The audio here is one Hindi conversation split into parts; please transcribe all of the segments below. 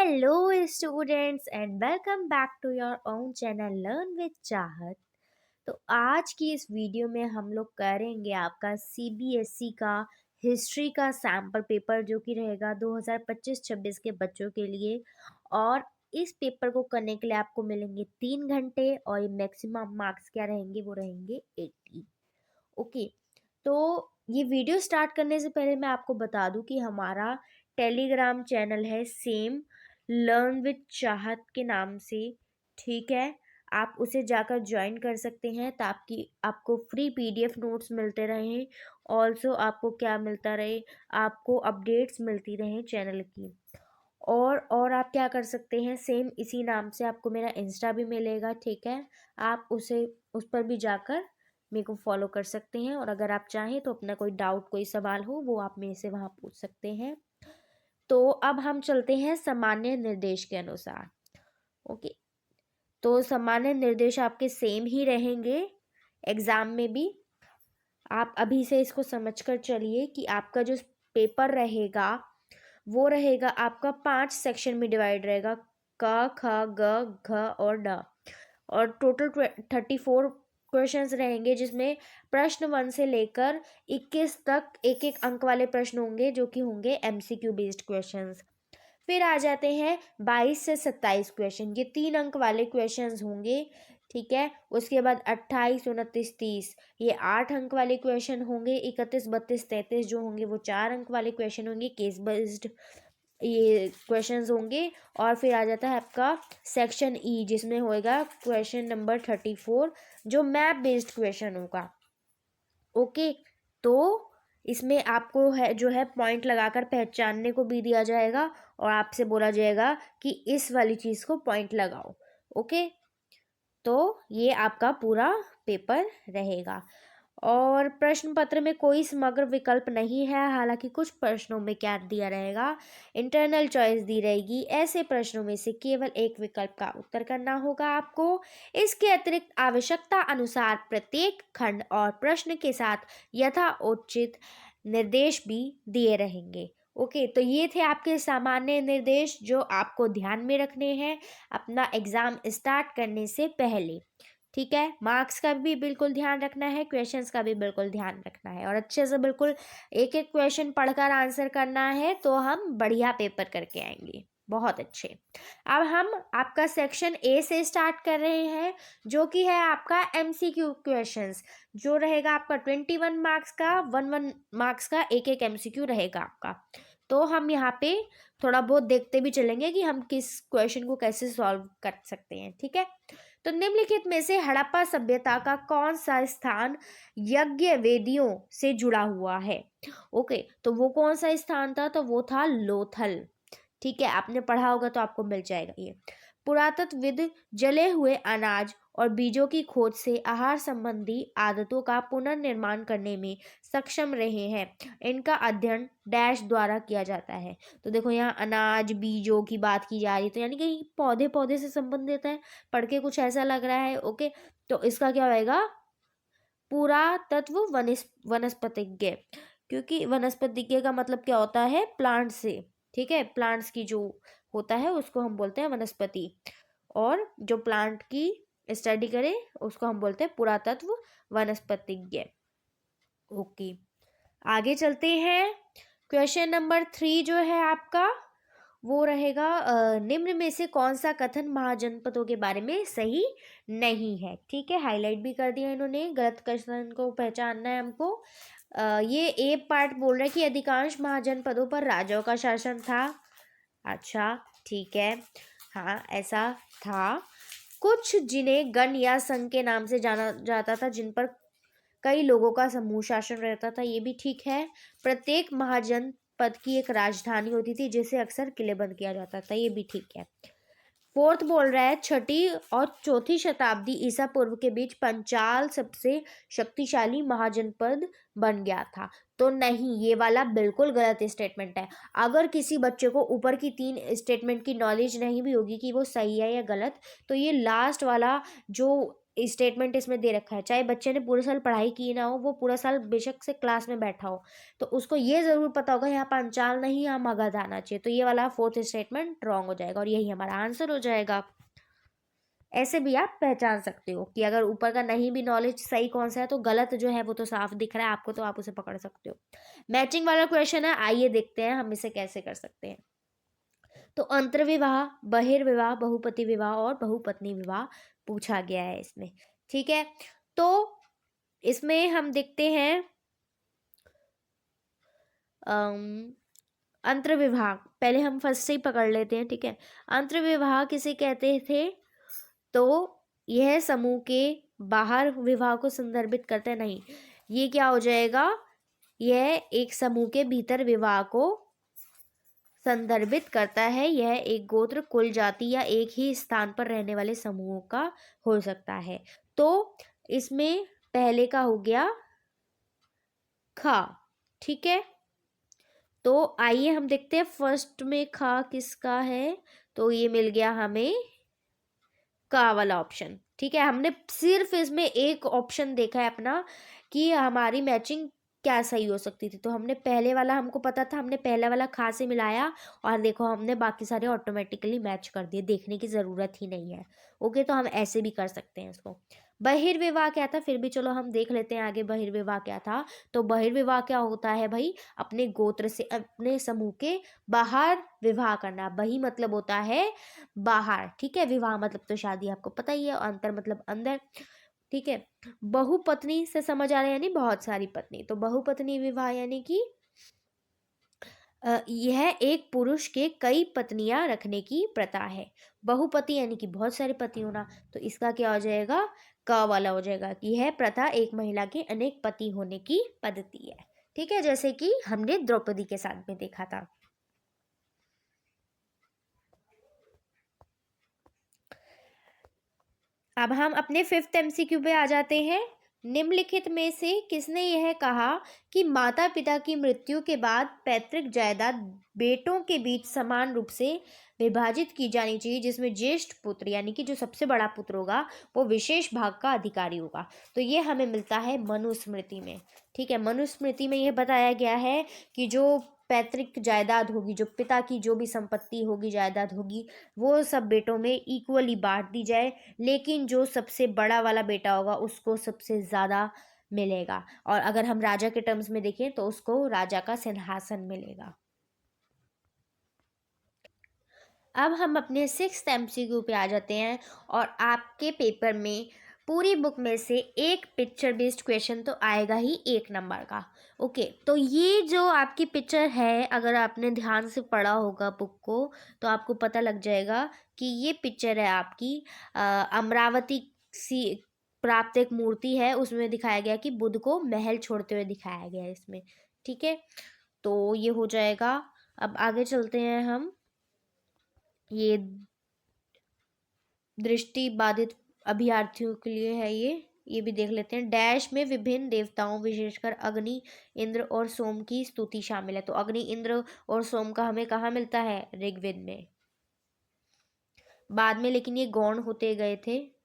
Hello students and welcome back to your own channel learn with Chahat. तो आज की इस वीडियो में हम लोग करेंगे आपका सीबीएसई का हिस्ट्री का सैम्पल पेपर, जो कि रहेगा 2025-26 के बच्चों के लिए। और इस पेपर को करने के लिए आपको मिलेंगे 3 घंटे और मैक्सिमम मार्क्स क्या रहेंगे, वो रहेंगे 80। ओके, तो ये वीडियो स्टार्ट करने से पहले मैं आपको बता दूं कि हमारा टेलीग्राम चैनल है सेम लर्न विद चाहत के नाम से। ठीक है, आप उसे जाकर ज्वाइन कर सकते हैं ताकि आपको फ्री पीडीएफ नोट्स मिलते रहें। ऑल्सो आपको क्या मिलता रहे, आपको अपडेट्स मिलती रहें चैनल की। और आप क्या कर सकते हैं, सेम इसी नाम से आपको मेरा इंस्टा भी मिलेगा। ठीक है, आप उस पर भी जाकर मेरे को फॉलो कर सकते हैं। और अगर आप चाहें तो अपना कोई डाउट, कोई सवाल हो, वो आप मेरे से वहाँ पूछ सकते हैं। तो अब हम चलते हैं सामान्य निर्देश के अनुसार। ओके, तो सामान्य निर्देश आपके सेम ही रहेंगे एग्जाम में भी। आप अभी से इसको समझकर चलिए कि आपका जो पेपर रहेगा वो रहेगा आपका 5 सेक्शन में डिवाइड रहेगा, क ख ग घ और ड। और टोटल 34 क्वेश्चंस रहेंगे, जिसमें प्रश्न 1 से लेकर 21 तक एक एक अंक वाले प्रश्न होंगे, जो कि होंगे एमसीक्यू बेस्ड क्वेश्चंस। फिर आ जाते हैं 22 से 27 क्वेश्चन, ये 3 अंक वाले क्वेश्चंस होंगे। ठीक है, उसके बाद 28, 29, 30 ये 8 अंक वाले क्वेश्चन होंगे। 31, 32, 33 जो होंगे वो 4 अंक वाले क्वेश्चन होंगे, केस बेस्ड ये क्वेश्चंस होंगे। और फिर आ जाता है आपका सेक्शन ई, जिसमें होएगा क्वेश्चन नंबर 34, जो मैप बेस्ड क्वेश्चन होगा। ओके, तो इसमें आपको है जो है पॉइंट लगाकर पहचानने को भी दिया जाएगा और आपसे बोला जाएगा कि इस वाली चीज़ को पॉइंट लगाओ। ओके, तो ये आपका पूरा पेपर रहेगा। और प्रश्न पत्र में कोई समग्र विकल्प नहीं है, हालांकि कुछ प्रश्नों में क्या दिया रहेगा, इंटरनल चॉइस दी रहेगी। ऐसे प्रश्नों में से केवल एक विकल्प का उत्तर करना होगा आपको। इसके अतिरिक्त आवश्यकता अनुसार प्रत्येक खंड और प्रश्न के साथ यथाउचित निर्देश भी दिए रहेंगे। ओके, तो ये थे आपके सामान्य निर्देश जो आपको ध्यान में रखने हैं अपना एग्जाम स्टार्ट करने से पहले। ठीक है, मार्क्स का भी बिल्कुल ध्यान रखना है, क्वेश्चंस का भी बिल्कुल ध्यान रखना है, और अच्छे से बिल्कुल एक एक क्वेश्चन पढ़कर आंसर करना है, तो हम बढ़िया पेपर करके आएंगे। बहुत अच्छे। अब हम आपका सेक्शन ए से स्टार्ट कर रहे हैं, जो कि है आपका एमसीक्यू क्वेश्चंस, जो रहेगा आपका 21 मार्क्स का, 1 मार्क्स का एक एक एमसीक्यू रहेगा आपका। तो हम यहाँ पे थोड़ा बहुत देखते भी चलेंगे कि हम किस क्वेश्चन को कैसे सॉल्व कर सकते हैं। ठीक है, तो निम्नलिखित में से हड़प्पा सभ्यता का कौन सा स्थान यज्ञ वेदियों से जुड़ा हुआ है? ओके, तो वो कौन सा स्थान था, तो वो था लोथल। ठीक है, आपने पढ़ा होगा तो आपको मिल जाएगा ये। पुरातत्वविद जले हुए अनाज और बीजों की खोज से आहार संबंधी आदतों का पुनर्निर्माण करने में सक्षम रहे हैं। इनका अध्ययन डैश द्वारा किया जाता है। तो देखो, यहाँ अनाज बीजों की बात की जा रही है, तो यानी कि पौधे पौधे से संबंधित है। पढ़ के कुछ ऐसा लग रहा है। ओके, तो इसका क्या होएगा, पुरातत्व वनस्पतिज्ञ, क्योंकि वनस्पतिज्ञ का मतलब क्या होता है, प्लांट से। ठीक है, प्लांट्स की जो होता है उसको हम बोलते हैं वनस्पति, और जो प्लांट की स्टडी करे उसको हम बोलते हैं पुरातत्व वनस्पतिज्ञ। ओके, आगे चलते हैं। क्वेश्चन नंबर 3 जो है आपका वो रहेगा, निम्न में से कौन सा कथन महाजनपदों के बारे में सही नहीं है? ठीक है, हाईलाइट भी कर दिया इन्होंने, गलत कथन को पहचानना है हमको। ये ए पार्ट बोल रहा है कि अधिकांश महाजनपदों पर राजाओं का शासन था। अच्छा, ठीक है, हाँ ऐसा था। कुछ जिन्हें गण या संघ के नाम से जाना जाता था, जिन पर कई लोगों का समूह शासन रहता था, ये भी ठीक है। प्रत्येक महाजनपद की एक राजधानी होती थी, जिसे अक्सर किलेबंद किया जाता था, ये भी ठीक है। फोर्थ बोल रहा है, 6ठी और 4थी शताब्दी ईसा पूर्व के बीच पंचाल सबसे शक्तिशाली महाजनपद बन गया था। तो नहीं, ये वाला बिल्कुल गलत स्टेटमेंट है। अगर किसी बच्चे को ऊपर की 3 स्टेटमेंट की नॉलेज नहीं भी होगी कि वो सही है या गलत, तो ये लास्ट वाला जो स्टेटमेंट इसमें दे रखा है, चाहे बच्चे ने पूरे साल पढ़ाई की ना हो, वो पूरा साल बेशक से क्लास में बैठा हो, तो उसको ये ज़रूर पता होगा यहाँ पंचाल नहीं, यहाँ मगध आना चाहिए। तो ये वाला फोर्थ स्टेटमेंट रॉन्ग हो जाएगा और यही हमारा आंसर हो जाएगा। ऐसे भी आप पहचान सकते हो कि अगर ऊपर का नहीं भी नॉलेज सही कौन सा है, तो गलत जो है वो तो साफ दिख रहा है आपको, तो आप उसे पकड़ सकते हो। मैचिंग वाला क्वेश्चन है, आइए देखते हैं हम इसे कैसे कर सकते हैं। तो अंतर्विवाह, बहिर्विवाह, बहुपति विवाह और बहुपत्नी विवाह पूछा गया है इसमें। ठीक है, तो इसमें हम देखते हैं अंतर्विवाह, पहले हम फर्स्ट से ही पकड़ लेते हैं। ठीक है, अंतर्विवाह किसे कहते थे? तो यह समूह के बाहर विवाह को संदर्भित करते नहीं, ये क्या हो जाएगा? यह एक समूह के भीतर विवाह को संदर्भित करता है। यह एक गोत्र, कुल, जाति या एक ही स्थान पर रहने वाले समूहों का हो सकता है। तो इसमें पहले का हो गया खा। ठीक है, तो आइए हम देखते हैं फर्स्ट में खा किसका है। तो ये मिल गया हमें का वाला ऑप्शन। ठीक है, हमने सिर्फ इसमें एक ऑप्शन देखा है अपना कि हमारी मैचिंग क्या सही हो सकती थी, तो हमने पहले वाला, हमको पता था, हमने पहला वाला खा से मिलाया और देखो हमने बाकी सारे ऑटोमेटिकली मैच कर दिए, देखने की ज़रूरत ही नहीं है। ओके, तो हम ऐसे भी कर सकते हैं इसको। बहिर्विवाह क्या था, फिर भी चलो हम देख लेते हैं आगे बहिर्विवाह क्या था। तो बहिर्विवाह क्या होता है भाई? अपने गोत्र से, अपने समूह के बाहर विवाह करना। बहि मतलब होता है बाहर। ठीक है, विवाह मतलब तो शादी, आपको पता ही है, और अंतर मतलब अंदर। ठीक है, बहुपत्नी से समझ आ रहा है, यानी बहुत सारी पत्नी। तो बहुपत्नी विवाह यानी कि यह एक पुरुष के कई पत्नियां रखने की प्रथा है। बहुपति यानी कि बहुत सारे पति होना, तो इसका क्या हो जाएगा? क वाला हो जाएगा कि यह प्रथा एक महिला के अनेक पति होने की पद्धति है। ठीक है, जैसे कि हमने द्रौपदी के साथ में देखा था। अब हम अपने फिफ्थ एमसीक्यू पे आ जाते हैं। निम्नलिखित में से किसने यह कहा कि माता पिता की मृत्यु के बाद पैतृक जायदाद बेटों के बीच समान रूप से विभाजित की जानी चाहिए, जिसमें ज्येष्ठ पुत्र यानी कि जो सबसे बड़ा पुत्र होगा वो विशेष भाग का अधिकारी होगा? तो ये हमें मिलता है मनुस्मृति में। ठीक है, मनुस्मृति में यह बताया गया है कि जो पैतृक जायदाद होगी, जो पिता की जो भी संपत्ति होगी, जायदाद होगी, वो सब बेटों में इक्वली बांट दी जाए, लेकिन जो सबसे बड़ा वाला बेटा होगा उसको सबसे ज़्यादा मिलेगा। और अगर हम राजा के टर्म्स में देखें तो उसको राजा का सिंहासन मिलेगा। अब हम अपने सिक्स्थ एमसीक्यू पे आ जाते हैं और आपके पेपर में पूरी बुक में से एक पिक्चर बेस्ड क्वेश्चन तो आएगा ही 1 नंबर का। ओके, तो ये जो आपकी पिक्चर है, अगर आपने ध्यान से पढ़ा होगा बुक को तो आपको पता लग जाएगा कि ये पिक्चर है आपकी अमरावती सी प्राप्त एक मूर्ति है, उसमें दिखाया गया कि बुद्ध को महल छोड़ते हुए दिखाया गया है इसमें। ठीक है, तो ये हो जाएगा। अब आगे चलते हैं हम। ये दृष्टि बाधित अभ्यर्थियों के लिए है, ये भी देख लेते हैं। डैश में विभिन्न देवताओं विशेषकर अग्नि, इंद्र और सोम की स्तुति शामिल है। तो अग्नि, इंद्र और सोम का हमें कहाँ मिलता है? ऋग्वेद में। बाद में लेकिन ये गौण होते गए थे,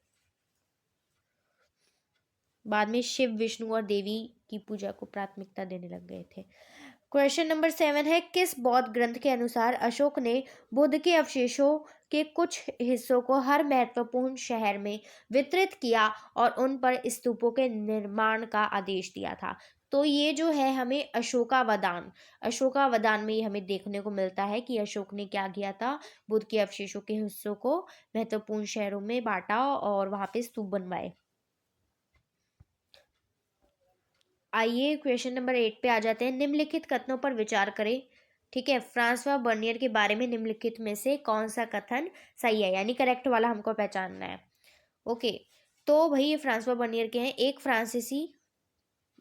बाद में शिव, विष्णु और देवी की पूजा को प्राथमिकता देने लग गए थे। क्वेश्चन नंबर 7 है, किस बौद्ध ग्रंथ के अनुसार अशोक ने बुद्ध के अवशेषों के कुछ हिस्सों को हर महत्वपूर्ण शहर में वितरित किया और उन पर स्तूपों के निर्माण का आदेश दिया था? तो ये जो है हमें अशोकावदान में ये हमें देखने को मिलता है कि अशोक ने क्या किया था? बुद्ध के अवशेषों के हिस्सों को महत्वपूर्ण शहरों में बांटा और वहां पे स्तूप बनवाए। आइए क्वेश्चन नंबर 8 पे आ जाते हैं। निम्नलिखित कथनों पर विचार करें। ठीक है, फ्रांसवा बर्नियर के बारे में निम्नलिखित में से कौन सा कथन सही है, यानी करेक्ट वाला हमको पहचानना है। ओके, तो भाई ये फ्रांसवा बर्नियर के हैं, एक फ्रांसीसी,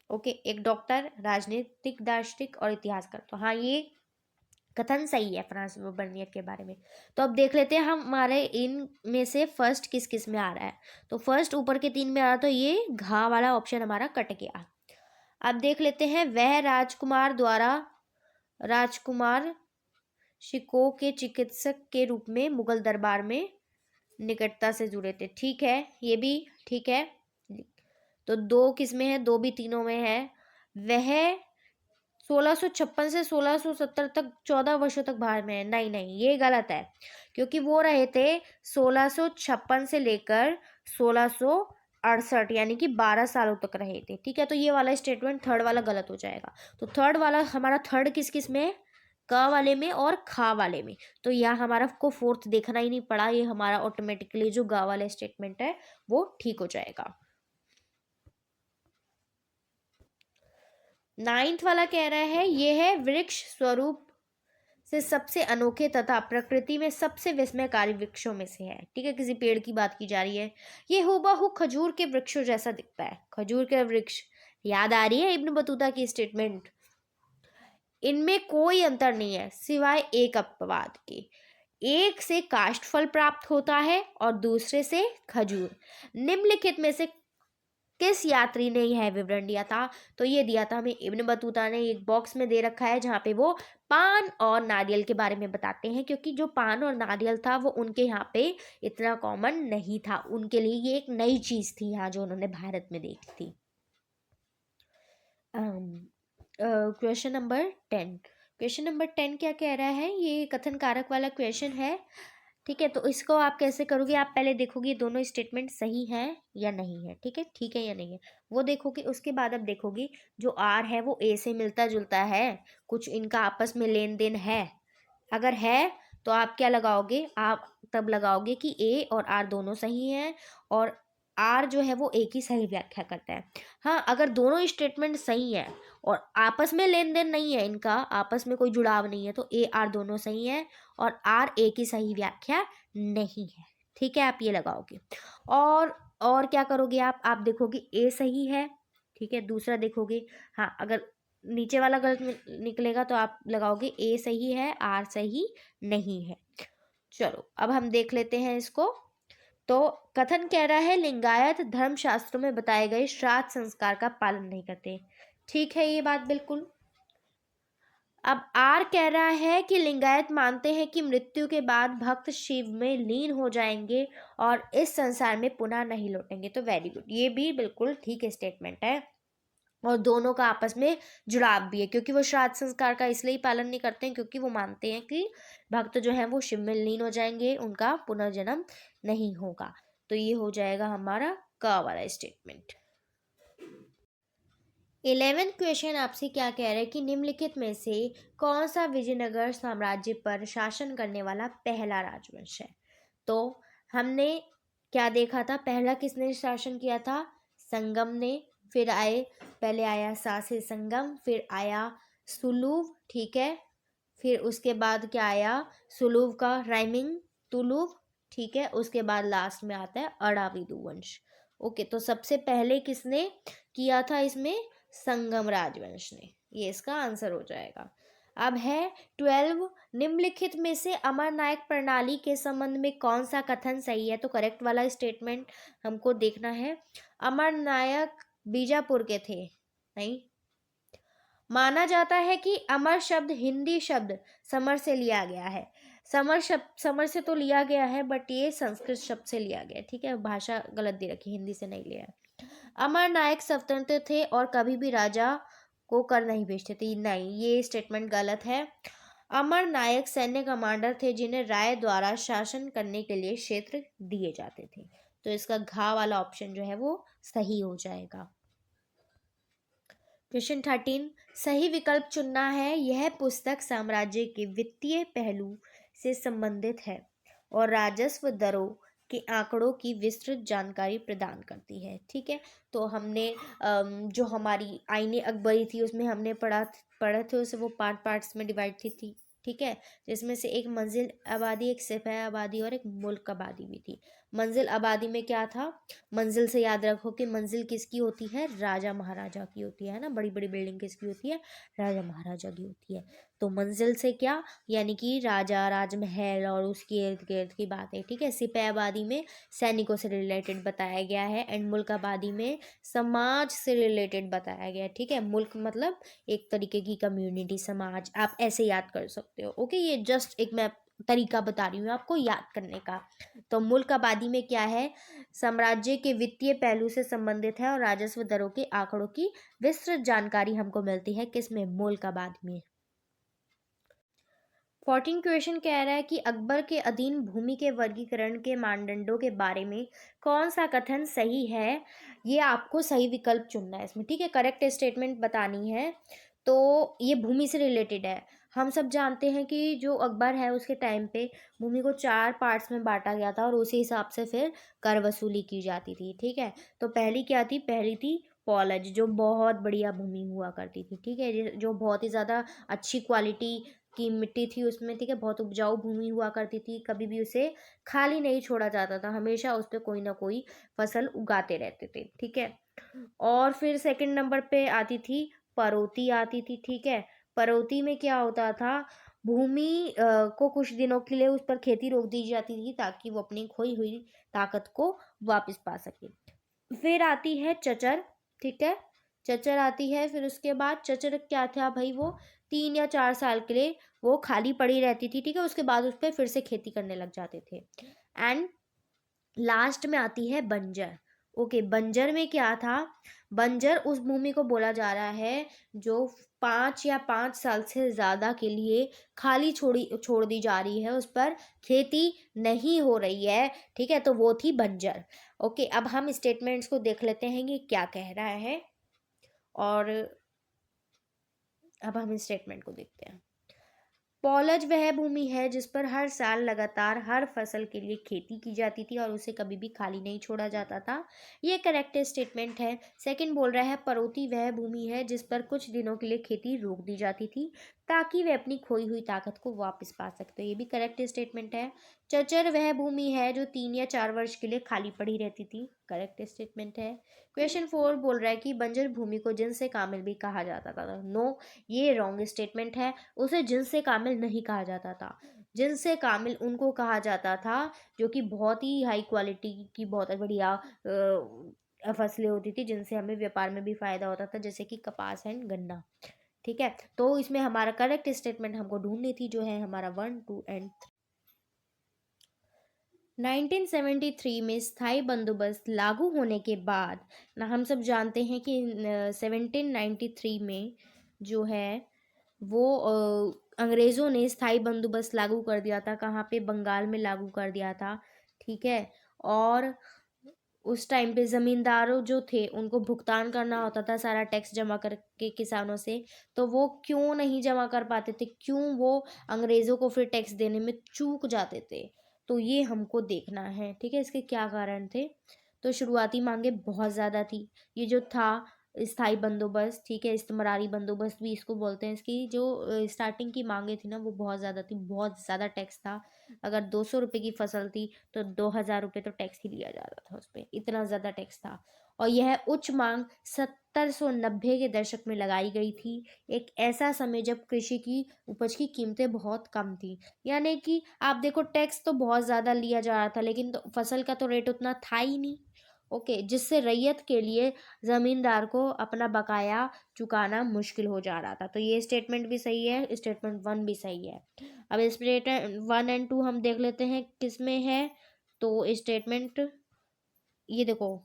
ओके, एक डॉक्टर, राजनीतिक दार्शनिक और इतिहासकार। तो हाँ, ये कथन सही है फ्रांसवा बर्नियर के बारे में। तो अब देख लेते हैं हम हमारे इन में से फर्स्ट किस किस में आ रहा है। तो फर्स्ट ऊपर के 3 में आ रहा, तो ये घा वाला ऑप्शन हमारा कट गया। अब देख लेते हैं, वह राजकुमार द्वारा राजकुमार शिको के चिकित्सक के रूप में मुगल दरबार में निकटता से जुड़े थे, ठीक है, ये भी ठीक है। तो दो किसमें है, दो भी तीनों में है। वह 1656 से 1670 तक 14 वर्षों तक भारत में है, नहीं नहीं ये गलत है, क्योंकि वो रहे थे 1656 से लेकर 1668, यानी कि 12 सालों तक रहे थे, ठीक है। तो ये वाला स्टेटमेंट थर्ड वाला गलत हो जाएगा। तो थर्ड वाला हमारा, थर्ड किस किस में है, क वाले में और खा वाले में। तो यहाँ हमारा को फोर्थ देखना ही नहीं पड़ा, ये हमारा ऑटोमेटिकली जो ग वाला स्टेटमेंट है वो ठीक हो जाएगा। नाइन्थ वाला कह रहा है, ये है वृक्ष स्वरूप से सबसे अनोखे तथा प्रकृति में सबसे विस्मयकारी वृक्षों में से है, ठीक है, किसी पेड़ की बात की जा रही है। ये हूबहू खजूर के वृक्षों जैसा दिखता है, खजूर के वृक्ष, याद आ रही है इब्न बतूता की स्टेटमेंट। इनमें कोई अंतर नहीं है सिवाय एक अपवाद के, एक से काष्ठफल प्राप्त होता है और दूसरे से खजूर। निम्नलिखित में से किस यात्री ने यह विवरण दिया था, तो ये दिया था हमें इब्न बतूता ने, एक बॉक्स में दे रखा है जहाँ पे वो पान और नारियल के बारे में बताते हैं, क्योंकि जो पान और नारियल था वो उनके यहाँ पे इतना कॉमन नहीं था, उनके लिए ये एक नई चीज थी यहाँ जो उन्होंने भारत में देखी थी। क्वेश्चन नंबर 10, क्वेश्चन नंबर 10 क्या कह रहा है, ये कथन कारक वाला क्वेश्चन है, ठीक है। तो इसको आप कैसे करोगे, आप पहले देखोगे दोनों स्टेटमेंट सही है या नहीं है, ठीक है या नहीं है, वो देखोगे। उसके बाद आप देखोगे जो आर है वो ए से मिलता जुलता है, कुछ इनका आपस में लेन देन है, अगर है तो आप क्या लगाओगे, आप तब लगाओगे कि ए और आर दोनों सही हैं, और आर जो है वो एक ही सही व्याख्या करता है। हाँ, अगर दोनों स्टेटमेंट सही है और आपस में लेन देन नहीं है, इनका आपस में कोई जुड़ाव नहीं है, तो ए आर दोनों सही है और आर ए की सही व्याख्या नहीं है, ठीक है, आप ये लगाओगे। और क्या करोगे आप देखोगे ए सही है, ठीक है, दूसरा देखोगे, हाँ अगर नीचे वाला गलत निकलेगा तो आप लगाओगे ए सही है आर सही नहीं है। चलो अब हम देख लेते हैं इसको। तो कथन कह रहा है, लिंगायत धर्मशास्त्रों में बताए गए श्राद्ध संस्कार का पालन नहीं करते, ठीक है ये बात बिल्कुल। अब आर कह रहा है कि लिंगायत मानते हैं कि मृत्यु के बाद भक्त शिव में लीन हो जाएंगे और इस संसार में पुनः नहीं लौटेंगे, तो वेरी गुड, ये भी बिल्कुल ठीक स्टेटमेंट है, और दोनों का आपस में जुड़ाव भी है, क्योंकि वो श्राद्ध संस्कार का इसलिए पालन नहीं करते हैं क्योंकि वो मानते हैं कि भक्त जो है वो शिव में लीन हो जाएंगे, उनका पुनर्जन्म नहीं होगा। तो ये हो जाएगा हमारा क वाला स्टेटमेंट। 11th क्वेश्चन आपसे क्या कह रहा है कि निम्नलिखित में से कौन सा विजयनगर साम्राज्य पर शासन करने वाला पहला राजवंश है। तो हमने क्या देखा था, पहला किसने शासन किया था, संगम ने, फिर पहले आया सासे संगम, फिर आया सुलूव, ठीक है, फिर उसके बाद क्या आया, सुलूव का राइमिंग तुलुव, ठीक है, उसके बाद लास्ट में आता है अड़ाविदु वंश। ओके, तो सबसे पहले किसने किया था इसमें, संगम राजवंश ने, ये इसका आंसर हो जाएगा। अब है 12, निम्नलिखित में से अमरनायक प्रणाली के संबंध में कौन सा कथन सही है, तो करेक्ट वाला स्टेटमेंट हमको देखना है। अमरनायक बीजापुर के थे, नहीं, माना जाता है कि अमर शब्द हिंदी शब्द समर से लिया गया है, समर से तो लिया गया है बट ये संस्कृत शब्द से लिया गया है, ठीक है, भाषा गलत दे रखी, हिंदी से नहीं लिया है। अमर नायक स्वतंत्र थे और कभी भी राजा को कर नहीं भेजते थे, नहीं ये स्टेटमेंट गलत है। अमर नायक सैन्य कमांडर थे जिन्हें राय द्वारा शासन करने के लिए क्षेत्र दिए जाते थे, तो इसका घा वाला ऑप्शन जो है वो सही हो जाएगा। क्वेश्चन 13, सही विकल्प चुनना है, यह पुस्तक साम्राज्य के वित्तीय पहलू से संबंधित है और राजस्व दरों के आंकड़ों की विस्तृत जानकारी प्रदान करती है, ठीक है। तो हमने जो हमारी आईने अकबरी थी उसमें हमने पढ़े थे उसे, वो पार्ट्स में डिवाइड थी, ठीक है, जिसमें से एक मंजिल आबादी, एक सिपाही आबादी और एक मुल्क आबादी भी थी। मंजिल आबादी में क्या था, मंजिल से याद रखो कि मंजिल किसकी होती है, राजा महाराजा की होती है ना, बड़ी बड़ी बिल्डिंग किसकी होती है, राजा महाराजा की होती है। तो मंजिल से क्या, यानी कि राजा, राजमहल और उसकी इर्द गिर्द की बातें, ठीक है। सिपाही आबादी में सैनिकों से रिलेटेड बताया गया है, एंड मुल्क आबादी में समाज से रिलेटेड बताया गया है, ठीक है। मुल्क मतलब एक तरीके की कम्युनिटी, समाज, आप ऐसे याद कर सकते हो, ओके। ये जस्ट एक मैं तरीका बता रही हूँ आपको याद करने का। तो मुल्क आबादी में क्या है, साम्राज्य के वित्तीय पहलू से संबंधित है और राजस्व दरों के आंकड़ों की विस्तृत जानकारी हमको मिलती है किसमें, मुल्क आबादी में। 14 क्वेश्चन कह रहा है कि अकबर के अधीन भूमि के वर्गीकरण के मानदंडों के बारे में कौन सा कथन सही है। ये आपको सही विकल्प चुनना है इसमें, ठीक है, करेक्ट स्टेटमेंट बतानी है। तो ये भूमि से रिलेटेड है। हम सब जानते हैं कि जो अकबर है उसके टाइम पे भूमि को 4 पार्ट्स में बांटा गया था और उसी हिसाब से फिर कर वसूली की जाती थी, ठीक है। तो पहली क्या थी, पहली थी पॉलज, जो बहुत बढ़िया भूमि हुआ करती थी, ठीक है, जो बहुत ही ज़्यादा अच्छी क्वालिटी की मिट्टी थी उसमें, ठीक है, बहुत उपजाऊ भूमि हुआ करती थी, कभी भी उसे खाली नहीं छोड़ा जाता था, हमेशा उस पर कोई ना कोई फसल उगाते रहते थे, ठीक है। और फिर सेकंड नंबर पे आती थी परौती आती थी, ठीक है। परौती में क्या होता था, भूमि को कुछ दिनों के लिए उस पर खेती रोक दी जाती थी ताकि वो अपनी खोई हुई ताकत को वापस पा सके। फिर आती है चचर, ठीक है, चचर आती है। फिर उसके बाद चचर क्या था भाई, वो 3 या 4 साल के लिए वो खाली पड़ी रहती थी, ठीक है, उसके बाद उस पर फिर से खेती करने लग जाते थे। एंड लास्ट में आती है बंजर। ओके, बंजर में क्या था, बंजर उस भूमि को बोला जा रहा है जो 5 या 5 साल से ज़्यादा के लिए खाली छोड़ दी जा रही है, उस पर खेती नहीं हो रही है, ठीक है, तो वो थी बंजर। ओके, अब हम स्टेटमेंट्स को देख लेते हैं कि क्या कह रहा है, और अब हम स्टेटमेंट को देखते हैं। पॉलज वह भूमि है जिस पर हर साल लगातार हर फसल के लिए खेती की जाती थी और उसे कभी भी खाली नहीं छोड़ा जाता था। ये करेक्ट स्टेटमेंट है। सेकंड बोल रहा है परौती वह भूमि है जिस पर कुछ दिनों के लिए खेती रोक दी जाती थी ताकि वे अपनी खोई हुई ताकत को वापस पा सकते, ये भी करेक्ट स्टेटमेंट है। चचर वह भूमि है जो 3 या 4 वर्ष के लिए खाली पड़ी रहती थी, करेक्ट स्टेटमेंट है। क्वेश्चन 4 बोल रहा है कि बंजर भूमि को जिनसे कामिल भी कहा जाता था। नो, ये रॉन्ग स्टेटमेंट है। उसे जिनसे कामिल नहीं कहा जाता था। जिनसे कामिल उनको कहा जाता था जो कि बहुत ही हाई क्वालिटी की बहुत बढ़िया फसलें होती थी जिनसे हमें व्यापार में भी फायदा होता था, जैसे कि कपास एंड गन्ना, ठीक है। तो इसमें हमारा करेक्ट स्टेटमेंट हमको ढूंढनी थी, जो है हमारा 1, 2 एंड 1973 में स्थायी बंदोबस्त लागू होने के बाद ना, हम सब जानते हैं कि 1793 में जो है वो अंग्रेज़ों ने स्थायी बंदोबस्त लागू कर दिया था, कहाँ पे, बंगाल में लागू कर दिया था, ठीक है। और उस टाइम पे ज़मींदारों जो थे उनको भुगतान करना होता था सारा टैक्स जमा करके किसानों से, तो वो क्यों नहीं जमा कर पाते थे, क्यों वो अंग्रेज़ों को फिर टैक्स देने में चूक जाते थे, तो ये हमको देखना है, ठीक है, इसके क्या कारण थे। तो शुरुआती मांगे बहुत ज़्यादा थी, ये जो था स्थाई बंदोबस्त, ठीक है, इस्तमरारी बंदोबस्त भी इसको बोलते हैं, इसकी जो स्टार्टिंग की मांगे थी ना वो बहुत ज़्यादा थी, बहुत ज़्यादा टैक्स था। अगर 200 रुपये की फसल थी तो 2000 रुपये तो टैक्स ही लिया जाता था उस पर, इतना ज़्यादा टैक्स था। और यह उच्च मांग 1790 के दशक में लगाई गई थी, एक ऐसा समय जब कृषि की उपज की कीमतें बहुत कम थी। यानी कि आप देखो, टैक्स तो बहुत ज़्यादा लिया जा रहा था लेकिन तो फसल का तो रेट उतना था ही नहीं। ओके, जिससे रैयत के लिए ज़मींदार को अपना बकाया चुकाना मुश्किल हो जा रहा था। तो ये स्टेटमेंट भी सही है, स्टेटमेंट 1 भी सही है। अब स्टेटमेंट 1 एंड 2 हम देख लेते हैं किस में है। तो स्टेटमेंट, ये देखो,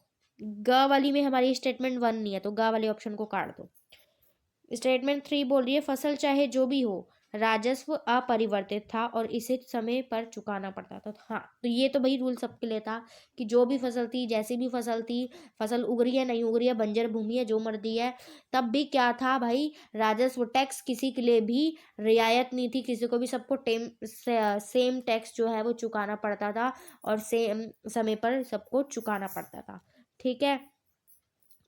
ग वाली में हमारी स्टेटमेंट 1 नहीं है तो ग वाले ऑप्शन को काट दो। स्टेटमेंट 3 बोल रही है फसल चाहे जो भी हो राजस्व अपरिवर्तित था और इसे समय पर चुकाना पड़ता था। हाँ, तो ये तो भाई रूल सबके लिए था कि जो भी फसल थी, जैसी भी फसल थी, फसल उग रही है नहीं उग रही है, बंजर भूमि है जो मर्जी है, तब भी क्या था भाई, राजस्व टैक्स किसी के लिए भी रियायत नहीं थी, किसी को भी, सबको सेम टैक्स जो है वो चुकाना पड़ता था और सेम समय पर सबको चुकाना पड़ता था, ठीक है।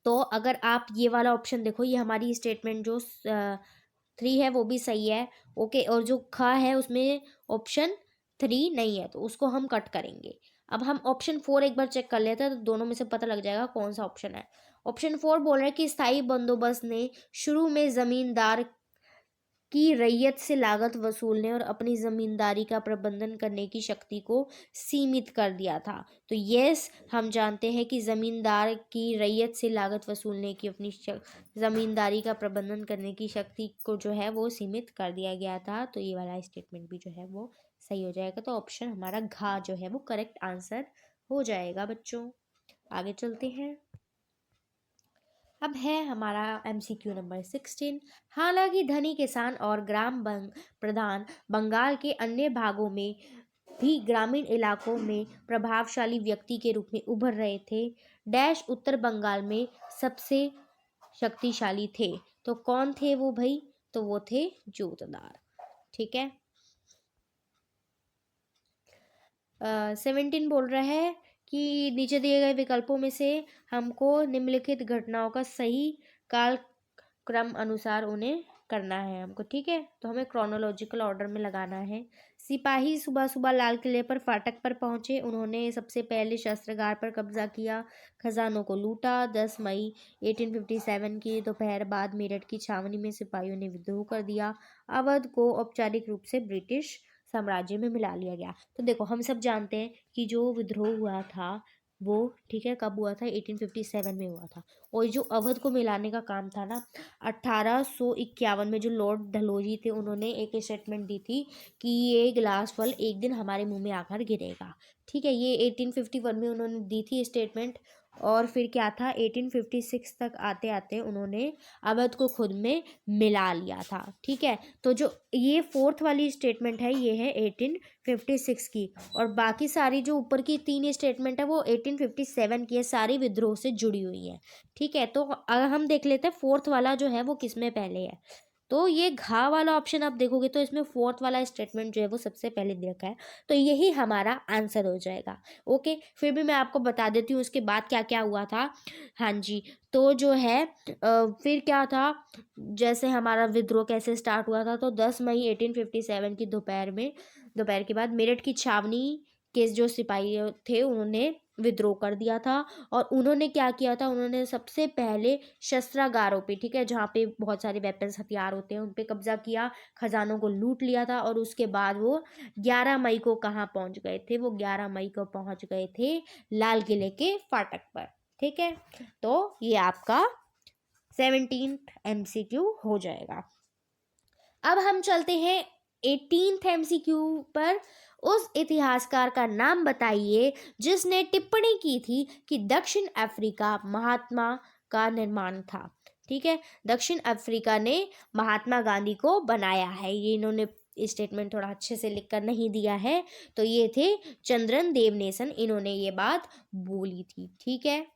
तो अगर आप ये वाला ऑप्शन देखो, ये हमारी स्टेटमेंट जो 3 है वो भी सही है। ओके, और जो ख है उसमें ऑप्शन 3 नहीं है तो उसको हम कट करेंगे। अब हम ऑप्शन 4 एक बार चेक कर लेते हैं तो दोनों में से पता लग जाएगा कौन सा ऑप्शन है। ऑप्शन 4 बोल रहा है कि स्थायी बंदोबस्त ने शुरू में जमींदार की रैयत से लागत वसूलने और अपनी जमींदारी का प्रबंधन करने की शक्ति को सीमित कर दिया था। तो यस, हम जानते हैं कि जमींदार की रैयत से लागत वसूलने की अपनी जमींदारी का प्रबंधन करने की शक्ति को जो है वो सीमित कर दिया गया था। तो ये वाला स्टेटमेंट भी जो है वो सही हो जाएगा। तो ऑप्शन हमारा घा जो है वो करेक्ट आंसर हो जाएगा बच्चों। आगे चलते हैं। अब है हमारा MCQ नंबर 16। हालांकि धनी किसान और ग्राम प्रधान बंगाल के अन्य भागों में भी ग्रामीण इलाकों में प्रभावशाली व्यक्ति के रूप में उभर रहे थे, डैश उत्तर बंगाल में सबसे शक्तिशाली थे। तो कौन थे वो भाई? तो वो थे जोतदार। ठीक है। 17 बोल रहा है कि नीचे दिए गए विकल्पों में से हमको निम्नलिखित घटनाओं का सही काल क्रम अनुसार उन्हें करना है हमको। ठीक है, तो हमें क्रोनोलॉजिकल ऑर्डर में लगाना है। सिपाही सुबह सुबह लाल किले पर फाटक पर पहुंचे। उन्होंने सबसे पहले शस्त्रागार पर कब्जा किया, खजानों को लूटा। 10 मई 1857 की दोपहर बाद मेरठ की छावनी में सिपाहियों ने विद्रोह कर दिया। अवध को औपचारिक रूप से ब्रिटिश साम्राज्य में मिला लिया गया। तो देखो, हम सब जानते हैं कि जो विद्रोह हुआ था वो, ठीक है, कब हुआ था? 1857 में हुआ था। और जो अवध को मिलाने का काम था ना, 1851 में जो लॉर्ड डलहौजी थे, उन्होंने एक स्टेटमेंट दी थी कि ये गिलास फल एक दिन हमारे मुंह में आकर गिरेगा। ठीक है, ये 1851 में उन्होंने दी थी स्टेटमेंट। और फिर क्या था, 1856 तक आते आते उन्होंने अवध को खुद में मिला लिया था। ठीक है, तो जो ये फोर्थ वाली स्टेटमेंट है ये है 1856 की, और बाकी सारी जो ऊपर की 3 स्टेटमेंट है वो 1857 की है, सारी विद्रोह से जुड़ी हुई है। ठीक है, तो अगर हम देख लेते हैं फोर्थ वाला जो है वो किसमें पहले है। तो ये घा वाला ऑप्शन आप देखोगे तो इसमें फोर्थ वाला स्टेटमेंट जो है वो सबसे पहले दे रखा है, तो यही हमारा आंसर हो जाएगा। ओके, फिर भी मैं आपको बता देती हूँ उसके बाद क्या क्या हुआ था। हाँ जी, तो जो है फिर क्या था, जैसे हमारा विद्रोह कैसे स्टार्ट हुआ था, तो 10 मई 1857 की दोपहर के बाद मेरठ की छावनी के जो सिपाही थे उन्होंने विद्रोह कर दिया था। और उन्होंने क्या किया था, उन्होंने सबसे पहले शस्त्रागारों पे, ठीक है, जहाँ पे बहुत सारे वेपन्स हथियार होते हैं, उन पे कब्जा किया, खजानों को लूट लिया था। और उसके बाद वो 11 मई को कहाँ पहुँच गए थे? वो 11 मई को पहुँच गए थे लाल किले के फाटक पर। ठीक है, तो ये आपका 17th MCQ हो जाएगा। अब हम चलते हैं 18th MCQ पर। उस इतिहासकार का नाम बताइए जिसने टिप्पणी की थी कि दक्षिण अफ्रीका महात्मा का निर्माण था। ठीक है, दक्षिण अफ्रीका ने महात्मा गांधी को बनाया है। ये इन्होंने स्टेटमेंट थोड़ा अच्छे से लिखकर नहीं दिया है, तो ये थे चंद्रन देवनेसन, इन्होंने ये बात बोली थी। ठीक है,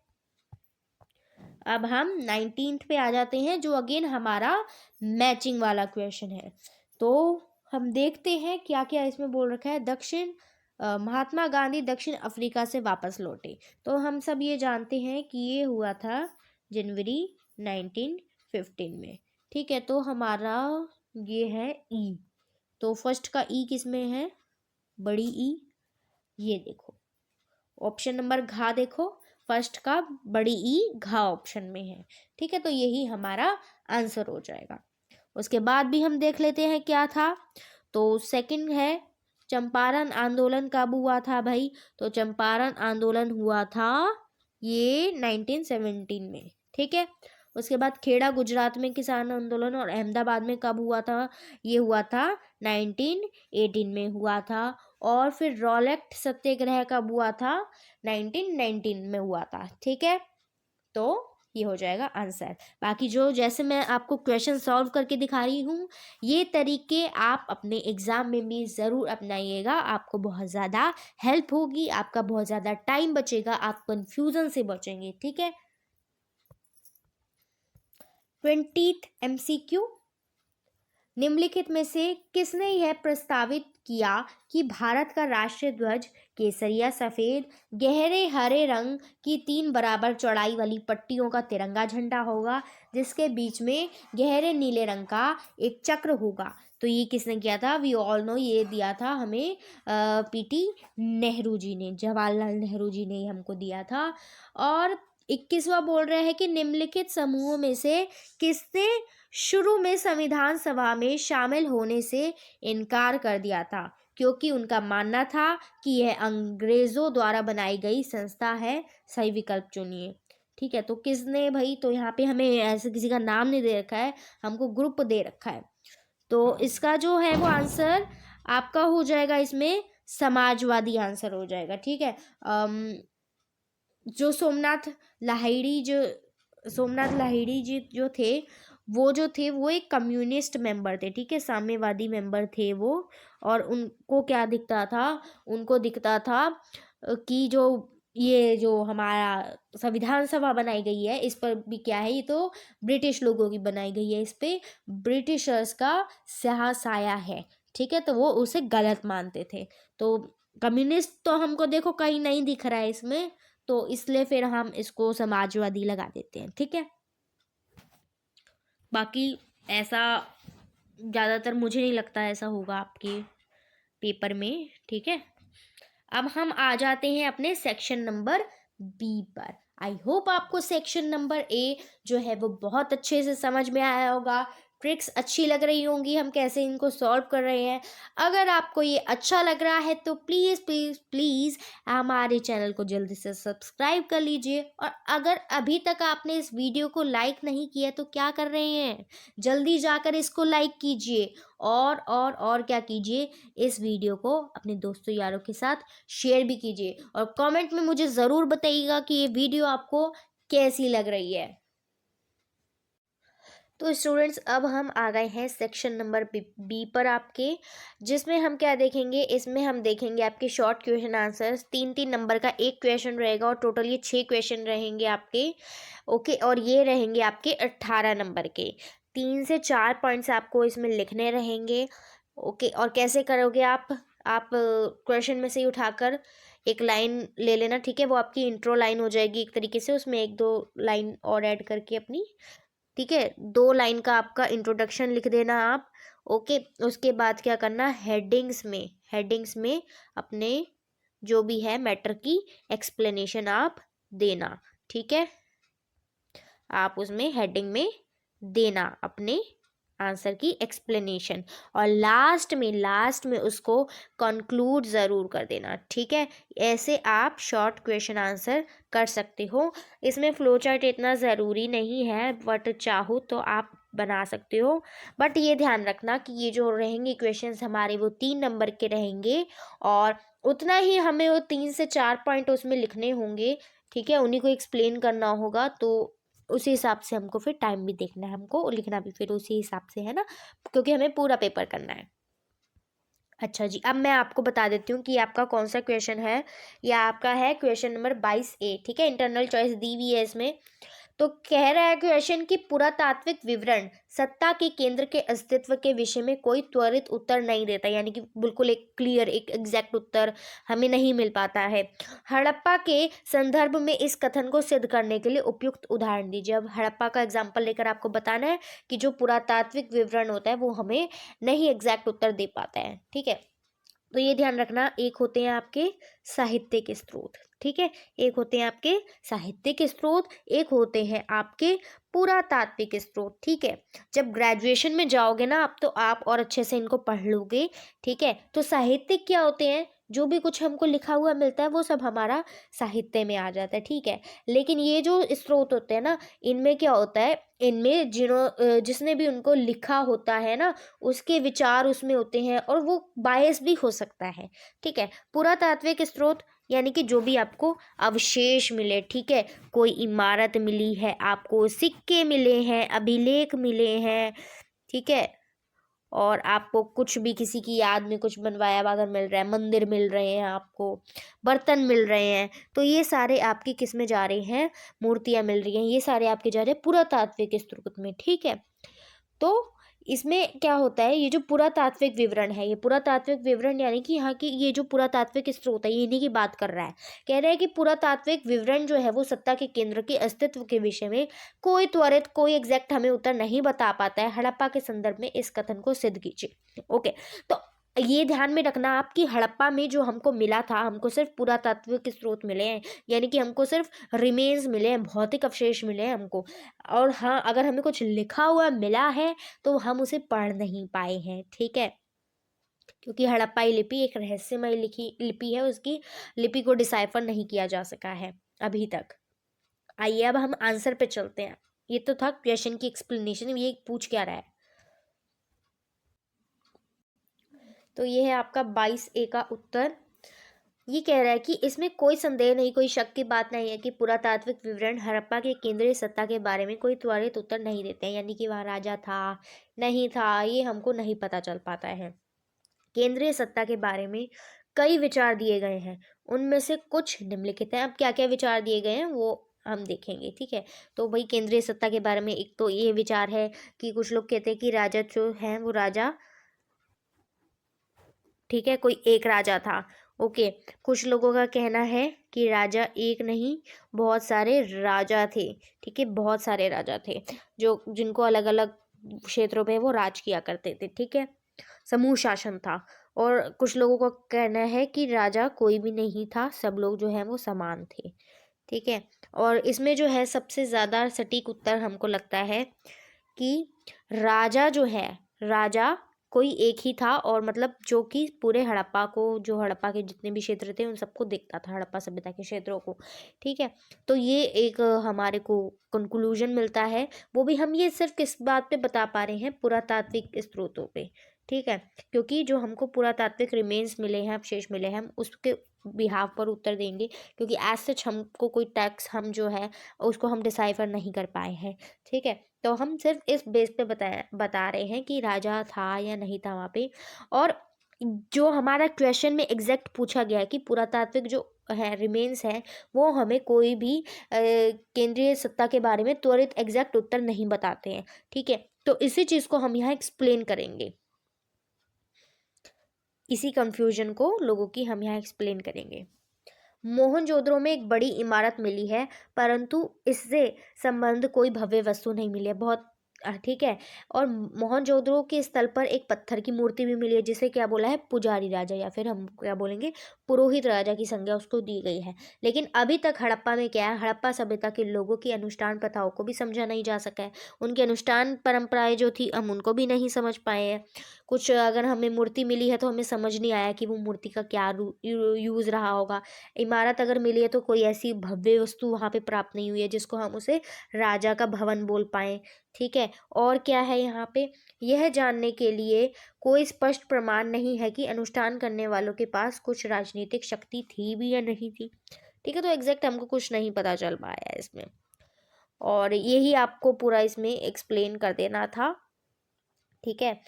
अब हम 19th पे आ जाते हैं, जो अगेन हमारा मैचिंग वाला क्वेश्चन है। तो हम देखते हैं क्या क्या इसमें बोल रखा है। महात्मा गांधी दक्षिण अफ्रीका से वापस लौटे। तो हम सब ये जानते हैं कि ये हुआ था जनवरी 1915 में। ठीक है, तो हमारा ये है ई। तो फर्स्ट का ई किस में है? बड़ी ई। ये देखो ऑप्शन नंबर घा, देखो फर्स्ट का बड़ी ई घा ऑप्शन में है। ठीक है, तो यही हमारा आंसर हो जाएगा। उसके बाद भी हम देख लेते हैं क्या था। तो सेकंड है चंपारण आंदोलन कब हुआ था भाई? तो चंपारण आंदोलन हुआ था ये 1917 में। ठीक है, उसके बाद खेड़ा गुजरात में किसान आंदोलन और अहमदाबाद में कब हुआ था? ये हुआ था 1918 में हुआ था। और फिर रॉलेट सत्याग्रह कब हुआ था? 1919 में हुआ था। ठीक है, तो ये हो जाएगा आंसर। बाकी जो जैसे मैं आपको क्वेश्चन सॉल्व करके दिखा रही हूँ, ये तरीके आप अपने एग्जाम में भी ज़रूर अपनाइएगा। आपको बहुत ज़्यादा हेल्प होगी, आपका बहुत ज़्यादा टाइम बचेगा, आप कंफ्यूजन से बचेंगे। ठीक है, 20th MCQ। निम्नलिखित में से किसने यह प्रस्तावित किया कि भारत का राष्ट्रीय ध्वज केसरिया सफेद गहरे हरे रंग की 3 बराबर चौड़ाई वाली पट्टियों का तिरंगा झंडा होगा, जिसके बीच में गहरे नीले रंग का एक चक्र होगा? तो ये किसने किया था? वी ऑल नो, ये दिया था हमें पीटी नेहरू जी ने, जवाहरलाल नेहरू जी ने हमको दिया था। और 21वां बोल रहे हैं कि निम्नलिखित समूहों में से किसने शुरू में संविधान सभा में शामिल होने से इनकार कर दिया था, क्योंकि उनका मानना था कि यह अंग्रेजों द्वारा बनाई गई संस्था है? सही विकल्प चुनिए। ठीक है, तो किसने भाई? तो यहाँ पे हमें ऐसे किसी का नाम नहीं दे रखा है, हमको ग्रुप दे रखा है। तो इसका जो है वो आंसर आपका हो जाएगा इसमें समाजवादी आंसर हो जाएगा, ठीक है। जो सोमनाथ लाहिड़ी जी जो थे, वो एक कम्युनिस्ट मेंबर थे, ठीक है, साम्यवादी मेंबर थे वो। और उनको क्या दिखता था, उनको दिखता था कि जो ये जो हमारा संविधान सभा बनाई गई है, इस पर भी क्या है, ये तो ब्रिटिश लोगों की बनाई गई है, इस पे ब्रिटिशर्स का स्याह साया है, ठीक है, तो वो उसे गलत मानते थे। तो कम्युनिस्ट तो हमको देखो कहीं नहीं दिख रहा है इसमें, तो इसलिए फिर हम इसको समाजवादी लगा देते हैं, ठीक है। बाकी ऐसा ज़्यादातर मुझे नहीं लगता ऐसा होगा आपके पेपर में, ठीक है। अब हम आ जाते हैं अपने सेक्शन नंबर बी पर। आई होप आपको सेक्शन नंबर ए जो है वो बहुत अच्छे से समझ में आया होगा, ट्रिक्स अच्छी लग रही होंगी, हम कैसे इनको सॉल्व कर रहे हैं। अगर आपको ये अच्छा लग रहा है तो प्लीज़ प्लीज़ प्लीज़ हमारे चैनल को जल्दी से सब्सक्राइब कर लीजिए। और अगर अभी तक आपने इस वीडियो को लाइक नहीं किया तो क्या कर रहे हैं, जल्दी जाकर इसको लाइक कीजिए। और क्या कीजिए, इस वीडियो को अपने दोस्तों यारों के साथ शेयर भी कीजिए, और कमेंट में मुझे ज़रूर बताइएगा कि ये वीडियो आपको कैसी लग रही है। तो स्टूडेंट्स, अब हम आ गए हैं सेक्शन नंबर बी पर आपके, जिसमें हम क्या देखेंगे, इसमें हम देखेंगे आपके शॉर्ट क्वेश्चन आंसर्स। 3-3 नंबर का एक क्वेश्चन रहेगा और टोटल ये 6 क्वेश्चन रहेंगे आपके। ओके, और ये रहेंगे आपके 18 नंबर के। 3 से 4 पॉइंट्स आपको इसमें लिखने रहेंगे। ओके, और कैसे करोगे आप क्वेश्चन में से ही उठाकर एक लाइन ले लेना, ठीक है, वो आपकी इंट्रो लाइन हो जाएगी एक तरीके से, उसमें 1-2 लाइन और ऐड करके अपनी, ठीक है, 2 लाइन का आपका इंट्रोडक्शन लिख देना आप। ओके, उसके बाद क्या करना, हेडिंग्स में अपने जो भी है मैटर की एक्सप्लेनेशन आप देना, ठीक है, आप उसमें हेडिंग में देना अपने आंसर की एक्सप्लेनेशन। और लास्ट में उसको कंक्लूड ज़रूर कर देना, ठीक है। ऐसे आप शॉर्ट क्वेश्चन आंसर कर सकते हो। इसमें फ्लो चार्ट इतना ज़रूरी नहीं है, बट चाहो तो आप बना सकते हो। बट ये ध्यान रखना कि ये जो रहेंगे क्वेश्चंस हमारे वो 3 नंबर के रहेंगे, और उतना ही हमें वो 3 से 4 पॉइंट उसमें लिखने होंगे, ठीक है, उन्हीं को एक्सप्लेन करना होगा। तो उसी हिसाब से हमको फिर टाइम भी देखना है, हमको लिखना भी फिर उसी हिसाब से है ना, क्योंकि हमें पूरा पेपर करना है। अच्छा जी, अब मैं आपको बता देती हूँ कि आपका कौन सा क्वेश्चन है। या आपका है क्वेश्चन नंबर 22A, ठीक है, इंटरनल चॉइस दी हुई है इसमें। तो कह रहा है क्वेश्चन की पुरातात्विक विवरण सत्ता के केंद्र के अस्तित्व के विषय में कोई त्वरित उत्तर नहीं देता, यानी कि बिल्कुल एक क्लियर एक एग्जैक्ट उत्तर हमें नहीं मिल पाता है। हड़प्पा के संदर्भ में इस कथन को सिद्ध करने के लिए उपयुक्त उदाहरण दीजिए। अब हड़प्पा का एग्जाम्पल लेकर आपको बताना है कि जो पुरातात्विक विवरण होता है वो हमें नहीं एग्जैक्ट उत्तर दे पाता है, ठीक है। तो ये ध्यान रखना, एक होते हैं आपके साहित्य के स्रोत, ठीक है, एक होते हैं आपके साहित्य के स्रोत, एक होते हैं आपके पुरातात्विक स्रोत, ठीक है। जब ग्रेजुएशन में जाओगे ना आप, तो आप और अच्छे से इनको पढ़ लोगे, ठीक है। तो साहित्यिक क्या होते हैं, जो भी कुछ हमको लिखा हुआ मिलता है वो सब हमारा साहित्य में आ जाता है, ठीक है। लेकिन ये जो स्रोत होते हैं ना, इनमें क्या होता है, इनमें जिसने भी उनको लिखा होता है ना, उसके विचार उसमें होते हैं, और वो बायस भी हो सकता है, ठीक है। पुरातात्विक स्रोत यानी कि जो भी आपको अवशेष मिले, ठीक है, कोई इमारत मिली है आपको, सिक्के मिले हैं, अभिलेख मिले हैं, ठीक है, और आपको कुछ भी किसी की याद में कुछ बनवाया हुआ अगर मिल रहा है, मंदिर मिल रहे हैं आपको, बर्तन मिल रहे हैं, तो ये सारे आपके किस में जा रहे हैं, मूर्तियाँ मिल रही हैं, ये सारे आपके जा रहे हैं पुरातात्विक स्रोत में, ठीक है। तो इसमें क्या होता है, ये जो पुरातात्विक विवरण है, ये पुरातात्विक विवरण यानी कि यहाँ की ये जो पुरातात्विक स्रोत है, ये इन्हीं की बात कर रहा है। कह रहा है कि पुरातात्विक विवरण जो है वो सत्ता के केंद्र के अस्तित्व के विषय में कोई त्वरित कोई एग्जैक्ट हमें उत्तर नहीं बता पाता है। हड़प्पा के संदर्भ में इस कथन को सिद्ध कीजिए। ओके, तो ये ध्यान में रखना आप कि हड़प्पा में जो हमको मिला था, हमको सिर्फ पुरातात्विक स्रोत मिले हैं, यानी कि हमको सिर्फ रिमेन्स मिले हैं, भौतिक अवशेष मिले हैं हमको। और हाँ, अगर हमें कुछ लिखा हुआ मिला है तो हम उसे पढ़ नहीं पाए हैं, ठीक है, क्योंकि हड़प्पाई लिपि एक रहस्यमय लिखी लिपि है, उसकी लिपि को डिसाइफर नहीं किया जा सका है अभी तक। आइए अब हम आंसर पे चलते हैं। ये तो था क्वेश्चन की एक्सप्लेनेशन, ये पूछ क्या रहा है। तो ये है आपका 22A का उत्तर। ये कह रहा है कि इसमें कोई संदेह नहीं, कोई शक की बात नहीं है कि पुरातात्विक विवरण हड़प्पा के केंद्रीय सत्ता के बारे में कोई त्वरित उत्तर नहीं देते हैं, यानी कि वहाँ राजा था नहीं था ये हमको नहीं पता चल पाता है। केंद्रीय सत्ता के बारे में कई विचार दिए गए हैं, उनमें से कुछ निम्नलिखित हैं। अब क्या क्या विचार दिए गए हैं वो हम देखेंगे, ठीक है। तो भाई केंद्रीय सत्ता के बारे में एक तो ये विचार है कि कुछ लोग कहते हैं कि राजा जो है वो राजा, ठीक है, कोई एक राजा था। ओके। कुछ लोगों का कहना है कि राजा एक नहीं बहुत सारे राजा थे, ठीक है, बहुत सारे राजा थे जो जिनको अलग अलग क्षेत्रों पे वो राज किया करते थे, ठीक है, समूह शासन था। और कुछ लोगों का कहना है कि राजा कोई भी नहीं था, सब लोग जो है वो समान थे, ठीक है। और इसमें जो है सबसे ज़्यादा सटीक उत्तर हमको लगता है कि राजा जो है, राजा कोई एक ही था, और मतलब जो कि पूरे हड़प्पा को, जो हड़प्पा के जितने भी क्षेत्र थे उन सबको देखता था, हड़प्पा सभ्यता के क्षेत्रों को, ठीक है। तो ये एक हमारे को कंक्लूजन मिलता है। वो भी हम ये सिर्फ किस बात पे बता पा रहे हैं, पुरातात्विक स्रोतों पे, ठीक है, क्योंकि जो हमको पुरातात्विक रिमेन्स मिले हैं, अवशेष मिले हैं, हम उसके बिहाव पर उत्तर देंगे, क्योंकि एज सच हमको कोई टैक्स हम जो है उसको हम डिसाइफर नहीं कर पाए हैं, ठीक है। तो हम सिर्फ इस बेस पे बता रहे हैं कि राजा था या नहीं था वहाँ पे। और जो हमारा क्वेश्चन में एग्जैक्ट पूछा गया है कि पुरातात्विक जो है रिमेन्स है वो हमें कोई भी केंद्रीय सत्ता के बारे में त्वरित एग्जैक्ट उत्तर नहीं बताते हैं, ठीक है। तो इसी चीज़ को हम यहाँ एक्सप्लेन करेंगे, इसी कंफ्यूजन को लोगों की हम यहाँ एक्सप्लेन करेंगे। मोहनजोदड़ो में एक बड़ी इमारत मिली है, परंतु इससे संबंध कोई भव्य वस्तु नहीं मिली है, बहुत ठीक है। और मोहनजोदड़ो के स्थल पर एक पत्थर की मूर्ति भी मिली है, जिसे क्या बोला है, पुजारी राजा, या फिर हम क्या बोलेंगे, पुरोहित राजा की संज्ञा उसको दी गई है। लेकिन अभी तक हड़प्पा में क्या है, हड़प्पा सभ्यता के लोगों की अनुष्ठान प्रथाओं को भी समझा नहीं जा सका है। उनकी अनुष्ठान परंपराएं जो थी हम उनको भी नहीं समझ पाए हैं। कुछ अगर हमें मूर्ति मिली है तो हमें समझ नहीं आया कि वो मूर्ति का क्या यूज़ रहा होगा। इमारत अगर मिली है तो कोई ऐसी भव्य वस्तु वहाँ पे प्राप्त नहीं हुई है जिसको हम उसे राजा का भवन बोल पाएँ, ठीक है। और क्या है यहाँ पे, यह जानने के लिए कोई स्पष्ट प्रमाण नहीं है कि अनुष्ठान करने वालों के पास कुछ राजनीतिक शक्ति थी भी या नहीं थी, ठीक है। तो एग्जैक्ट हमको कुछ नहीं पता चल पाया है इसमें, और यही आपको पूरा इसमें एक्सप्लेन कर देना था, ठीक है।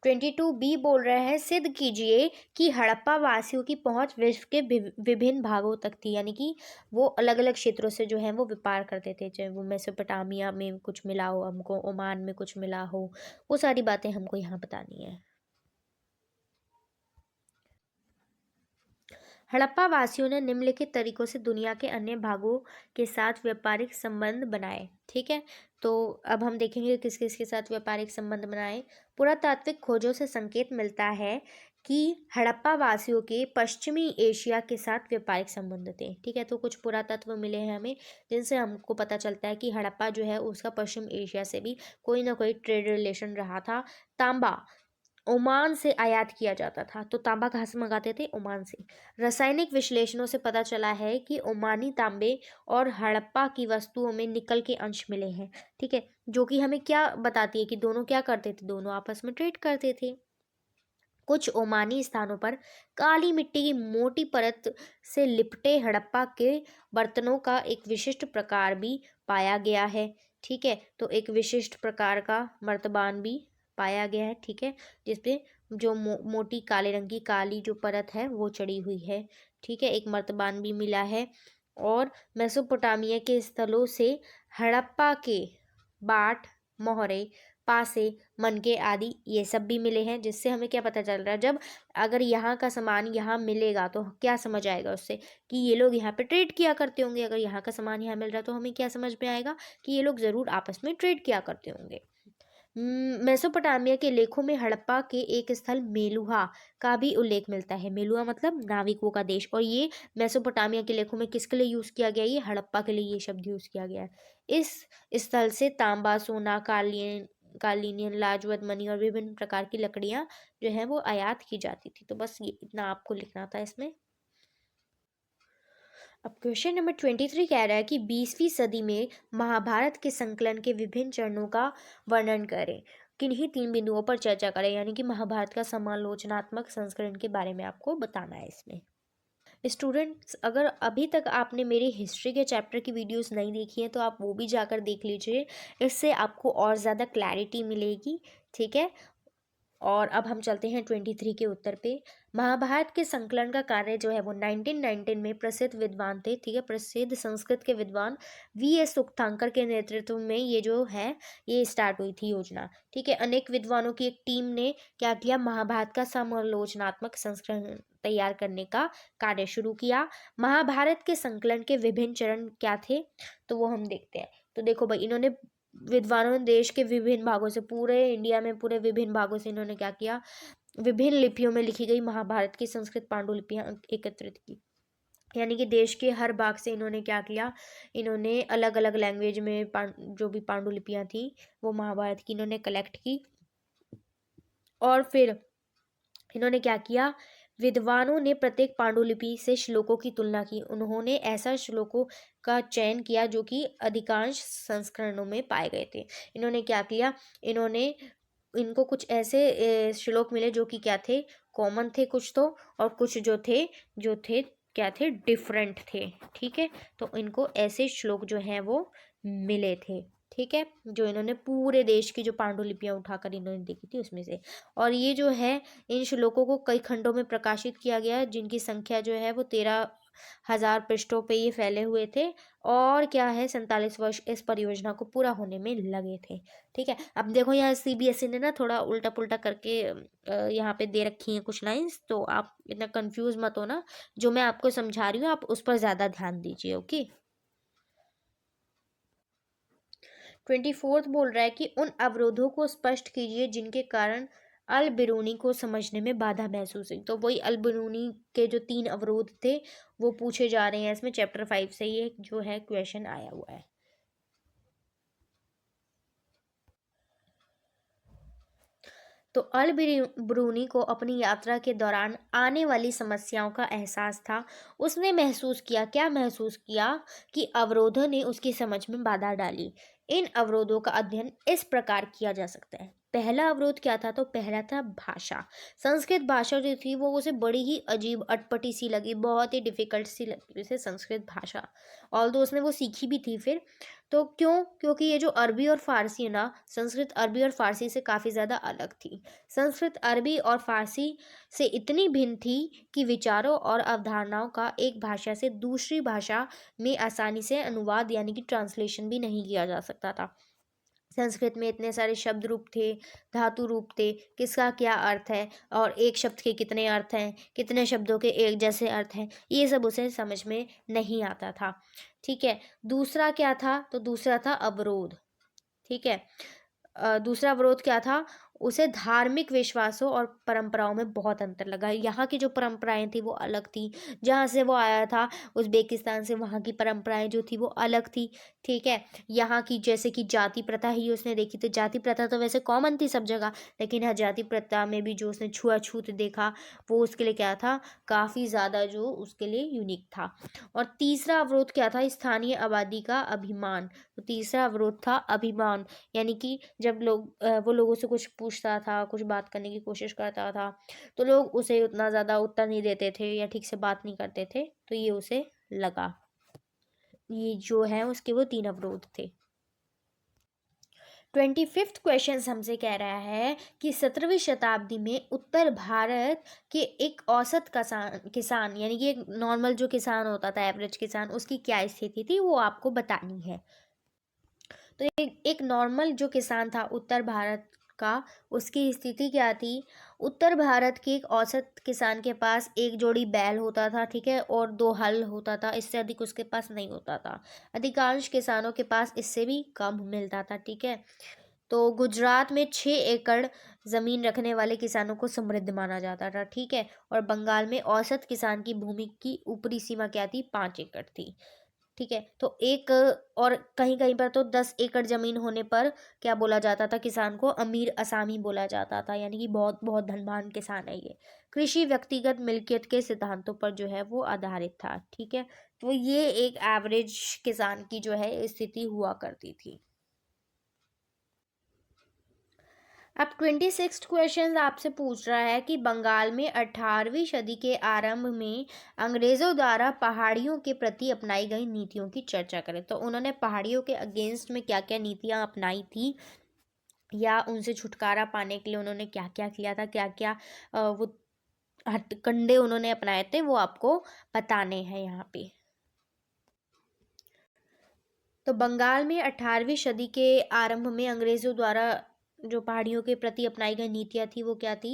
22B बोल रहे हैं, सिद्ध कीजिए कि हड़प्पा वासियों की पहुंच विश्व के विभिन्न भागों तक थी, यानी कि वो अलग अलग क्षेत्रों से जो है वो व्यापार करते थे, चाहे वो मेसोपोटामिया में कुछ मिला हो हमको, ओमान में कुछ मिला हो, वो सारी बातें हमको यहाँ बतानी है। हड़प्पा वासियों ने निम्नलिखित तरीकों से दुनिया के अन्य भागों के साथ व्यापारिक संबंध बनाए, ठीक है। तो अब हम देखेंगे किस किस के साथ व्यापारिक संबंध बनाए। पुरातात्विक खोजों से संकेत मिलता है कि हड़प्पा वासियों के पश्चिमी एशिया के साथ व्यापारिक संबंध थे, ठीक है। तो कुछ पुरातत्व मिले हैं हमें जिनसे हमको पता चलता है कि हड़प्पा जो है उसका पश्चिम एशिया से भी कोई ना कोई ट्रेड रिलेशन रहा था। तांबा ओमान से आयात किया जाता था, तो तांबा कहाँ से मंगाते थे, ओमान से। रासायनिक विश्लेषणों से पता चला है कि ओमानी तांबे और हड़प्पा की वस्तुओं में निकल के अंश मिले हैं, ठीक है, जो कि हमें क्या बताती है कि दोनों क्या करते थे, दोनों आपस में ट्रेड करते थे। कुछ ओमानी स्थानों पर काली मिट्टी की मोटी परत से लिपटे हड़प्पा के बर्तनों का एक विशिष्ट प्रकार भी पाया गया है, ठीक है। तो एक विशिष्ट प्रकार का मर्तबान भी पाया गया है, ठीक है, जिसपे जो मोटी काले रंग की काली जो परत है वो चढ़ी हुई है, ठीक है। एक मर्तबान भी मिला है। और मेसोपोटामिया के स्थलों से हड़प्पा के बाट, मोहरे, पासे, मनके आदि ये सब भी मिले हैं, जिससे हमें क्या पता चल रहा है, जब अगर यहाँ का सामान यहाँ मिलेगा तो क्या समझ आएगा उससे कि ये लोग यहाँ पे ट्रेड किया करते होंगे। अगर यहाँ का सामान यहाँ मिल रहा है तो हमें क्या समझ में आएगा कि ये लोग ज़रूर आपस में ट्रेड किया करते होंगे। मेसोपोटामिया के लेखों में हड़प्पा के एक स्थल मेलुहा का भी उल्लेख मिलता है। मेलुहा मतलब नाविकों का देश, और ये मेसोपोटामिया के लेखों में किसके लिए यूज़ किया गया है, ये हड़प्पा के लिए ये शब्द यूज़ किया गया है। इस स्थल से तांबा, सोना, कालीनियन, लाजवत मणि और विभिन्न प्रकार की लकड़ियाँ जो है वो आयात की जाती थी। तो बस ये इतना आपको लिखना था इसमें। अब क्वेश्चन नंबर 23 कह रहा है कि 20वीं सदी में महाभारत के संकलन के विभिन्न चरणों का वर्णन करें। किन्हीं 3 बिंदुओं पर चर्चा करें, यानी कि महाभारत का समालोचनात्मक संस्करण के बारे में आपको बताना है इसमें। स्टूडेंट्स, अगर अभी तक आपने मेरी हिस्ट्री के चैप्टर की वीडियोस नहीं देखी है तो आप वो भी जाकर देख लीजिए, इससे आपको और ज़्यादा क्लैरिटी मिलेगी। ठीक है। और अब हम चलते हैं 23 के उत्तर पे। महाभारत के संकलन का कार्य जो है वो 1919 में प्रसिद्ध विद्वान थे, ठीक है, प्रसिद्ध संस्कृत के विद्वान वी.एस. सुक्तांकर के नेतृत्व में ये जो है ये स्टार्ट हुई थी योजना। ठीक है। अनेक विद्वानों की एक टीम ने क्या किया, महाभारत का समालोचनात्मक संस्करण तैयार करने का कार्य शुरू किया। महाभारत के संकलन के विभिन्न चरण क्या थे, तो वो हम देखते हैं। तो देखो भाई, इन्होंने विद्वानों ने देश के विभिन्न भागों से, पूरे इंडिया में पूरे विभिन्न भागों से इन्होंने क्या किया, विभिन्न लिपियों में लिखी गई महाभारत की संस्कृत पांडुलिपियां एकत्रित की। यानी कि देश के हर भाग से इन्होंने क्या किया, इन्होंने अलग अलग लैंग्वेज में जो भी पांडुलिपियां थी वो महाभारत की इन्होंने कलेक्ट की। और फिर इन्होंने क्या किया, विद्वानों ने प्रत्येक पांडुलिपि से श्लोकों की तुलना की। उन्होंने ऐसा श्लोकों का चयन किया जो कि अधिकांश संस्करणों में पाए गए थे। इन्होंने क्या किया, इन्होंने इनको कुछ ऐसे श्लोक मिले जो कि क्या थे, कॉमन थे कुछ तो, और कुछ जो थे क्या थे, डिफरेंट थे। ठीक है। तो इनको ऐसे श्लोक जो हैं वो मिले थे। ठीक है। जो इन्होंने पूरे देश की जो पांडुलिपियां उठाकर इन्होंने देखी थी उसमें से। और ये जो है, इन श्लोकों को कई खंडों में प्रकाशित किया गया, जिनकी संख्या जो है वो 13,000 पृष्ठों पे ये फैले हुए थे। और क्या है, 47 वर्ष इस परियोजना को पूरा होने में लगे थे। ठीक है। अब देखो यहाँ सीबीएसई ने ना थोड़ा उल्टा पुल्टा करके यहाँ पे दे रखी हैं कुछ लाइंस, तो आप इतना कंफ्यूज मत हो ना। जो मैं आपको समझा रही हूँ आप उस पर ज़्यादा ध्यान दीजिए। ओके। 24 बोल रहा है कि उन अवरोधों को स्पष्ट कीजिए जिनके कारण अल बिरूनी को समझने में बाधा महसूस हुई। तो वही अल बिरूनी के जो 3 अवरोध थे वो पूछे जा रहे हैं इसमें, चैप्टर 5 से ये जो है क्वेश्चन आया हुआ है। तो अल ब्रूनी को अपनी यात्रा के दौरान आने वाली समस्याओं का एहसास था। उसने महसूस किया, क्या महसूस किया, कि अवरोधों ने उसकी समझ में बाधा डाली। इन अवरोधों का अध्ययन इस प्रकार किया जा सकता है। पहला अवरोध क्या था, तो पहला था भाषा। संस्कृत भाषा जो थी वो उसे बड़ी ही अजीब अटपटी सी लगी, बहुत ही डिफिकल्ट सी लगी उसे संस्कृत भाषा। ऑल्दो उसने वो सीखी भी थी फिर। तो क्यों, क्योंकि ये जो अरबी और फारसी है ना, संस्कृत अरबी और फारसी से काफ़ी ज़्यादा अलग थी। संस्कृत अरबी और फारसी से इतनी भिन्न थी कि विचारों और अवधारणाओं का एक भाषा से दूसरी भाषा में आसानी से अनुवाद यानी कि ट्रांसलेशन भी नहीं किया जा सकता था। संस्कृत में इतने सारे शब्द रूप थे, धातु रूप थे, किसका क्या अर्थ है, और एक शब्द के कितने अर्थ हैं, कितने शब्दों के एक जैसे अर्थ हैं, ये सब उसे समझ में नहीं आता था। ठीक है। दूसरा क्या था, तो दूसरा था अवरोध। ठीक है। दूसरा अवरोध क्या था, उसे धार्मिक विश्वासों और परंपराओं में बहुत अंतर लगा। यहाँ की जो परंपराएं थी वो अलग थी, जहाँ से वो आया था उज़्बेकिस्तान से, वहाँ की परंपराएं जो थी वो अलग थी। ठीक है। यहाँ की जैसे कि जाति प्रथा ही उसने देखी थी। जाति प्रथा तो वैसे कॉमन थी सब जगह, लेकिन हाँ, जाति प्रथा में भी जो उसने छुआछूत देखा वो उसके लिए क्या था, काफ़ी ज़्यादा जो उसके लिए यूनिक था। और तीसरा अवरोध क्या था, स्थानीय आबादी का अभिमान। तो तीसरा अवरोध था अभिमान, यानी कि जब वो लोगों से कुछ पूछता था, कुछ बात करने की कोशिश करता था, तो लोग उसे उतना ज़्यादा उत्तर नहीं देते थे या ठीक से बात नहीं करते थे, तो ये उसे लगा। ये जो है उसके वो 3 अवरोध थे। 25th क्वेश्चन हमसे कह रहा है कि 17वीं शताब्दी में उत्तर भारत के एक औसत किसान यानी कि एक नॉर्मल जो किसान होता था, एवरेज किसान, उसकी क्या स्थिति थी वो आपको बतानी है। तो एक नॉर्मल जो किसान था उत्तर भारत का, उसकी स्थिति क्या थी। उत्तर भारत के एक औसत किसान के पास एक जोड़ी बैल होता था, ठीक है, और 2 हल होता था, इससे अधिक उसके पास नहीं होता था। अधिकांश किसानों के पास इससे भी कम मिलता था। ठीक है। तो गुजरात में 6 एकड़ ज़मीन रखने वाले किसानों को समृद्ध माना जाता था। ठीक है। और बंगाल में औसत किसान की भूमि की ऊपरी सीमा क्या थी, 5 एकड़ थी। ठीक है। तो एक और कहीं कहीं पर तो 10 एकड़ जमीन होने पर क्या बोला जाता था किसान को, अमीर असामी बोला जाता था, यानी कि बहुत बहुत धनवान किसान है ये। कृषि व्यक्तिगत मिल्कियत के सिद्धांतों पर जो है वो आधारित था। ठीक है। तो ये एक एवरेज किसान की जो है स्थिति हुआ करती थी। अब 26 क्वेश्चन आपसे पूछ रहा है कि बंगाल में 18वीं सदी के आरंभ में अंग्रेजों द्वारा पहाड़ियों के प्रति अपनाई गई नीतियों की चर्चा करें। तो उन्होंने पहाड़ियों के अगेंस्ट में क्या क्या नीतियां अपनाई थी, या उनसे छुटकारा पाने के लिए उन्होंने क्या क्या किया था, क्या क्या वो हथकंडे उन्होंने अपनाए थे, वो आपको बताने हैं यहाँ पे। तो बंगाल में 18वीं सदी के आरंभ में अंग्रेजों द्वारा जो पहाड़ियों के प्रति अपनाई गई नीतियां थी वो क्या थी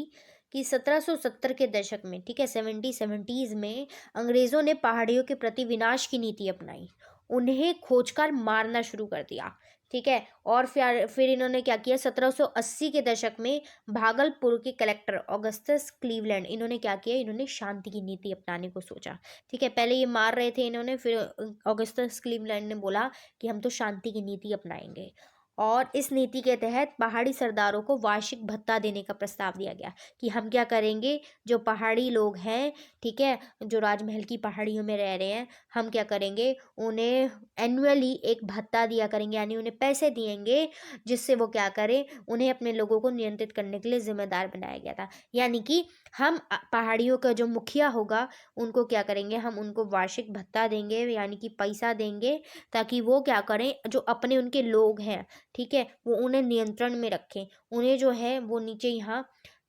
कि 1770 के दशक में, ठीक है, 70s में अंग्रेजों ने पहाड़ियों के प्रति विनाश की नीति अपनाई, उन्हें खोजकर मारना शुरू कर दिया। ठीक है। और फिर इन्होंने क्या किया, 1780 के दशक में भागलपुर के कलेक्टर ऑगस्टस क्लीवलैंड, इन्होंने क्या किया, इन्होंने शांति की नीति अपनाने को सोचा। ठीक है। पहले ये मार रहे थे इन्होंने, फिर ऑगस्टस क्लीवलैंड ने बोला कि हम तो शांति की नीति अपनाएंगे, और इस नीति के तहत पहाड़ी सरदारों को वार्षिक भत्ता देने का प्रस्ताव दिया गया कि हम क्या करेंगे, जो पहाड़ी लोग हैं, ठीक है, जो राजमहल की पहाड़ियों में रह रहे हैं, हम क्या करेंगे, उन्हें एनुअली एक भत्ता दिया करेंगे, यानी उन्हें पैसे दिएंगे, जिससे वो क्या करें, उन्हें अपने लोगों को नियंत्रित करने के लिए जिम्मेदार बनाया गया था। यानी कि हम पहाड़ियों का जो मुखिया होगा उनको क्या करेंगे, हम उनको वार्षिक भत्ता देंगे, यानी कि पैसा देंगे, ताकि वो क्या करें, जो अपने उनके लोग हैं, ठीक है, वो उन्हें नियंत्रण में रखें, उन्हें जो है वो नीचे यहाँ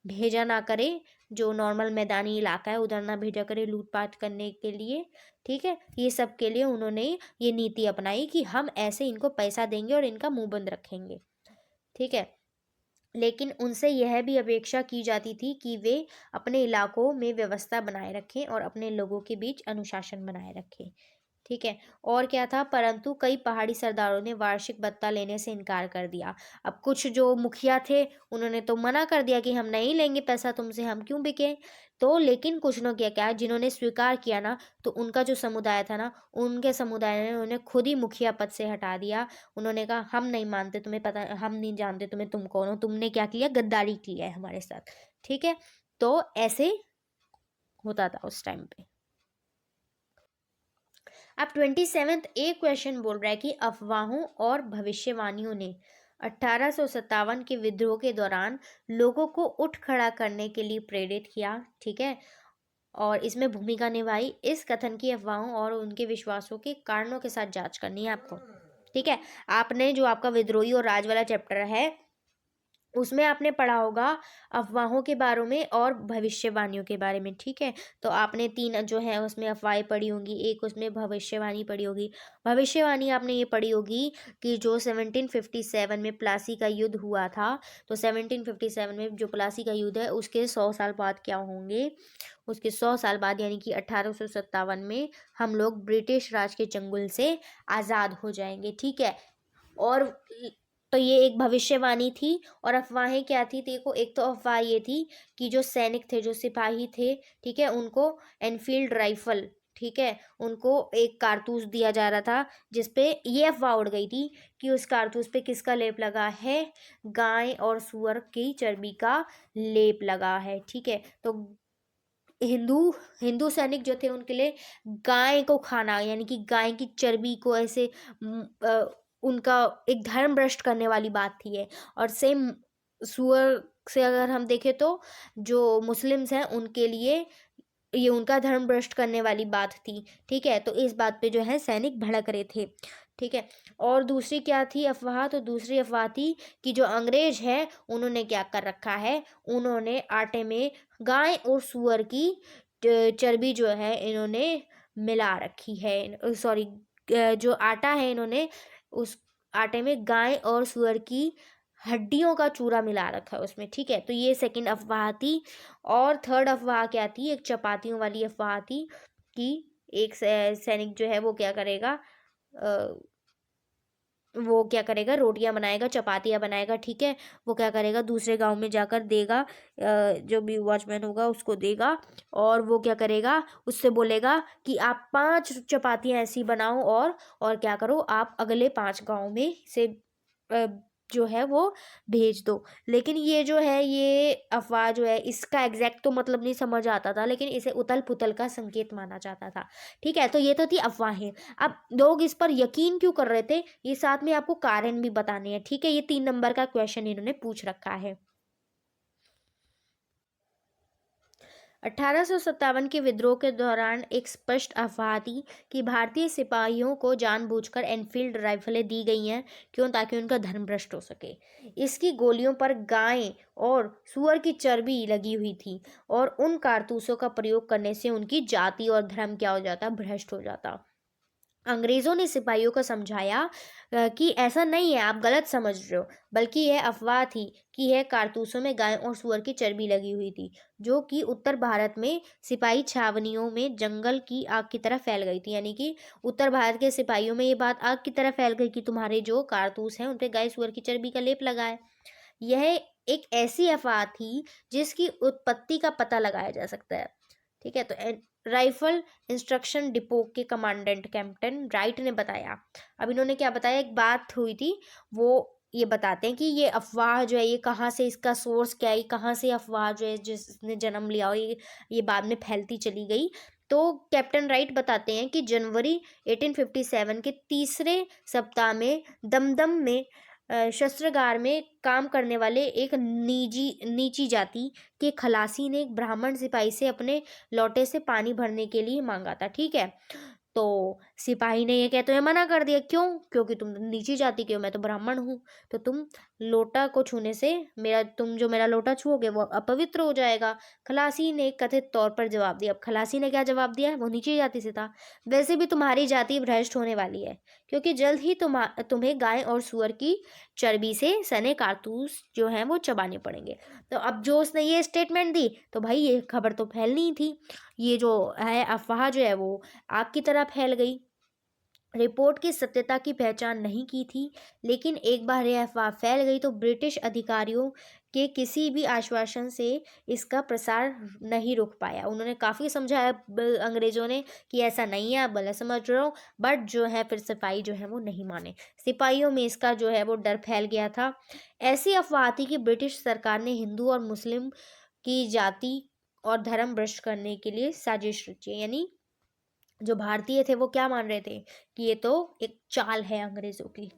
भेजा ना करे, जो नॉर्मल मैदानी इलाका है उधर ना भेजा करे लूटपाट करने के लिए। ठीक है। ये सब के लिए उन्होंने ये नीति अपनाई कि हम ऐसे इनको पैसा देंगे और इनका मुंह बंद रखेंगे। ठीक है। लेकिन उनसे यह भी अपेक्षा की जाती थी कि वे अपने इलाकों में व्यवस्था बनाए रखें और अपने लोगों के बीच अनुशासन बनाए रखें। ठीक है। और क्या था, परंतु कई पहाड़ी सरदारों ने वार्षिक भत्ता लेने से इनकार कर दिया। अब कुछ जो मुखिया थे उन्होंने तो मना कर दिया कि हम नहीं लेंगे पैसा तुमसे, हम क्यों बिके। तो लेकिन कुछ ने क्या क्या जिन्होंने स्वीकार किया ना, तो उनका जो समुदाय था ना, उनके समुदाय ने उन्हें खुद ही मुखिया पद से हटा दिया। उन्होंने कहा हम नहीं मानते तुम्हें, पता हम नहीं जानते तुम कौन हो, तुमने क्या किया, गद्दारी की है हमारे साथ। ठीक है। तो ऐसे होता था उस टाइम पे। अब 27 क्वेश्चन बोल रहा है कि अफवाहों और भविष्यवाणियों ने 1857 के विद्रोह के दौरान लोगों को उठ खड़ा करने के लिए प्रेरित किया। ठीक है। और इसमें भूमिका निभाई। इस कथन की अफवाहों और उनके विश्वासों के कारणों के साथ जांच करनी है आपको। ठीक है। आपने जो आपका विद्रोही और राज वाला चैप्टर है उसमें आपने पढ़ा होगा अफवाहों के बारे में और भविष्यवाणियों के बारे में। ठीक है। तो आपने 3 जो है उसमें अफवाहें पढ़ी होंगी, एक उसमें भविष्यवाणी पढ़ी होगी। भविष्यवाणी आपने ये पढ़ी होगी कि जो 1757 में प्लासी का युद्ध हुआ था, तो 1757 में जो प्लासी का युद्ध है उसके 100 साल बाद क्या होंगे, उसके 100 साल बाद यानी कि 1857 में हम लोग ब्रिटिश राज के चंगुल से आज़ाद हो जाएंगे। ठीक है। और तो ये एक भविष्यवाणी थी। और अफवाहें क्या थी देखो, एक तो अफवाह ये थी कि जो सैनिक थे, जो सिपाही थे, ठीक है, उनको एनफील्ड राइफल, ठीक है, उनको एक कारतूस दिया जा रहा था, जिसपे ये अफवाह उड़ गई थी कि उस कारतूस पे किसका लेप लगा है, गाय और सुअर की चर्बी का लेप लगा है। ठीक है। तो हिंदू हिंदू सैनिक जो थे उनके लिए गाय को खाना, यानी कि गाय की चर्बी को ऐसे उनका एक धर्म भ्रष्ट करने वाली बात थी ये। और सेम सुअर से अगर हम देखें तो जो मुस्लिम्स हैं उनके लिए ये उनका धर्म भ्रष्ट करने वाली बात थी। ठीक है। तो इस बात पे जो है सैनिक भड़क रहे थे। ठीक है। और दूसरी क्या थी अफवाह, तो दूसरी अफवाह थी कि जो अंग्रेज है उन्होंने क्या कर रखा है, उन्होंने आटे में गाय और सुअर की चर्बी जो है इन्होंने मिला रखी है। सॉरी, जो आटा है इन्होंने उस आटे में गाय और सुअर की हड्डियों का चूरा मिला रखा है उसमें। ठीक है। तो ये सेकंड अफवाह थी। और थर्ड अफवाह क्या थी, एक चपातियों वाली अफवाह थी कि एक सैनिक जो है वो क्या करेगा, वो क्या करेगा, रोटियां बनाएगा, चपातियाँ बनाएगा, ठीक है। वो क्या करेगा, दूसरे गांव में जाकर देगा, जो भी वॉचमैन होगा उसको देगा। और वो क्या करेगा, उससे बोलेगा कि आप 5 चपातियाँ ऐसी बनाओ, और क्या करो, आप अगले 5 गांव में से अ, जो है वो भेज दो। लेकिन ये जो है, ये अफवाह जो है, इसका एग्जैक्ट तो मतलब नहीं समझ आता था, लेकिन इसे उथल पुथल का संकेत माना जाता था। ठीक है, तो ये तो थी अफवाहें। अब लोग इस पर यकीन क्यों कर रहे थे, ये साथ में आपको कारण भी बताने हैं, ठीक है। ये 3 नंबर का क्वेश्चन इन्होंने पूछ रखा है। 1857 के विद्रोह के दौरान एक स्पष्ट अफवाह थी कि भारतीय सिपाहियों को जानबूझकर एनफील्ड राइफलें दी गई हैं, क्यों, ताकि उनका धर्म भ्रष्ट हो सके। इसकी गोलियों पर गाय और सुअर की चर्बी लगी हुई थी, और उन कारतूसों का प्रयोग करने से उनकी जाति और धर्म क्या हो जाता, भ्रष्ट हो जाता। अंग्रेजों ने सिपाहियों को समझाया कि ऐसा नहीं है, आप गलत समझ रहे हो, बल्कि यह अफवाह थी कि यह कारतूसों में गाय और सुअर की चर्बी लगी हुई थी, जो कि उत्तर भारत में सिपाही छावनियों में जंगल की आग की तरह फैल गई थी। यानी कि उत्तर भारत के सिपाहियों में ये बात आग की तरह फैल गई कि तुम्हारे जो कारतूस हैं उन पे गाय सुअर की चर्बी का लेप लगा है। यह एक ऐसी अफवाह थी जिसकी उत्पत्ति का पता लगाया जा सकता है। ठीक है, तो राइफल इंस्ट्रक्शन डिपो के कमांडेंट कैप्टन राइट ने बताया। अब इन्होंने क्या बताया, एक बात हुई थी, वो ये बताते हैं कि ये अफवाह जो है, ये कहाँ से, इसका सोर्स क्या है, ये कहाँ से अफवाह जो है जिसने जन्म लिया, और ये बाद में फैलती चली गई। तो कैप्टन राइट बताते हैं कि जनवरी 1857 के तीसरे सप्ताह में दमदम में शस्त्रागार में काम करने वाले एक नीची जाति के खलासी ने एक ब्राह्मण सिपाही से अपने लोटे से पानी भरने के लिए मांगा था। ठीक है, तो सिपाही ने ये कहते हुए मना कर दिया, क्यों, क्योंकि तुम नीची जाति के हो, मैं तो ब्राह्मण हूँ, तो तुम लोटा को छूने से तुम जो मेरा लोटा छुओगे वो अपवित्र हो जाएगा। खलासी ने कथित तौर पर जवाब दिया। अब खलासी ने क्या जवाब दिया, वो नीची जाति से था, वैसे भी तुम्हारी जाति भ्रष्ट होने वाली है, क्योंकि जल्द ही तुम्हें गाय और सुअर की चर्बी से सने कारतूस जो हैं वो चबाने पड़ेंगे। तो अब जो उसने ये स्टेटमेंट दी, तो भाई ये खबर तो फैलनी ही थी। ये जो है अफवाह जो है वो आग की तरह फैल गई। रिपोर्ट की सत्यता की पहचान नहीं की थी, लेकिन एक बार यह अफवाह फैल गई तो ब्रिटिश अधिकारियों के किसी भी आश्वासन से इसका प्रसार नहीं रुक पाया। उन्होंने काफ़ी समझाया अंग्रेजों ने कि ऐसा नहीं है, आप गलत समझ रहे हो, बट जो है फिर सिपाही जो है वो नहीं माने। सिपाहियों में इसका जो है वो डर फैल गया था। ऐसी अफवाह थी कि ब्रिटिश सरकार ने हिंदू और मुस्लिम की जाति और धर्म भ्रष्ट करने के लिए साजिश रची। यानी जो भारतीय थे वो क्या मान रहे थे कि ये तो एक चाल है अंग्रेजों की।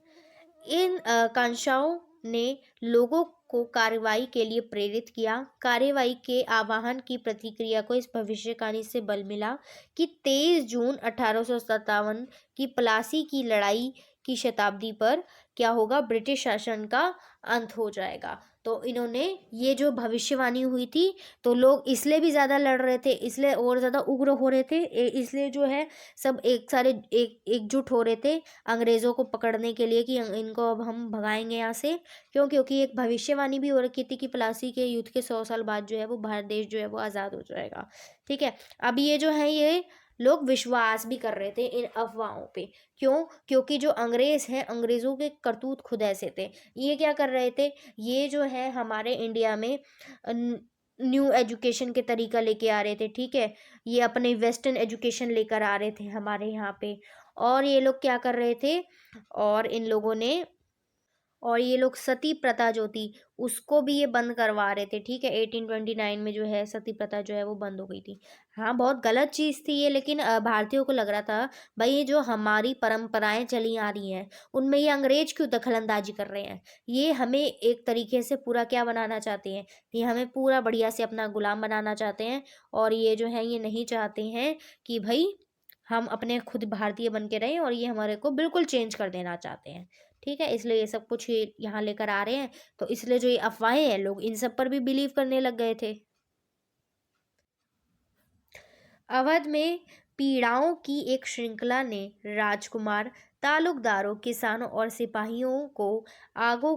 इन कांशाओं ने लोगों को कार्रवाई के लिए प्रेरित किया। कार्रवाई के आह्वान की प्रतिक्रिया को इस भविष्यवाणी से बल मिला कि 23 जून 1857 की प्लासी की लड़ाई की शताब्दी पर क्या होगा, ब्रिटिश शासन का अंत हो जाएगा। तो इन्होंने ये जो भविष्यवाणी हुई थी, तो लोग इसलिए भी ज़्यादा लड़ रहे थे, इसलिए और ज़्यादा उग्र हो रहे थे, इसलिए जो है सब एकजुट हो रहे थे अंग्रेज़ों को पकड़ने के लिए कि इनको अब हम भगाएंगे यहाँ से। क्यों, क्योंकि एक भविष्यवाणी भी हो रखी थी कि प्लासी के युद्ध के 100 साल बाद जो है वो भारत देश जो है वो आज़ाद हो जाएगा। ठीक है, अब ये जो है ये लोग विश्वास भी कर रहे थे इन अफवाहों पे। क्यों, क्योंकि जो अंग्रेज़ हैं, अंग्रेज़ों के करतूत खुद ऐसे थे। ये क्या कर रहे थे, ये जो है हमारे इंडिया में न्यू एजुकेशन के तरीका लेके आ रहे थे। ठीक है, ये अपने वेस्टर्न एजुकेशन लेकर आ रहे थे हमारे यहाँ पे। और ये लोग क्या कर रहे थे, और इन लोगों ने और ये लोग सती प्रथा जो थी उसको भी ये बंद करवा रहे थे। ठीक है, 1829 में जो है सती प्रथा जो है वो बंद हो गई थी। हाँ, बहुत गलत चीज़ थी ये, लेकिन भारतीयों को लग रहा था भाई ये जो हमारी परंपराएं चली आ रही हैं उनमें ये अंग्रेज क्यों दखल अंदाजी कर रहे हैं। ये हमें एक तरीके से पूरा क्या बनाना चाहते हैं, ये हमें पूरा बढ़िया से अपना गुलाम बनाना चाहते हैं। और ये जो है ये नहीं चाहते हैं कि भाई हम अपने खुद भारतीय बन के रहें, और ये हमारे को बिल्कुल चेंज कर देना चाहते हैं। ठीक है, इसलिए ये सब कुछ ये यहाँ लेकर आ रहे हैं। तो इसलिए जो ये अफवाहें हैं, लोग इन सब पर भी बिलीव करने लग गए थे। अवध में पीड़ाओं की एक श्रृंखला ने राजकुमार, तालुकदारों, किसानों और सिपाहियों को आगो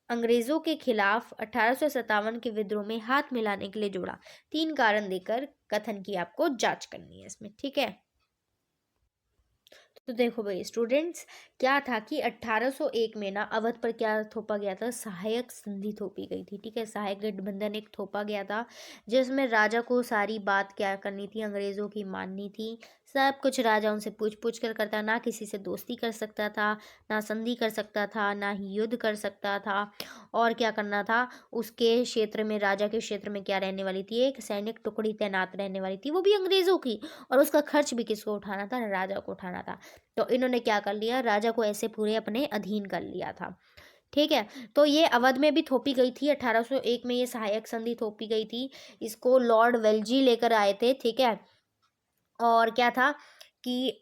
अंग्रेजों के खिलाफ 1857 के विद्रोह में हाथ मिलाने के लिए जोड़ा। 3 कारण देकर कथन की आपको जांच करनी है इसमें। ठीक है, तो देखो भाई स्टूडेंट्स, क्या था कि 1801 में ना अवध पर क्या थोपा गया था, सहायक संधि थोपी गई थी। ठीक है, सहायक गठबंधन एक थोपा गया था, जिसमें राजा को सारी बात क्या करनी थी, अंग्रेजों की माननी थी। सब कुछ राजा उनसे पूछ पूछ कर करता, ना किसी से दोस्ती कर सकता था, ना संधि कर सकता था, ना ही युद्ध कर सकता था। और क्या करना था, उसके क्षेत्र में, राजा के क्षेत्र में क्या रहने वाली थी, एक सैनिक टुकड़ी तैनात रहने वाली थी, वो भी अंग्रेजों की। और उसका खर्च भी किसको उठाना था, राजा को उठाना था। तो इन्होंने क्या कर लिया, राजा को ऐसे पूरे अपने अधीन कर लिया था। ठीक है, तो ये अवध में भी थोपी गई थी 1801 में, ये सहायक संधि थोपी गई थी। इसको लॉर्ड वेल्जी लेकर आए थे। ठीक है, और क्या था कि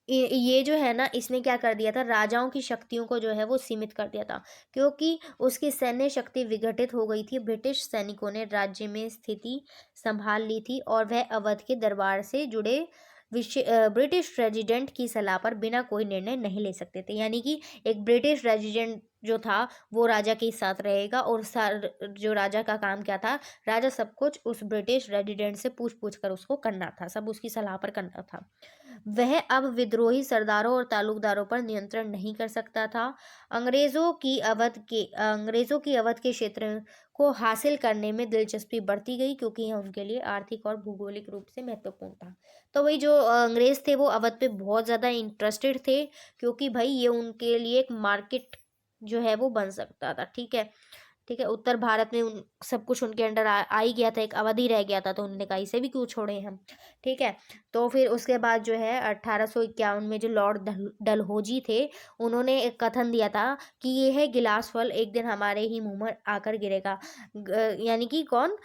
ये जो है ना, इसने क्या कर दिया था, राजाओं की शक्तियों को जो है वो सीमित कर दिया था, क्योंकि उसकी सैन्य शक्ति विघटित हो गई थी। ब्रिटिश सैनिकों ने राज्य में स्थिति संभाल ली थी और वह अवध के दरबार से जुड़े ब्रिटिश रेजिडेंट की सलाह पर बिना कोई निर्णय नहीं ले सकते थे। यानी कि एक ब्रिटिश रेजिडेंट जो था वो राजा के साथ रहेगा, और जो राजा का काम क्या था, राजा सब कुछ उस ब्रिटिश रेजिडेंट से पूछ पूछ कर उसको करना था, सब उसकी सलाह पर करना था। वह अब विद्रोही सरदारों और तालुकदारों पर नियंत्रण नहीं कर सकता था। अंग्रेजों की अवध के क्षेत्र को हासिल करने में दिलचस्पी बढ़ती गई, क्योंकि यह उनके लिए आर्थिक और भूगोलिक रूप से महत्वपूर्ण था। तो वही जो अंग्रेज थे वो अवध पे बहुत ज़्यादा इंटरेस्टेड थे, क्योंकि भाई ये उनके लिए एक मार्केट जो है वो बन सकता था। ठीक है, ठीक है, उत्तर भारत में उन सब कुछ उनके अंडर आ ही गया था, एक अवधि रह गया था, तो उन्होंने कहा इसे भी क्यों छोड़े हम। ठीक है, तो फिर उसके बाद जो है 1851 में जो लॉर्ड डलहौजी थे, उन्होंने एक कथन दिया था कि ये है गिलास फल एक दिन हमारे ही मुंह में आकर गिरेगा। यानी कि कौन,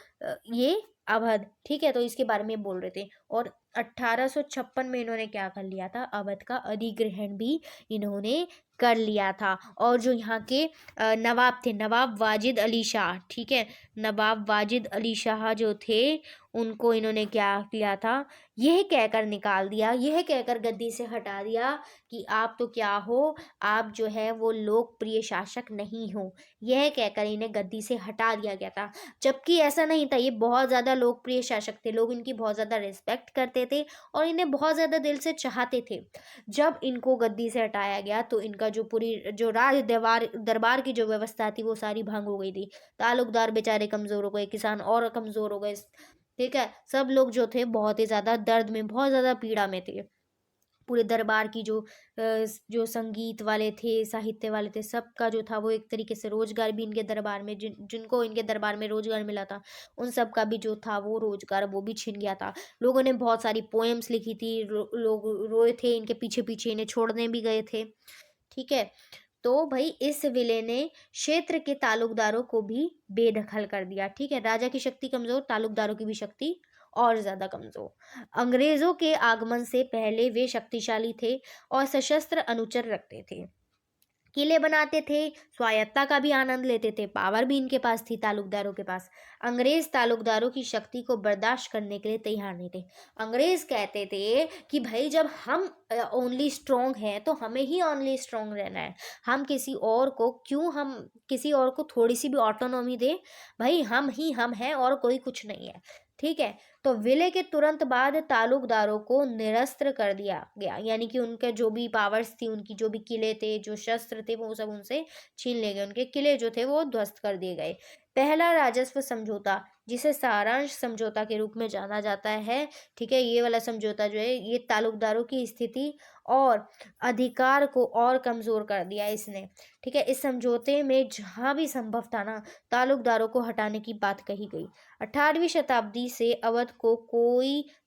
ये अवध। ठीक है, तो इसके बारे में बोल रहे थे। और 1856 में इन्होंने क्या कर लिया था, अवध का अधिग्रहण भी इन्होंने कर लिया था। और जो यहाँ के नवाब थे, नवाब वाजिद अली शाह, ठीक है, नवाब वाजिद अली शाह जो थे, उनको इन्होंने क्या किया था, यह कहकर निकाल दिया, यह कहकर गद्दी से हटा दिया कि आप तो क्या हो, आप जो है वो लोकप्रिय शासक नहीं हो। यह कहकर इन्हें गद्दी से हटा दिया गया था। जबकि ऐसा नहीं था, ये बहुत ज़्यादा लोकप्रिय शासक थे, लोग इनकी बहुत ज़्यादा रिस्पेक्ट करते थे और इन्हें बहुत ज़्यादा दिल से चाहते थे। जब इनको गद्दी से हटाया गया तो इनका जो पूरी जो राज दरबार दरबार की जो व्यवस्था थी वो सारी भंग हो गई थी। तालुकदार बेचारे कमज़ोर हो गए, किसान और कमज़ोर हो गए। ठीक है, सब लोग जो थे बहुत ही ज़्यादा दर्द में, बहुत ज़्यादा पीड़ा में थे। पूरे दरबार की जो संगीत वाले थे, साहित्य वाले थे, सबका जो था वो एक तरीके से रोजगार भी इनके दरबार में, जिनको इनके दरबार में रोजगार मिला था, उन सब का भी जो था वो रोजगार वो भी छिन गया था। लोगों ने बहुत सारी पोएम्स लिखी थी, लोग रोए थे इनके पीछे पीछे, इन्हें छोड़ने भी गए थे। ठीक है, तो भाई इस विलय ने क्षेत्र के तालुकदारों को भी बेदखल कर दिया। ठीक है, राजा की शक्ति कमजोर, तालुकदारों की भी शक्ति और ज्यादा कमजोर। अंग्रेजों के आगमन से पहले वे शक्तिशाली थे और सशस्त्र अनुचर रखते थे, किले बनाते थे, स्वायत्ता का भी आनंद लेते थे, पावर भी इनके पास थी तालुकदारों के पास। अंग्रेज तालुकदारों की शक्ति को बर्दाश्त करने के लिए तैयार नहीं थे। अंग्रेज कहते थे कि भाई जब हम ओनली स्ट्रोंग हैं तो हमें ही ओनली स्ट्रोंग रहना है, हम किसी और को थोड़ी सी भी ऑटोनॉमी दे, भाई हम ही हम हैं और कोई कुछ नहीं है। ठीक है, तो विलय के तुरंत बाद तालुकदारों को निरस्त्र कर दिया गया, यानी कि उनके जो भी पावर्स थी, उनकी जो भी किले थे, जो शस्त्र थे, वो सब उनसे छीन लिए गए, उनके किले जो थे वो ध्वस्त कर दिए गए। पहला राजस्व समझौता, जिसे सारांश समझौता के रूप में जाना जाता है, ठीक है, ये वाला समझौता जो है ये तालुकदारों की स्थिति और अधिकार को और कमजोर कर दिया इसने। ठीक है, इस समझौते में जहां भी संभव था ना, तालुकदारों को हटाने की बात कही गई। 18वीं शताब्दी से अवध को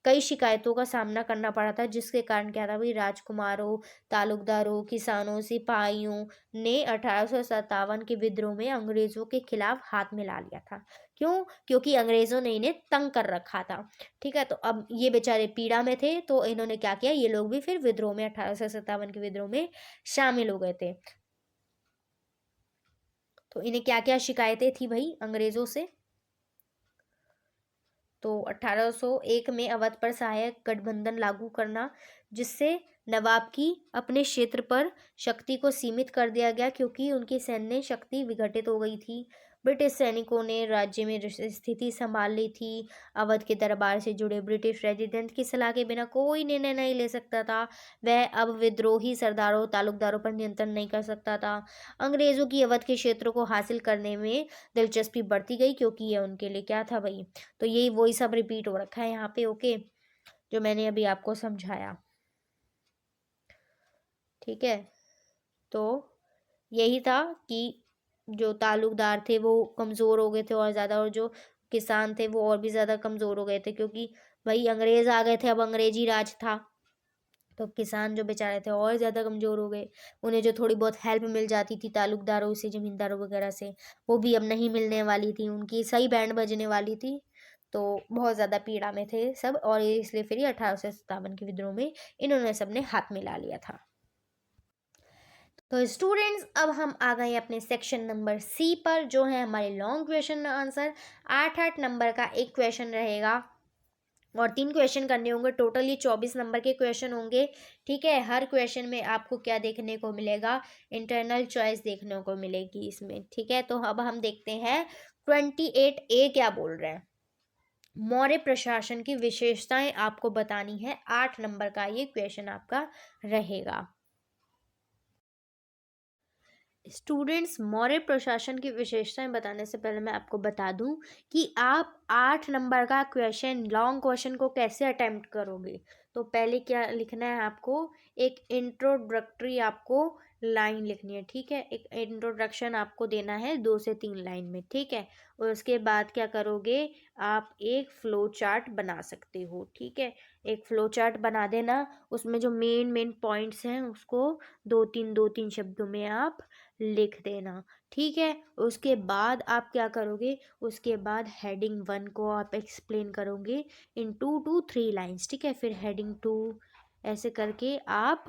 कई शिकायतों का सामना करना पड़ा था, जिसके कारण क्या था भाई, राजकुमारों, तालुकदारों, किसानों, सिपाहियों ने 1857 के विद्रोह में अंग्रेजों के खिलाफ हाथ मिला लिया था। क्यों? क्योंकि अंग्रेजों ने इन्हें तंग कर रखा था। ठीक है, तो अब ये बेचारे पीड़ा में थे, तो इन्होंने क्या किया, ये लोग भी फिर विद्रोह में 1857 के विद्रोह में शामिल हो गए थे। तो इन्हें क्या क्या शिकायतें थी भाई अंग्रेजों से, तो 1801 में अवध पर सहायक गठबंधन लागू करना, जिससे नवाब की अपने क्षेत्र पर शक्ति को सीमित कर दिया गया, क्योंकि उनकी सैन्य शक्ति विघटित हो गई थी। ब्रिटिश सैनिकों ने राज्य में स्थिति संभाल ली थी। अवध के दरबार से जुड़े ब्रिटिश रेजिडेंट की सलाह के बिना कोई निर्णय नहीं ले सकता था। वह अब विद्रोही सरदारों तालुकदारों पर नियंत्रण नहीं कर सकता था। अंग्रेजों की अवध के क्षेत्रों को हासिल करने में दिलचस्पी बढ़ती गई, क्योंकि ये उनके लिए क्या था भाई। तो यही वही सब रिपीट हो रखा है यहाँ पे, ओके, जो मैंने अभी आपको समझाया। ठीक है, तो यही था कि जो तालुकदार थे वो कमज़ोर हो गए थे और ज़्यादा, और जो किसान थे वो और भी ज़्यादा कमज़ोर हो गए थे, क्योंकि भाई अंग्रेज़ आ गए थे, अब अंग्रेजी राज था। तो किसान जो बेचारे थे और ज़्यादा कमज़ोर हो गए। उन्हें जो थोड़ी बहुत हेल्प मिल जाती थी तालुकदारों से, ज़मींदारों वगैरह से, वो भी अब नहीं मिलने वाली थी। उनकी सही बैंड बजने वाली थी। तो बहुत ज़्यादा पीड़ा में थे सब, और इसलिए फिर ये 1857 के विद्रोह में इन्होंने सब ने हाथ मिला लिया था। तो स्टूडेंट्स, अब हम आ गए अपने सेक्शन नंबर सी पर, जो है हमारे लॉन्ग क्वेश्चन आंसर। 8 नंबर का एक क्वेश्चन रहेगा और 3 क्वेश्चन करने होंगे। टोटल ये 24 नंबर के क्वेश्चन होंगे। ठीक है, हर क्वेश्चन में आपको क्या देखने को मिलेगा, इंटरनल चॉइस देखने को मिलेगी इसमें। ठीक है, तो अब हम देखते हैं 28A क्या बोल रहे हैं। मौर्य प्रशासन की विशेषताएं आपको बतानी है। 8 नंबर का ये क्वेश्चन आपका रहेगा। स्टूडेंट्स, मौर्य प्रशासन की विशेषताएं बताने से पहले मैं आपको बता दूं कि आप 8 नंबर का क्वेश्चन, लॉन्ग क्वेश्चन को कैसे अटेम्प्ट करोगे। तो पहले क्या लिखना है आपको, एक इंट्रोडक्टरी आपको लाइन लिखनी है। ठीक है, एक इंट्रोडक्शन आपको देना है 2 से 3 लाइन में। ठीक है, और उसके बाद क्या करोगे, आप एक फ्लो चार्ट बना सकते हो। ठीक है, एक फ्लो चार्ट बना देना, उसमें जो मेन पॉइंट्स हैं उसको 2-3 शब्दों में आप लिख देना। ठीक है, उसके बाद आप क्या करोगे, उसके बाद हेडिंग 1 को आप एक्सप्लेन करोगे इन 2 to 3 लाइन्स। ठीक है, फिर हेडिंग 2, ऐसे करके आप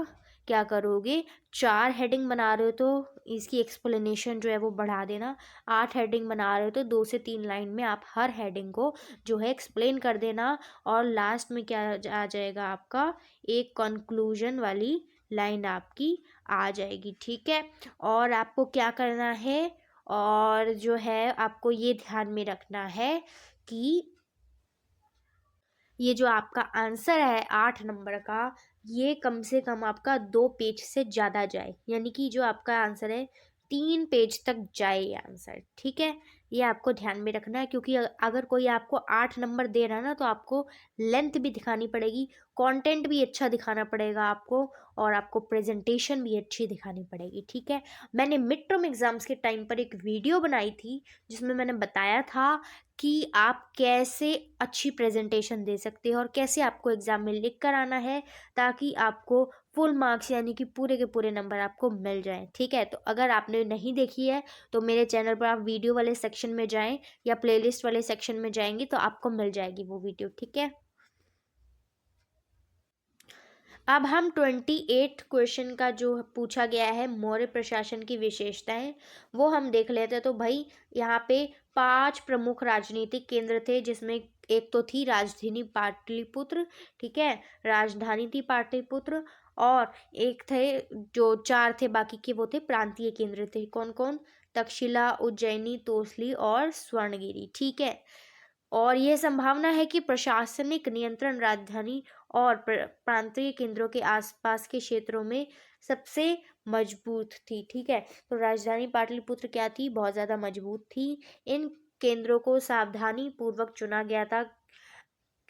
क्या करोगे, 4 हेडिंग बना रहे हो तो इसकी एक्सप्लेनेशन जो है वो बढ़ा देना। 8 हेडिंग बना रहे हो तो 2 से 3 लाइन में आप हर हेडिंग को जो है एक्सप्लेन कर देना। और लास्ट में क्या आ जाएगा आपका, एक कंक्लूजन वाली लाइन आपकी आ जाएगी। ठीक है, और आपको क्या करना है, और जो है आपको ये ध्यान में रखना है कि ये जो आपका आंसर है 8 नंबर का, ये कम से कम आपका 2 पेज से ज़्यादा जाए, यानी कि जो आपका आंसर है 3 पेज तक जाए ये आंसर। ठीक है, ये आपको ध्यान में रखना है, क्योंकि अगर कोई आपको 8 नंबर दे रहा है ना, तो आपको लेंथ भी दिखानी पड़ेगी, कंटेंट भी अच्छा दिखाना पड़ेगा आपको, और आपको प्रेजेंटेशन भी अच्छी दिखानी पड़ेगी। ठीक है, मैंने मिड टर्म एग्ज़ाम्स के टाइम पर एक वीडियो बनाई थी जिसमें मैंने बताया था कि आप कैसे अच्छी प्रेजेंटेशन दे सकते हो और कैसे आपको एग्ज़ाम में लिख कर आना है, ताकि आपको फुल मार्क्स यानी कि पूरे के पूरे नंबर आपको मिल जाएं। ठीक है, तो अगर आपने नहीं देखी है तो मेरे चैनल पर आप वीडियो वाले सेक्शन में जाएं या प्लेलिस्ट वाले सेक्शन में जाएंगे तो आपको मिल जाएगी वो वीडियो। ठीक है, अब हम 28 क्वेश्चन का जो पूछा गया है मौर्य प्रशासन की विशेषताएं, वो हम देख लेते हैं। तो भाई यहाँ पे 5 प्रमुख राजनीतिक केंद्र थे, जिसमें एक तो थी राजधानी पाटलिपुत्र। ठीक है, राजधानी थी पाटलिपुत्र, और एक थे, जो 4 थे बाकी के वो थे प्रांतीय केंद्र थे। कौन कौन, तक्षशिला, उज्जैनी, तोसली और स्वर्णगिरी। ठीक है, और यह संभावना है कि प्रशासनिक नियंत्रण राजधानी और प्रांतीय केंद्रों के आसपास के क्षेत्रों में सबसे मजबूत थी। ठीक है, तो राजधानी पाटलिपुत्र क्या थी, बहुत ज़्यादा मजबूत थी। इन केंद्रों को सावधानी पूर्वक चुना गया था,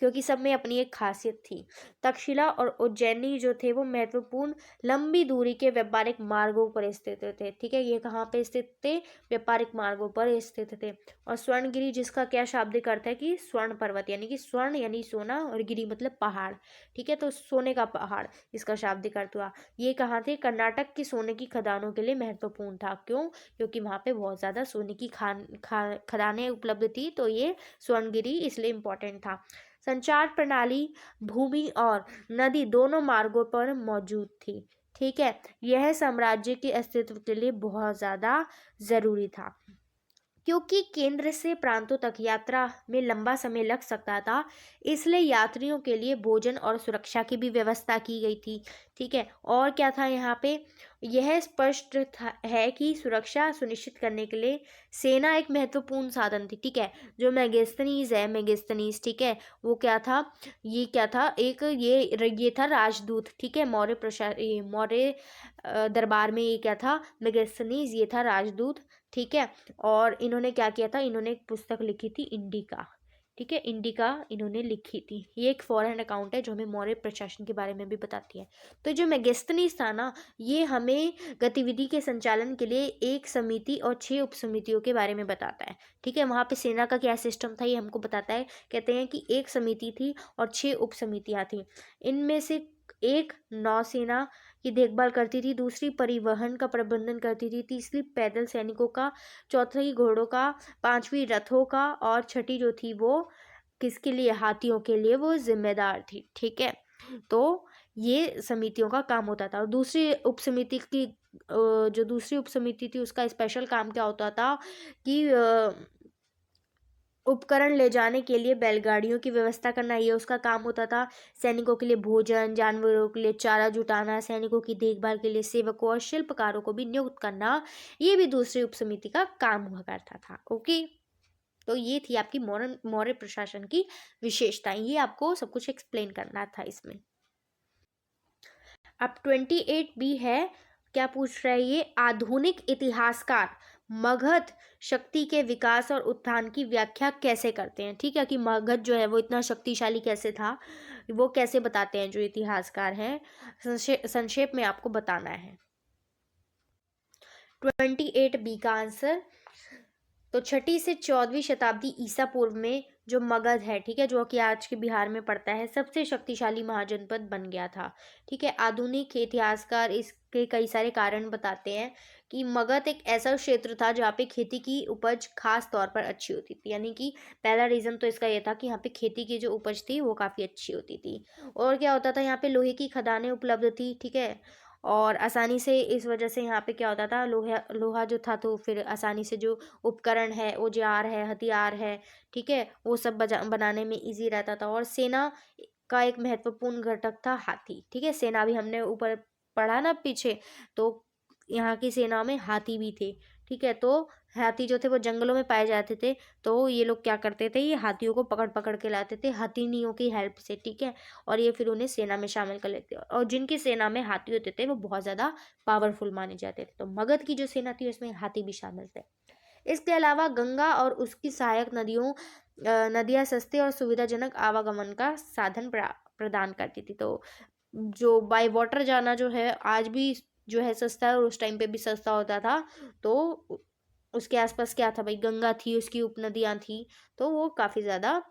क्योंकि सब में अपनी एक खासियत थी। तक्षशिला और उज्जैनी जो थे वो महत्वपूर्ण लंबी दूरी के व्यापारिक मार्गों पर स्थित थे। ठीक है, ये कहाँ पे स्थित थे, व्यापारिक मार्गों पर स्थित थे। और स्वर्णगिरी, जिसका क्या शाब्दिक अर्थ है कि स्वर्ण पर्वत, यानी कि स्वर्ण यानी सोना और गिरी मतलब पहाड़। ठीक है, तो सोने का पहाड़ इसका शाब्दिक अर्थ हुआ। ये कहाँ थे, कर्नाटक की सोने की खदानों के लिए महत्वपूर्ण था। क्यों, क्योंकि वहाँ पे बहुत ज़्यादा सोने की खदानें उपलब्ध थी, तो ये स्वर्णगिरी इसलिए इम्पोर्टेंट था। संचार प्रणाली भूमि और नदी दोनों मार्गों पर मौजूद थी। ठीक है, यह साम्राज्य के अस्तित्व के लिए बहुत ज़्यादा ज़रूरी था। क्योंकि केंद्र से प्रांतों तक यात्रा में लंबा समय लग सकता था, इसलिए यात्रियों के लिए भोजन और सुरक्षा की भी व्यवस्था की गई थी। ठीक है, और क्या था यहाँ पे, यह स्पष्ट है कि सुरक्षा सुनिश्चित करने के लिए सेना एक महत्वपूर्ण साधन थी। ठीक है, जो मेगास्थनीज है, मेगास्थनीज, ठीक है, वो क्या था, ये क्या था, एक ये था राजदूत। ठीक है, मौर्य दरबार में ये क्या था, मेगास्थनीज, ये था राजदूत। ठीक है, और इन्होंने क्या किया था, इन्होंने एक पुस्तक लिखी थी, इंडिका। ठीक है, इंडिका इन्होंने लिखी थी। ये एक फॉरेन अकाउंट है जो हमें मौर्य प्रशासन के बारे में भी बताती है। तो जो मेगास्थनीज था ना, ये हमें गतिविधि के संचालन के लिए एक समिति और 6 उपसमितियों के बारे में बताता है। ठीक है, वहाँ पे सेना का क्या सिस्टम था ये हमको बताता है। कहते हैं कि एक समिति थी और 6 उपसमितियाँ थी। इनमें से एक नौसेना की देखभाल करती थी, दूसरी परिवहन का प्रबंधन करती थी, तीसरी पैदल सैनिकों का, चौथी घोड़ों का, पांचवी रथों का, और छठी जो थी वो किसके लिए, हाथियों के लिए वो जिम्मेदार थी। ठीक है, तो ये समितियों का काम होता था। और दूसरी उपसमिति की जो दूसरी उपसमिति थी उसका स्पेशल काम क्या होता था कि उपकरण ले जाने के लिए बैलगाड़ियों की व्यवस्था करना, ये उसका काम होता था। सैनिकों के लिए भोजन, जानवरों के लिए चारा जुटाना, सैनिकों की देखभाल के लिए सेवकों और शिल्पकारों को भी नियुक्त करना, ये भी दूसरी उपसमिति का काम हुआ करता था। ओके, तो ये थी आपकी मौर्य मौर्य प्रशासन की विशेषताएं। ये आपको सब कुछ एक्सप्लेन करना था इसमें। अब 28 बी है, क्या पूछ रहा है ये, आधुनिक इतिहासकार मगध शक्ति के विकास और उत्थान की व्याख्या कैसे करते हैं। ठीक है, कि मगध जो है वो इतना शक्तिशाली कैसे था, वो कैसे बताते हैं जो इतिहासकार हैं, संक्षेप में आपको बताना है। 28 बी का आंसर, तो 6ठी से 14वीं शताब्दी ईसा पूर्व में जो मगध है, ठीक है, जो कि आज के बिहार में पड़ता है, सबसे शक्तिशाली महाजनपद बन गया था। ठीक है, आधुनिक इतिहासकार इसके कई सारे कारण बताते हैं कि मगध एक ऐसा क्षेत्र था जहाँ पे खेती की उपज खास तौर पर अच्छी होती थी। यानी कि पहला रीज़न तो इसका ये था कि यहाँ पे खेती की जो उपज थी वो काफ़ी अच्छी होती थी। और क्या होता था, यहाँ पे लोहे की खदानें उपलब्ध थी। ठीक है, और आसानी से, इस वजह से यहाँ पे क्या होता था, लोहा लोहा जो था, तो फिर आसानी से जो उपकरण है, औजार है, हथियार है, ठीक है, वो सब बनाने में इजी रहता था। और सेना का एक महत्वपूर्ण घटक था हाथी। ठीक है, सेना भी हमने ऊपर पढ़ा ना पीछे, तो यहाँ की सेना में हाथी भी थे। ठीक है, तो हाथी जो थे वो जंगलों में पाए जाते थे, तो ये लोग क्या करते थे, ये हाथियों को पकड़ पकड़ के लाते थे हथिनियों की हेल्प से। ठीक है, और ये फिर उन्हें सेना में शामिल कर लेते, और जिनकी सेना में हाथी होते थे वो बहुत ज़्यादा पावरफुल माने जाते थे। तो मगध की जो सेना थी उसमें हाथी भी शामिल थे। इसके अलावा गंगा और उसकी सहायक नदियाँ सस्ते और सुविधाजनक आवागमन का साधन प्रदान करती थी। तो जो बाय वाटर जाना जो है आज भी जो है सस्ता है, और उस टाइम पे भी सस्ता होता था। तो उसके आसपास क्या था भाई, गंगा थी, उसकी उपनदियाँ थी, तो वो काफ़ी ज़्यादा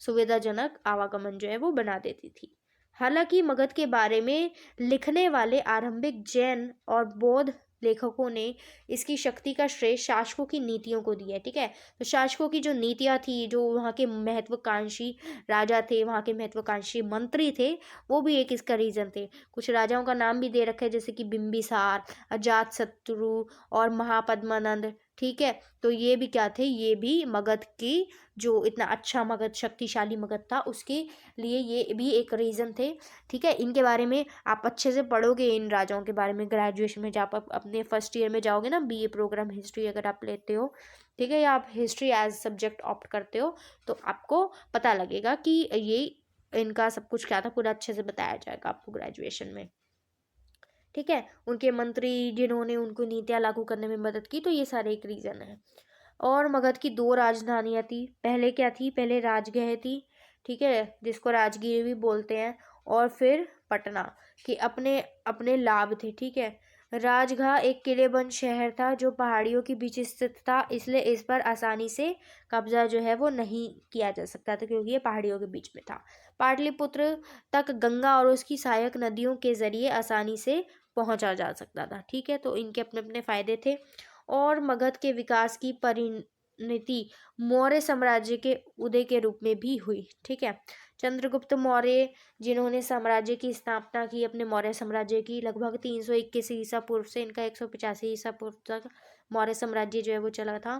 सुविधाजनक आवागमन जो है वो बना देती थी। हालांकि मगध के बारे में लिखने वाले आरंभिक जैन और बौद्ध लेखकों ने इसकी शक्ति का श्रेय शासकों की नीतियों को दिया है। ठीक है, तो शासकों की जो नीतियाँ थी, जो वहाँ के महत्वाकांक्षी राजा थे, वहाँ के महत्वाकांक्षी मंत्री थे, वो भी एक इसका रीज़न थे। कुछ राजाओं का नाम भी दे रखा है, जैसे कि बिंबिसार, अजातशत्रु और महापद्मानंद। ठीक है, तो ये भी क्या थे, ये भी मगध की, जो इतना अच्छा मगध, शक्तिशाली मगध था, उसके लिए ये भी एक रीज़न थे। ठीक है, इनके बारे में आप अच्छे से पढ़ोगे, इन राजाओं के बारे में ग्रेजुएशन में, जब आप अपने फर्स्ट ईयर में जाओगे ना, बीए प्रोग्राम हिस्ट्री अगर आप लेते हो, ठीक है, या आप हिस्ट्री एज सब्जेक्ट ऑप्ट करते हो, तो आपको पता लगेगा कि ये इनका सब कुछ क्या था, पूरा अच्छे से बताया जाएगा आपको ग्रेजुएशन में। ठीक है, उनके मंत्री जिन्होंने उनको नीतियाँ लागू करने में मदद की, तो ये सारे एक रीज़न है। और मगध की 2 राजधानियाँ थी। पहले क्या थी, पहले राजगृह थी, ठीक है, जिसको राजगीर भी बोलते हैं, और फिर पटना, कि अपने अपने लाभ थे। ठीक है, राजगृह एक किलेबंद शहर था जो पहाड़ियों के बीच स्थित था, इसलिए इस पर आसानी से कब्जा जो है वो नहीं किया जा सकता था, क्योंकि ये पहाड़ियों के बीच में था। पाटलिपुत्र तक गंगा और उसकी सहायक नदियों के जरिए आसानी से पहुंचा जा सकता था। ठीक है, तो इनके अपने अपने फायदे थे। और मगध के विकास की परिणति मौर्य साम्राज्य के उदय के रूप में भी हुई। ठीक है, चंद्रगुप्त मौर्य, जिन्होंने साम्राज्य की स्थापना की, अपने मौर्य साम्राज्य की, लगभग 321 ईसा पूर्व से इनका 185 ईसा पूर्व तक मौर्य साम्राज्य जो है वो चला था।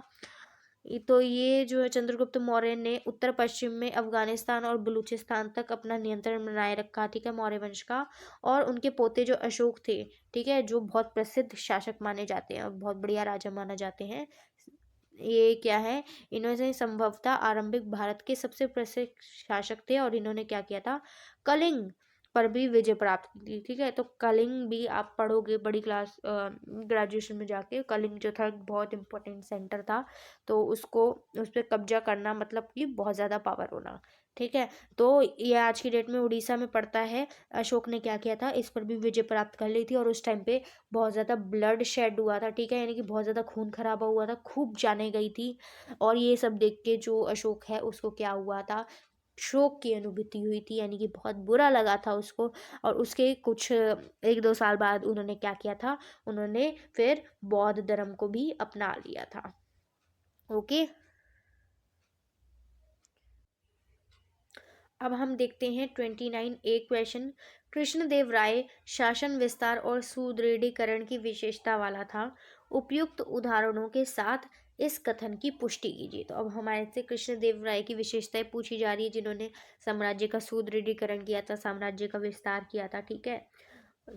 तो ये जो है चंद्रगुप्त मौर्य ने उत्तर पश्चिम में अफगानिस्तान और बलूचिस्तान तक अपना नियंत्रण बनाए रखा, ठीक है, मौर्य वंश का। और उनके पोते जो अशोक थे, ठीक है, जो बहुत प्रसिद्ध शासक माने जाते हैं और बहुत बढ़िया राजा माना जाते हैं, ये क्या है, इन्होंने संभवतः आरंभिक भारत के सबसे प्रसिद्ध शासक थे। और इन्होंने क्या किया था, कलिंग पर भी विजय प्राप्त की थी, ठीक है। तो कलिंग भी आप पढ़ोगे बड़ी क्लास ग्रेजुएशन में जाके, कलिंग जो था एक बहुत इंपॉर्टेंट सेंटर था। तो उसको, उस पर कब्जा करना मतलब कि बहुत ज़्यादा पावर होना, ठीक है। तो ये आज की डेट में उड़ीसा में पड़ता है। अशोक ने क्या किया था, इस पर भी विजय प्राप्त कर ली थी। और उस टाइम पे बहुत ज़्यादा ब्लड शेड हुआ था, ठीक है, यानी कि बहुत ज़्यादा खून खराबा हुआ था, खूब जाने गई थी। और ये सब देख के जो अशोक है उसको क्या हुआ था, शोक की अनुभूति हुई थी, यानी कि बहुत बुरा लगा था उसको। और उसके कुछ 1-2 साल बाद उन्होंने क्या किया था, उन्होंने फिर बौद्ध धर्म को भी अपना लिया था। ओके, अब हम देखते हैं 29A क्वेश्चन। कृष्णदेव राय शासन विस्तार और सुदृढ़ीकरण की विशेषता वाला था। उपयुक्त उदाहरणों के साथ इस कथन की पुष्टि कीजिए। तो अब हमारे से कृष्णदेव राय की विशेषताएं पूछी जा रही है, जिन्होंने साम्राज्य का सुदृढ़ीकरण किया था, साम्राज्य का विस्तार किया था, ठीक है,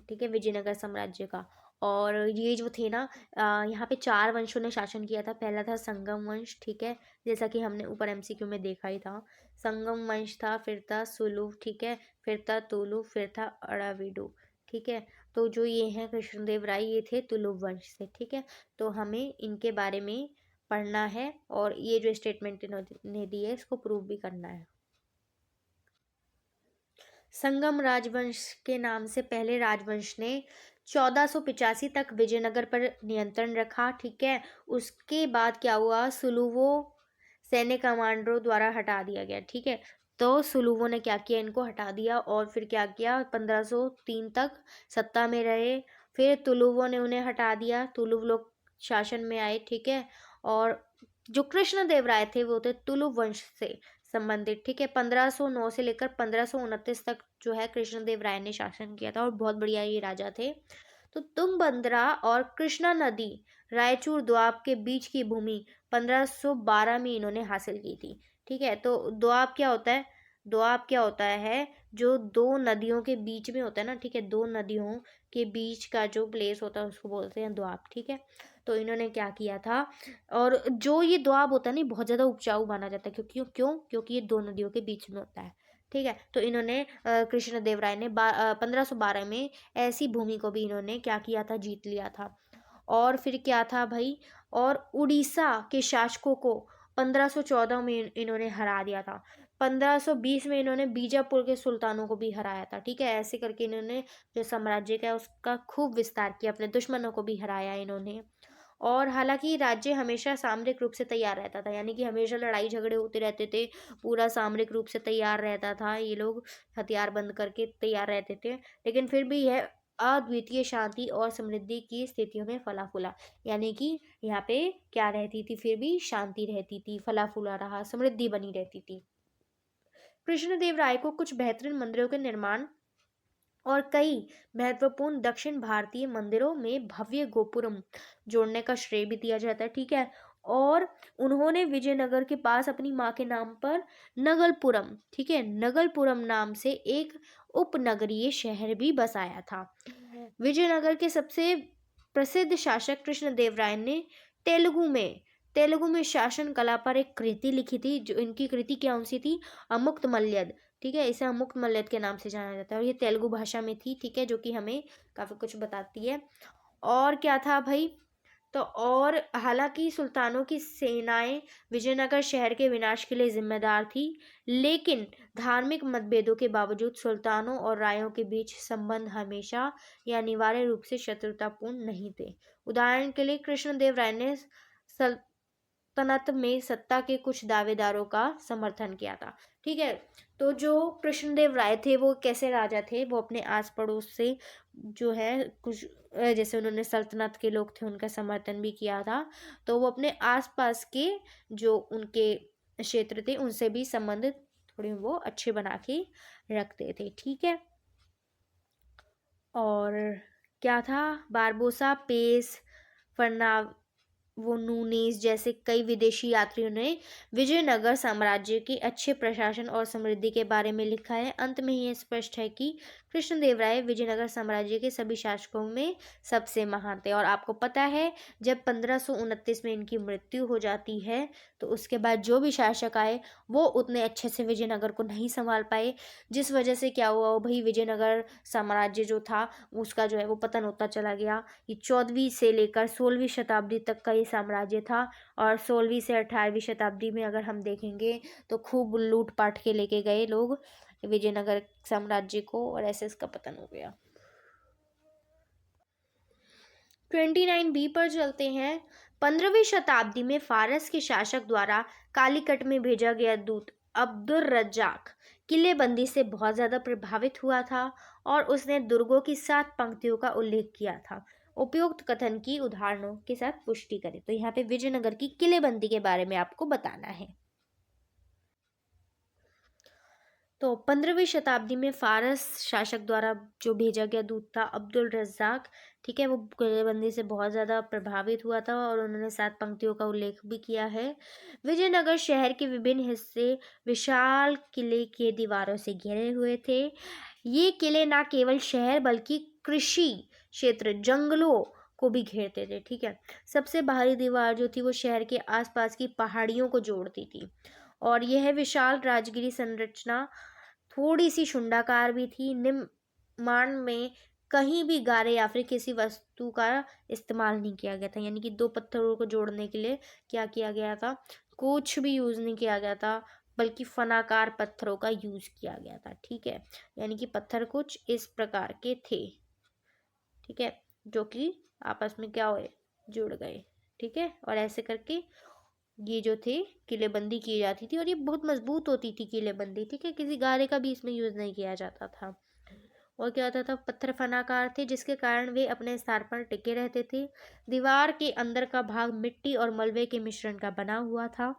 ठीक है, विजयनगर साम्राज्य का। और ये जो थे ना, यहाँ पे 4 वंशों ने शासन किया था। पहला था संगम वंश, ठीक है, जैसा कि हमने ऊपर MCQ में देखा ही था। संगम वंश था, फिर था सुलु, ठीक है, फिर था तुलु, फिर था अड़ाविडु, ठीक है। तो जो ये हैं कृष्णदेव राय, ये थे तुलु वंश से, ठीक है। तो हमें इनके बारे में पढ़ना है और ये जो स्टेटमेंट इन्होंने दी है इसको प्रूव भी करना है। संगम राजवंश के नाम से पहले राजवंश ने 1485 तक विजयनगर पर नियंत्रण रखा, ठीक है। उसके बाद क्या हुआ, सुलुवो सैन्य कमांडरों द्वारा हटा दिया गया, ठीक है। तो सुलुवो ने क्या किया, इनको हटा दिया। और फिर क्या किया, 1503 तक सत्ता में रहे। फिर तुलुवो ने उन्हें हटा दिया, तुलुव लोग शासन में आए, ठीक है। और जो कृष्णदेव राय थे वो थे तुलु वंश से संबंधित, ठीक है। 1509 से लेकर 1529 तक जो है कृष्णदेव राय ने शासन किया था और बहुत बढ़िया ये राजा थे। तो तुंगभद्रा और कृष्णा नदी रायचूर दोआब के बीच की भूमि 1512 में इन्होंने हासिल की थी, ठीक है। तो दोआब क्या होता है, दोआब क्या होता है, जो दो नदियों के बीच में होता है ना, ठीक है, दो नदियों के बीच का जो प्लेस होता है उसको बोलते हैं दोआब, ठीक है। तो इन्होंने क्या किया था, और जो ये दोआब होता है ना, बहुत ज़्यादा उपजाऊ माना जाता है, क्योंकि क्यों, क्योंकि ये दो नदियों के बीच में होता है, ठीक है। तो इन्होंने कृष्णदेव राय ने 1512 में ऐसी भूमि को भी इन्होंने क्या किया था, जीत लिया था। और फिर क्या था भाई, और उड़ीसा के शासकों को 1514 में इन्होंने हरा दिया था। 1520 में इन्होंने बीजापुर के सुल्तानों को भी हराया था, ठीक है। ऐसे करके इन्होंने जो साम्राज्य का है उसका खूब विस्तार किया, अपने दुश्मनों को भी हराया इन्होंने। और हालांकि राज्य हमेशा सामरिक रूप से तैयार रहता था, यानी कि हमेशा लड़ाई झगड़े होते रहते थे, पूरा सामरिक रूप से तैयार रहता था, ये लोग हथियार बंद करके तैयार रहते थे। लेकिन फिर भी यह अद्वितीय शांति और समृद्धि की स्थितियों में फला फूला, यानी कि यहाँ पे क्या रहती थी, फिर भी शांति रहती थी, फला फूला रहा, समृद्धि बनी रहती थी। कृष्णदेव राय को कुछ बेहतरीन मंदिरों के निर्माण और कई महत्वपूर्ण दक्षिण भारतीय मंदिरों में भव्य गोपुरम जोड़ने का श्रेय भी दिया जाता है, ठीक है। और उन्होंने विजयनगर के पास अपनी माँ के नाम पर नगलपुरम, ठीक है, नगलपुरम नाम से एक उपनगरीय शहर भी बसाया था। विजयनगर के सबसे प्रसिद्ध शासक कृष्णदेव राय ने तेलुगु में तेलुगु में शासन कला पर एक कृति लिखी थी। जो इनकी कृति क्या सी थी, अमुक्त मल्यद, ठीक है, इसे अमुक्त मल्यद के नाम से जाना जाता है। और ये तेलुगु भाषा में थी, ठीक है, जो कि हमें काफ़ी कुछ बताती है। और क्या था भाई, तो और हालांकि सुल्तानों की सेनाएं विजयनगर शहर के विनाश के लिए जिम्मेदार थी, लेकिन धार्मिक मतभेदों के बावजूद सुल्तानों और रायों के बीच संबंध हमेशा या अनिवार्य रूप से शत्रुतापूर्ण नहीं थे। उदाहरण के लिए कृष्णदेव राय ने तनत में सत्ता के कुछ दावेदारों का समर्थन किया था, ठीक है। तो जो कृष्णदेव राय थे वो कैसे राजा थे, वो अपने आस पड़ोस से जो है कुछ जैसे उन्होंने सल्तनत के लोग थे उनका समर्थन भी किया था। तो वो अपने आसपास के जो उनके क्षेत्र थे उनसे भी संबंध थोड़े वो अच्छे बना के रखते थे, ठीक है। और क्या था, बारबोसा, पेस, फरनाव वो नूनेस जैसे कई विदेशी यात्रियों ने विजयनगर साम्राज्य के अच्छे प्रशासन और समृद्धि के बारे में लिखा है। अंत में यह स्पष्ट है कि कृष्णदेवराय विजयनगर साम्राज्य के सभी शासकों में सबसे महान थे। और आपको पता है, जब 1529 में इनकी मृत्यु हो जाती है तो उसके बाद जो भी शासक आए वो उतने अच्छे से विजयनगर को नहीं संभाल पाए, जिस वजह से क्या हुआ, भाई विजयनगर साम्राज्य जो था उसका जो है वो पतन होता चला गया। ये 14वीं से लेकर 16वीं शताब्दी तक का ये साम्राज्य था। और 16वीं से 18वीं शताब्दी में अगर हम देखेंगे तो खूब लूट पाट के लेके गए लोग विजयनगर साम्राज्य को, और ऐसे इसका पतन हो गया। 29B पर चलते हैं। 15वीं शताब्दी में फारस के शासक द्वारा कालीकट में भेजा गया दूत अब्दुल रज्जाक किलेबंदी से बहुत ज्यादा प्रभावित हुआ था और उसने दुर्गों की 7 पंक्तियों का उल्लेख किया था। उपयुक्त कथन की उदाहरणों के साथ पुष्टि करें। तो यहाँ पे विजयनगर की किलेबंदी के बारे में आपको बताना है। तो 15वीं शताब्दी में फारस शासक द्वारा जो भेजा गया दूत था अब्दुल रज्जाक, ठीक है, वो किलेबंदी से बहुत ज़्यादा प्रभावित हुआ था और उन्होंने 7 पंक्तियों का उल्लेख भी किया है। विजयनगर शहर के विभिन्न हिस्से विशाल किले के दीवारों से घिरे हुए थे। ये किले न केवल शहर बल्कि कृषि क्षेत्र, जंगलों को भी घेरते थे, ठीक है। सबसे बाहरी दीवार जो थी वो शहर के आसपास की पहाड़ियों को जोड़ती थी और यह विशाल राजगिरी संरचना थोड़ी सी शुंडाकार भी थी। निर्माण में कहीं भी गारे या फिर किसी वस्तु का इस्तेमाल नहीं किया गया था, यानी कि 2 पत्थरों को जोड़ने के लिए क्या किया गया था, कुछ भी यूज नहीं किया गया था, बल्कि फनाकार पत्थरों का यूज किया गया था, ठीक है। यानी कि पत्थर कुछ इस प्रकार के थे, ठीक है, जो कि आपस में क्या हुए, जुड़ गए, ठीक है। और ऐसे करके ये जो थे किलेबंदी की जाती थी और ये बहुत मजबूत होती थी किलेबंदी, ठीक है। किसी गारे का भी इसमें यूज नहीं किया जाता था। और क्या होता था, पत्थर फनाकार थे जिसके कारण वे अपने स्थान पर टिके रहते थे। दीवार के अंदर का भाग मिट्टी और मलबे के मिश्रण का बना हुआ था।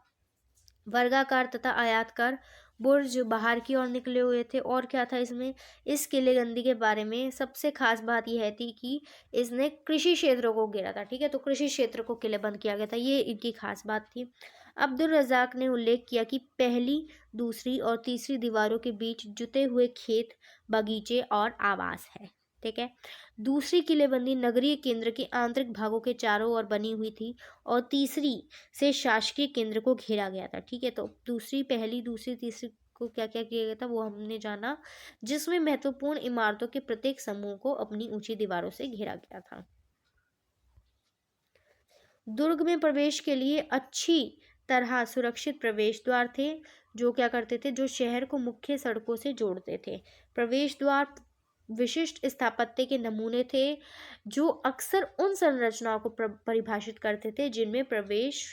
वर्गाकार तथा आयताकार बुर्ज बाहर की ओर निकले हुए थे। और क्या था इसमें, इस किलेबंदी के बारे में सबसे खास बात यह थी कि इसने कृषि क्षेत्रों को घेरा था, ठीक है। तो कृषि क्षेत्र को किलेबंद किया गया था, ये इनकी खास बात थी। अब्दुल रज़ाक ने उल्लेख किया कि पहली, दूसरी और तीसरी दीवारों के बीच जुते हुए खेत, बगीचे और आवास है, ठीक है। दूसरी किलेबंदी नगरीय केंद्र के आंतरिक भागों के चारों ओर बनी हुई थी और तीसरी से शासकीय केंद्र को घेरा गया था, ठीक है। तो दूसरी, पहली, दूसरी, तीसरी को क्या क्या किया गया था वो हमने जाना, जिसमें महत्वपूर्ण इमारतों के प्रत्येक समूह को अपनी ऊंची दीवारों से घेरा गया था। दुर्ग में प्रवेश के लिए अच्छी तरह सुरक्षित प्रवेश द्वार थे, जो क्या करते थे, जो शहर को मुख्य सड़कों से जोड़ते थे। प्रवेश द्वार विशिष्ट स्थापत्य के नमूने थे जो अक्सर उन संरचनाओं को परिभाषित करते थे जिनमें प्रवेश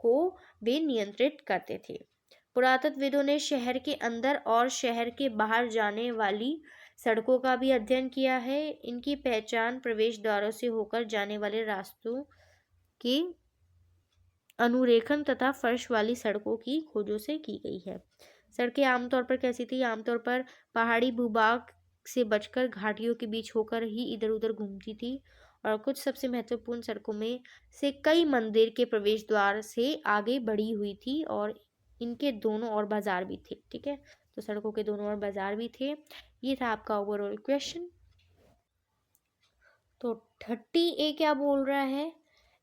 को वे नियंत्रित करते थे। पुरातत्वविदों ने शहर के अंदर और शहर के बाहर जाने वाली सड़कों का भी अध्ययन किया है। इनकी पहचान प्रवेश द्वारों से होकर जाने वाले रास्तों के अनुरेखण तथा फर्श वाली सड़कों की खोजों से की गई है। सड़कें आमतौर पर कैसी थी, आमतौर पर पहाड़ी भूभाग से बचकर घाटियों के बीच होकर ही इधर उधर घूमती थी। और कुछ सबसे महत्वपूर्ण सड़कों में से कई मंदिर के प्रवेश द्वार से आगे बढ़ी हुई थी और इनके दोनों ओर बाजार भी थे, ठीक है। तो सड़कों के दोनों ओर बाजार भी थे। ये था आपका ओवरऑल क्वेश्चन। तो 30A क्या बोल रहा है,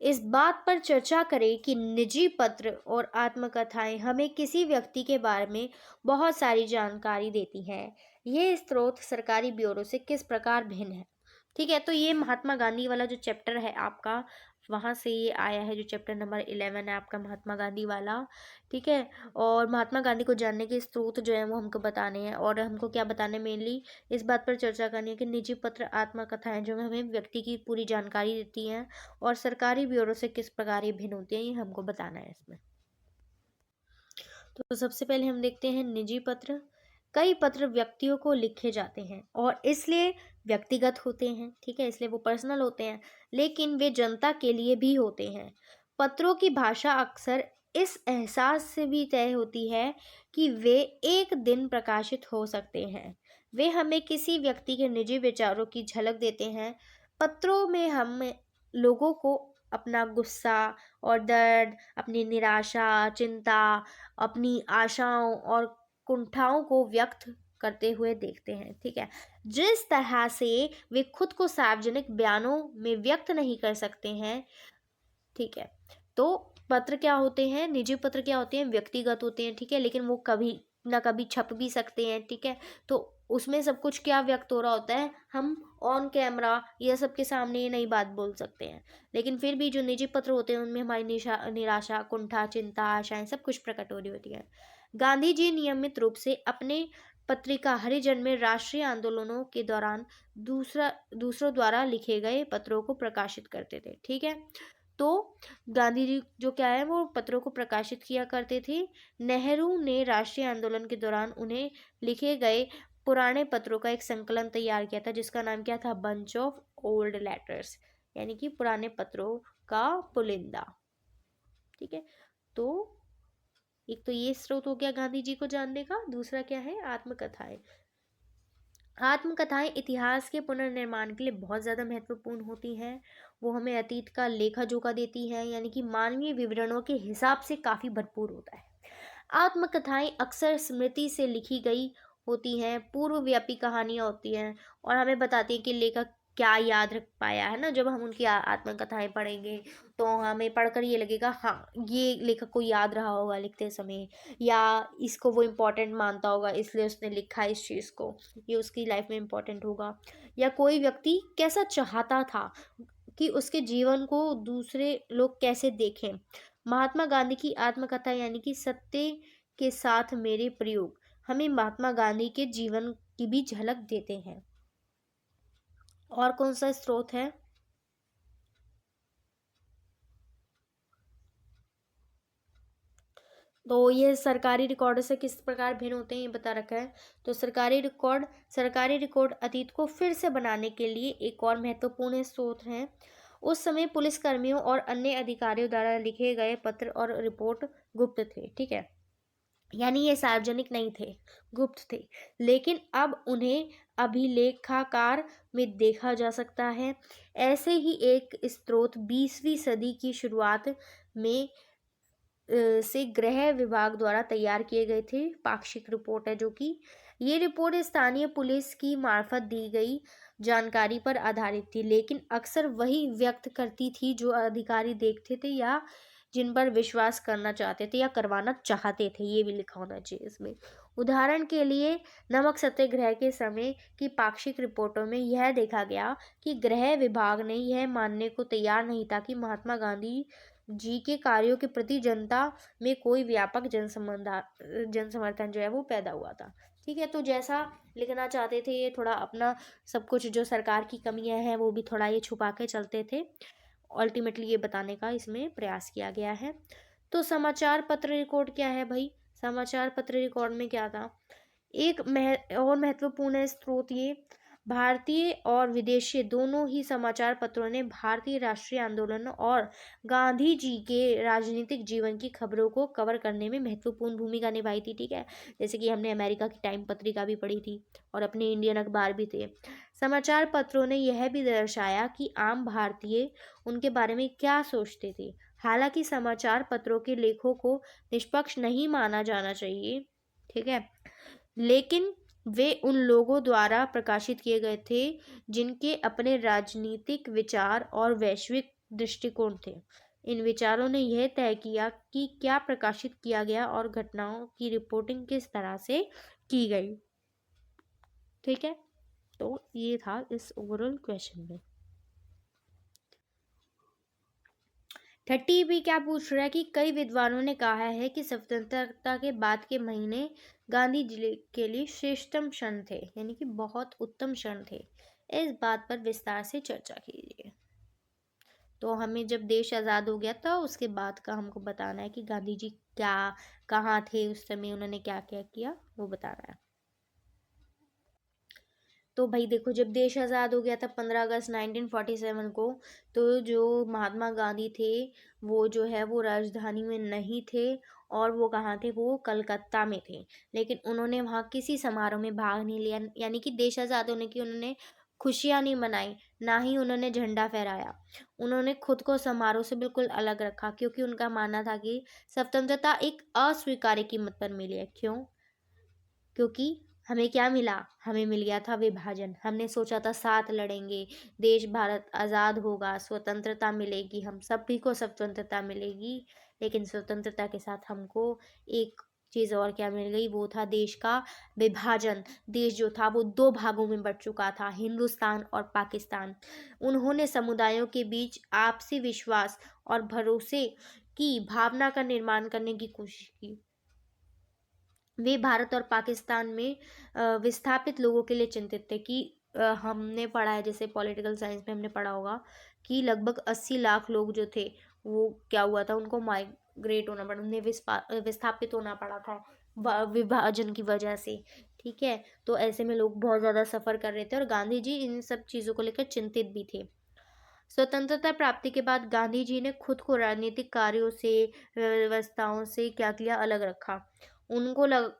इस बात पर चर्चा करें कि निजी पत्र और आत्मकथाएं हमें किसी व्यक्ति के बारे में बहुत सारी जानकारी देती हैं। ये स्रोत सरकारी ब्यूरो से किस प्रकार भिन्न है, ठीक है। तो ये महात्मा गांधी वाला जो चैप्टर है आपका, वहाँ से ये आया है, जो चैप्टर नंबर 11 है आपका महात्मा गांधी वाला, ठीक है। और महात्मा गांधी को जानने के स्रोत जो है वो हमको बताने हैं और हमको क्या बताने, मेनली इस बात पर चर्चा करनी है कि निजी पत्र आत्मकथाएं जो हमें व्यक्ति की पूरी जानकारी देती हैं और सरकारी ब्यूरो से किस प्रकार ये भिन्न होती हैं, ये हमको बताना है इसमें। तो सबसे पहले हम देखते हैं निजी पत्र। कई पत्र व्यक्तियों को लिखे जाते हैं और इसलिए व्यक्तिगत होते हैं, ठीक है, इसलिए वो पर्सनल होते हैं, लेकिन वे जनता के लिए भी होते हैं। पत्रों की भाषा अक्सर इस एहसास से भी तय होती है कि वे एक दिन प्रकाशित हो सकते हैं। वे हमें किसी व्यक्ति के निजी विचारों की झलक देते हैं। पत्रों में हम लोगों को अपना गुस्सा और दर्द, अपनी निराशा, चिंता, अपनी आशाओं और कुंठाओं को व्यक्त करते हुए देखते हैं। ठीक है, जिस तरह से वे खुद को सार्वजनिक बयानों में व्यक्त नहीं कर सकते हैं। ठीक है, तो पत्र क्या होते हैं, निजी पत्र क्या होते हैं, व्यक्तिगत होते हैं। ठीक है, लेकिन वो कभी ना कभी छप भी सकते हैं। ठीक है, तो उसमें सब कुछ क्या व्यक्त हो रहा होता है, हम ऑन कैमरा या सबके सामने ये नई बात बोल सकते हैं, लेकिन फिर भी जो निजी पत्र होते हैं उनमें हमारी निराशा, कुंठा, चिंता, आशाएं सब कुछ प्रकट हो रही होती है। गांधी जी नियमित रूप से अपने पत्रिका हरिजन में राष्ट्रीय आंदोलनों के दौरान दूसरों द्वारा लिखे गए पत्रों को प्रकाशित करते थे। ठीक है, तो गांधी जी जो क्या है वो पत्रों को प्रकाशित किया करते थे। नेहरू ने राष्ट्रीय आंदोलन के दौरान उन्हें लिखे गए पुराने पत्रों का एक संकलन तैयार किया था, जिसका नाम क्या था, बंच ऑफ ओल्ड लेटर्स, यानी कि पुराने पत्रों का पुलिंदा। ठीक है, तो एक तो ये स्रोत हो गया गांधी जी को जानने का। दूसरा क्या है, आत्मकथाएं। आत्मकथाएं इतिहास के पुनर्निर्माण के लिए बहुत ज़्यादा महत्वपूर्ण होती हैं। वो हमें अतीत का लेखा जोखा देती हैं, यानी कि मानवीय विवरणों के हिसाब से काफ़ी भरपूर होता है। आत्मकथाएं अक्सर स्मृति से लिखी गई होती हैं, पूर्वव्यापी कहानियाँ होती हैं और हमें बताती हैं कि लेखक क्या याद रख पाया है ना। जब हम उनकी आत्मकथाएं पढ़ेंगे तो हमें पढ़कर ये लगेगा हाँ ये लेखक को याद रहा होगा लिखते समय, या इसको वो इम्पोर्टेंट मानता होगा इसलिए उसने लिखा इस चीज़ को, ये उसकी लाइफ में इम्पोर्टेंट होगा। या कोई व्यक्ति कैसा चाहता था कि उसके जीवन को दूसरे लोग कैसे देखें। महात्मा गांधी की आत्मकथा यानी कि सत्य के साथ मेरे प्रयोग हमें महात्मा गांधी के जीवन की भी झलक देते हैं। और कौन सा स्रोत है, तो ये सरकारी रिकॉर्ड से किस प्रकार भिन्न होते हैं ये बता रखा है। तो सरकारी रिकॉर्ड अतीत को फिर से बनाने के लिए एक और महत्वपूर्ण स्रोत है। उस समय पुलिस कर्मियों और अन्य अधिकारियों द्वारा लिखे गए पत्र और रिपोर्ट गुप्त थे। ठीक है, यानी ये सार्वजनिक नहीं थे, गुप्त थे, लेकिन अब उन्हें अभिलेखाकार में देखा जा सकता है। ऐसे ही एक स्रोत 20वीं सदी की शुरुआत में से गृह विभाग द्वारा तैयार किए गए थे, पाक्षिक रिपोर्ट है जो कि ये रिपोर्ट स्थानीय पुलिस की मार्फत दी गई जानकारी पर आधारित थी, लेकिन अक्सर वही व्यक्त करती थी जो अधिकारी देखते थे या जिन पर विश्वास करना चाहते थे या करवाना चाहते थे। ये भी लिखा होना चाहिए इसमें। उदाहरण के लिए नमक सत्याग्रह के समय की पाक्षिक रिपोर्टों में यह देखा गया कि गृह विभाग ने यह मानने को तैयार नहीं था कि महात्मा गांधी जी के कार्यों के प्रति जनता में कोई व्यापक जनसमर्थन जो है वो पैदा हुआ था। ठीक है, तो जैसा लिखना चाहते थे ये थोड़ा अपना सब कुछ जो सरकार की कमियां हैं वो भी थोड़ा ये छुपा के चलते थे। अल्टीमेटली ये बताने का इसमें प्रयास किया गया है। तो समाचार पत्र रिकॉर्ड क्या है भाई, समाचार पत्र रिकॉर्ड में क्या था, एक और महत्वपूर्ण स्रोत ये भारतीय और विदेशी दोनों ही समाचार पत्रों ने भारतीय राष्ट्रीय आंदोलन और गांधी जी के राजनीतिक जीवन की खबरों को कवर करने में महत्वपूर्ण भूमिका निभाई थी। ठीक है, जैसे कि हमने अमेरिका की टाइम पत्रिका भी पढ़ी थी और अपने इंडियन अखबार भी थे। समाचार पत्रों ने यह भी दर्शाया कि आम भारतीय उनके बारे में क्या सोचते थे। हालांकि समाचार पत्रों के लेखों को निष्पक्ष नहीं माना जाना चाहिए, ठीक है, लेकिन वे उन लोगों द्वारा प्रकाशित किए गए थे जिनके अपने राजनीतिक विचार और वैश्विक दृष्टिकोण थे। इन विचारों ने यह तय किया कि क्या प्रकाशित किया गया और घटनाओं की रिपोर्टिंग किस तरह से की गई। ठीक है, तो ये था इस ओवरऑल क्वेश्चन में। 30 भी क्या पूछ रहा है कि कई विद्वानों ने कहा है कि स्वतंत्रता के बाद के महीने गांधी जी के लिए श्रेष्ठतम क्षण थे, यानी कि बहुत उत्तम क्षण थे। इस बात पर विस्तार से चर्चा कीजिए। तो हमें जब देश आज़ाद हो गया था उसके बाद का हमको बताना है कि गांधी जी क्या, कहाँ थे उस समय, उन्होंने क्या क्या किया वो बताना है। तो भाई देखो, जब देश आज़ाद हो गया था 15 अगस्त 1947 को, तो जो महात्मा गांधी थे वो जो है वो राजधानी में नहीं थे और वो कहाँ थे, वो कलकत्ता में थे। लेकिन उन्होंने वहाँ किसी समारोह में भाग नहीं लिया, यानी कि देश आज़ाद होने की उन्होंने खुशियाँ नहीं मनाई, ना ही उन्होंने झंडा फहराया। उन्होंने खुद को समारोह से बिल्कुल अलग रखा, क्योंकि उनका मानना था कि स्वतंत्रता एक अस्वीकार्य कीमत पर मिली है। क्यों? क्योंकि हमें क्या मिला? हमें मिल गया था विभाजन। हमने सोचा था साथ लड़ेंगे, देश भारत आज़ाद होगा, स्वतंत्रता मिलेगी, हम सभी को स्वतंत्रता मिलेगी। लेकिन स्वतंत्रता के साथ हमको एक चीज़ और क्या मिल गई, वो था देश का विभाजन। देश जो था वो 2 भागों में बँट चुका था, हिंदुस्तान और पाकिस्तान। उन्होंने समुदायों के बीच आपसी विश्वास और भरोसे की भावना का निर्माण करने की कोशिश की। वे भारत और पाकिस्तान में विस्थापित लोगों के लिए चिंतित थे कि हमने पढ़ा है, जैसे पॉलिटिकल साइंस में हमने पढ़ा होगा कि लगभग 80 लाख लोग जो थे, वो क्या हुआ था, उनको माइग्रेट होना पड़ा, उन्हें विस्थापित होना पड़ा था विभाजन की वजह से। ठीक है, तो ऐसे में लोग बहुत ज़्यादा सफ़र कर रहे थे और गांधी जी इन सब चीज़ों को लेकर चिंतित भी थे। स्वतंत्रता प्राप्ति के बाद गांधी जी ने खुद को राजनीतिक कार्यों से, व्यवस्थाओं से क्या किया, अलग रखा। उनको लग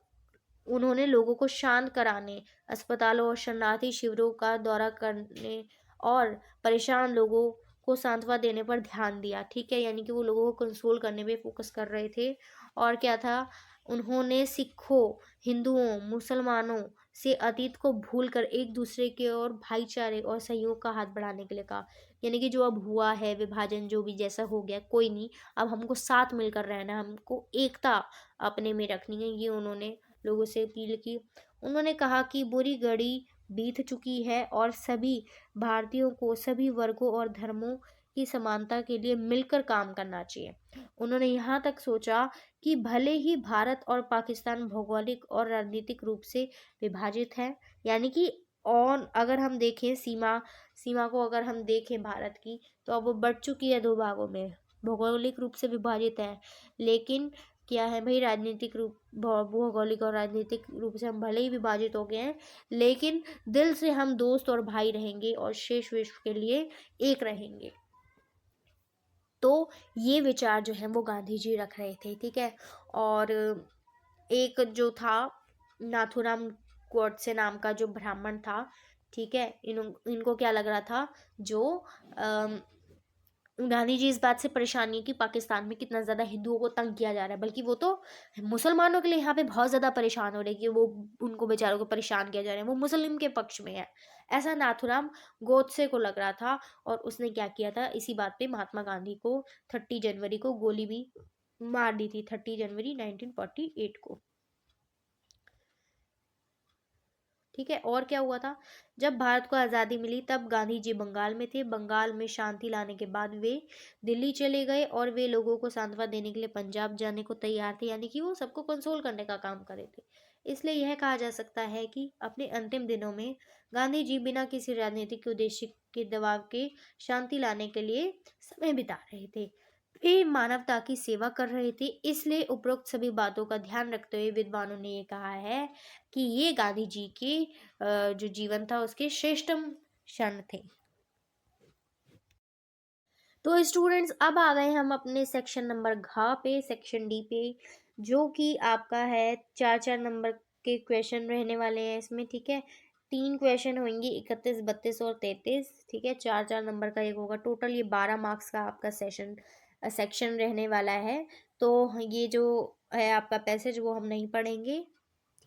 उन्होंने लोगों को शांत कराने, अस्पतालों और शरणार्थी शिविरों का दौरा करने और परेशान लोगों को सांत्वना देने पर ध्यान दिया। ठीक है, यानी कि वो लोगों को कंसोल करने पे फोकस कर रहे थे। और क्या था, उन्होंने सिखों, हिंदुओं, मुसलमानों से अतीत को भूलकर एक दूसरे के ओर भाईचारे और सहयोग का हाथ बढ़ाने के लिए कहा। यानी कि जो अब हुआ है विभाजन, जो भी जैसा हो गया कोई नहीं, अब हमको साथ मिलकर रहना है, हमको एकता अपने में रखनी है, ये उन्होंने लोगों से अपील की। उन्होंने कहा कि बुरी घड़ी बीत चुकी है और सभी भारतीयों को सभी वर्गों और धर्मों की समानता के लिए मिलकर काम करना चाहिए। उन्होंने यहाँ तक सोचा कि भले ही भारत और पाकिस्तान भौगोलिक और राजनीतिक रूप से विभाजित हैं, यानी कि और अगर हम देखें सीमा सीमा को अगर हम देखें भारत की, तो अब वो बढ़ चुकी है 2 भागों में, भौगोलिक रूप से विभाजित है। लेकिन क्या है भाई, राजनीतिक रूप भौगोलिक और राजनीतिक रूप से हम भले ही विभाजित हो गए हैं, लेकिन दिल से हम दोस्त और भाई रहेंगे और शेष विश्व के लिए एक रहेंगे। तो ये विचार जो है वो गांधी जी रख रहे थे। ठीक है, और एक जो था नाथूराम गोडसे नाम का जो ब्राह्मण था, ठीक है, इनको क्या लग रहा था, जो गांधी जी इस बात से परेशानी है कि पाकिस्तान में कितना ज़्यादा हिंदुओं को तंग किया जा रहा है, बल्कि वो तो मुसलमानों के लिए यहाँ पे बहुत ज़्यादा परेशान हो रहे हैं कि वो उनको बेचारों को परेशान किया जा रहा है, वो मुस्लिम के पक्ष में है। ऐसा नाथूराम गोडसे को लग रहा था, और उसने क्या किया था, इसी बात पे महात्मा गांधी को 30 जनवरी को गोली भी मार दी थी, 30 जनवरी 1948 को। ठीक है, और क्या हुआ था, जब भारत को आज़ादी मिली तब गांधी जी बंगाल में थे। बंगाल में शांति लाने के बाद वे दिल्ली चले गए और वे लोगों को सांत्वना देने के लिए पंजाब जाने को तैयार थे, यानी कि वो सबको कंसोल करने का काम कर रहे थे। इसलिए यह कहा जा सकता है कि अपने अंतिम दिनों में गांधी जी बिना किसी राजनीतिक उद्देश्य के दबाव के शांति लाने के लिए समय बिता रहे थे। वे मानवता की सेवा कर रहे थे। इसलिए उपरोक्त सभी बातों का ध्यान रखते हुए विद्वानों ने ये कहा है कि ये गांधी जी के जो जीवन था उसके श्रेष्ठतम क्षण थे। तो स्टूडेंट्स, अब आ गए हम अपने सेक्शन नंबर घ पे, सेक्शन डी पे, जो कि आपका है 4-4 नंबर के क्वेश्चन रहने वाले हैं इसमें। ठीक है, 3 क्वेश्चन होंगे, 31, 32 और 33। ठीक है, 4-4 नंबर का एक होगा, टोटल ये 12 मार्क्स का आपका सेक्शन रहने वाला है। तो ये जो है आपका पैसेज वो हम नहीं पढ़ेंगे,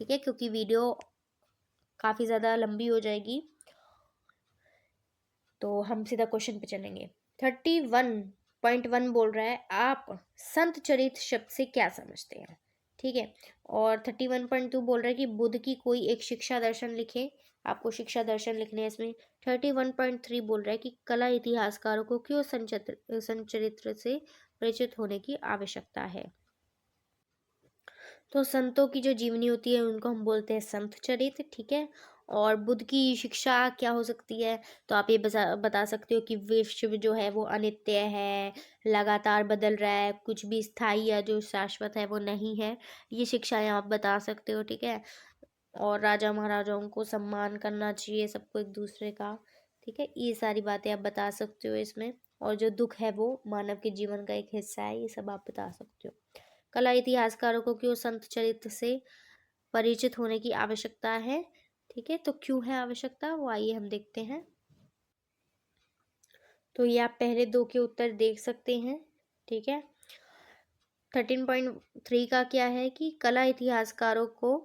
ठीक है, क्योंकि वीडियो काफ़ी ज़्यादा लंबी हो जाएगी। तो हम सीधा क्वेश्चन पे चलेंगे। 31.1 बोल रहा है, आप संत चरित शब्द से क्या समझते हैं। ठीक है, और 31.2 बोल रहा है कि बुद्ध की कोई एक शिक्षा दर्शन लिखें। आपको शिक्षा दर्शन लिखने हैं इसमें। 31.3 बोल रहा है कि कला इतिहासकारों को क्यों संचरित्र से परिचित होने की आवश्यकता है। तो संतों की जो जीवनी होती है उनको हम बोलते हैं संत चरित्र। ठीक है, और बुद्ध की शिक्षा क्या हो सकती है, तो आप ये बता सकते हो कि विश्व जो है वो अनित्य है, लगातार बदल रहा है, कुछ भी स्थायी या जो शाश्वत है वो नहीं है। ये शिक्षाएं आप बता सकते हो। ठीक है, और राजा महाराजाओं को सम्मान करना चाहिए, सबको एक दूसरे का। ठीक है, ये सारी बातें आप बता सकते हो इसमें। और जो दुख है वो मानव के जीवन का एक हिस्सा है, ये सब आप बता सकते हो। कला इतिहासकारों को क्यों संत चरित्र से परिचित होने की आवश्यकता है। ठीक है, तो क्यों है आवश्यकता, वो आइए हम देखते हैं। तो ये आप पहले दो के उत्तर देख सकते हैं। ठीक है, 13.3 का क्या है कि कला इतिहासकारों को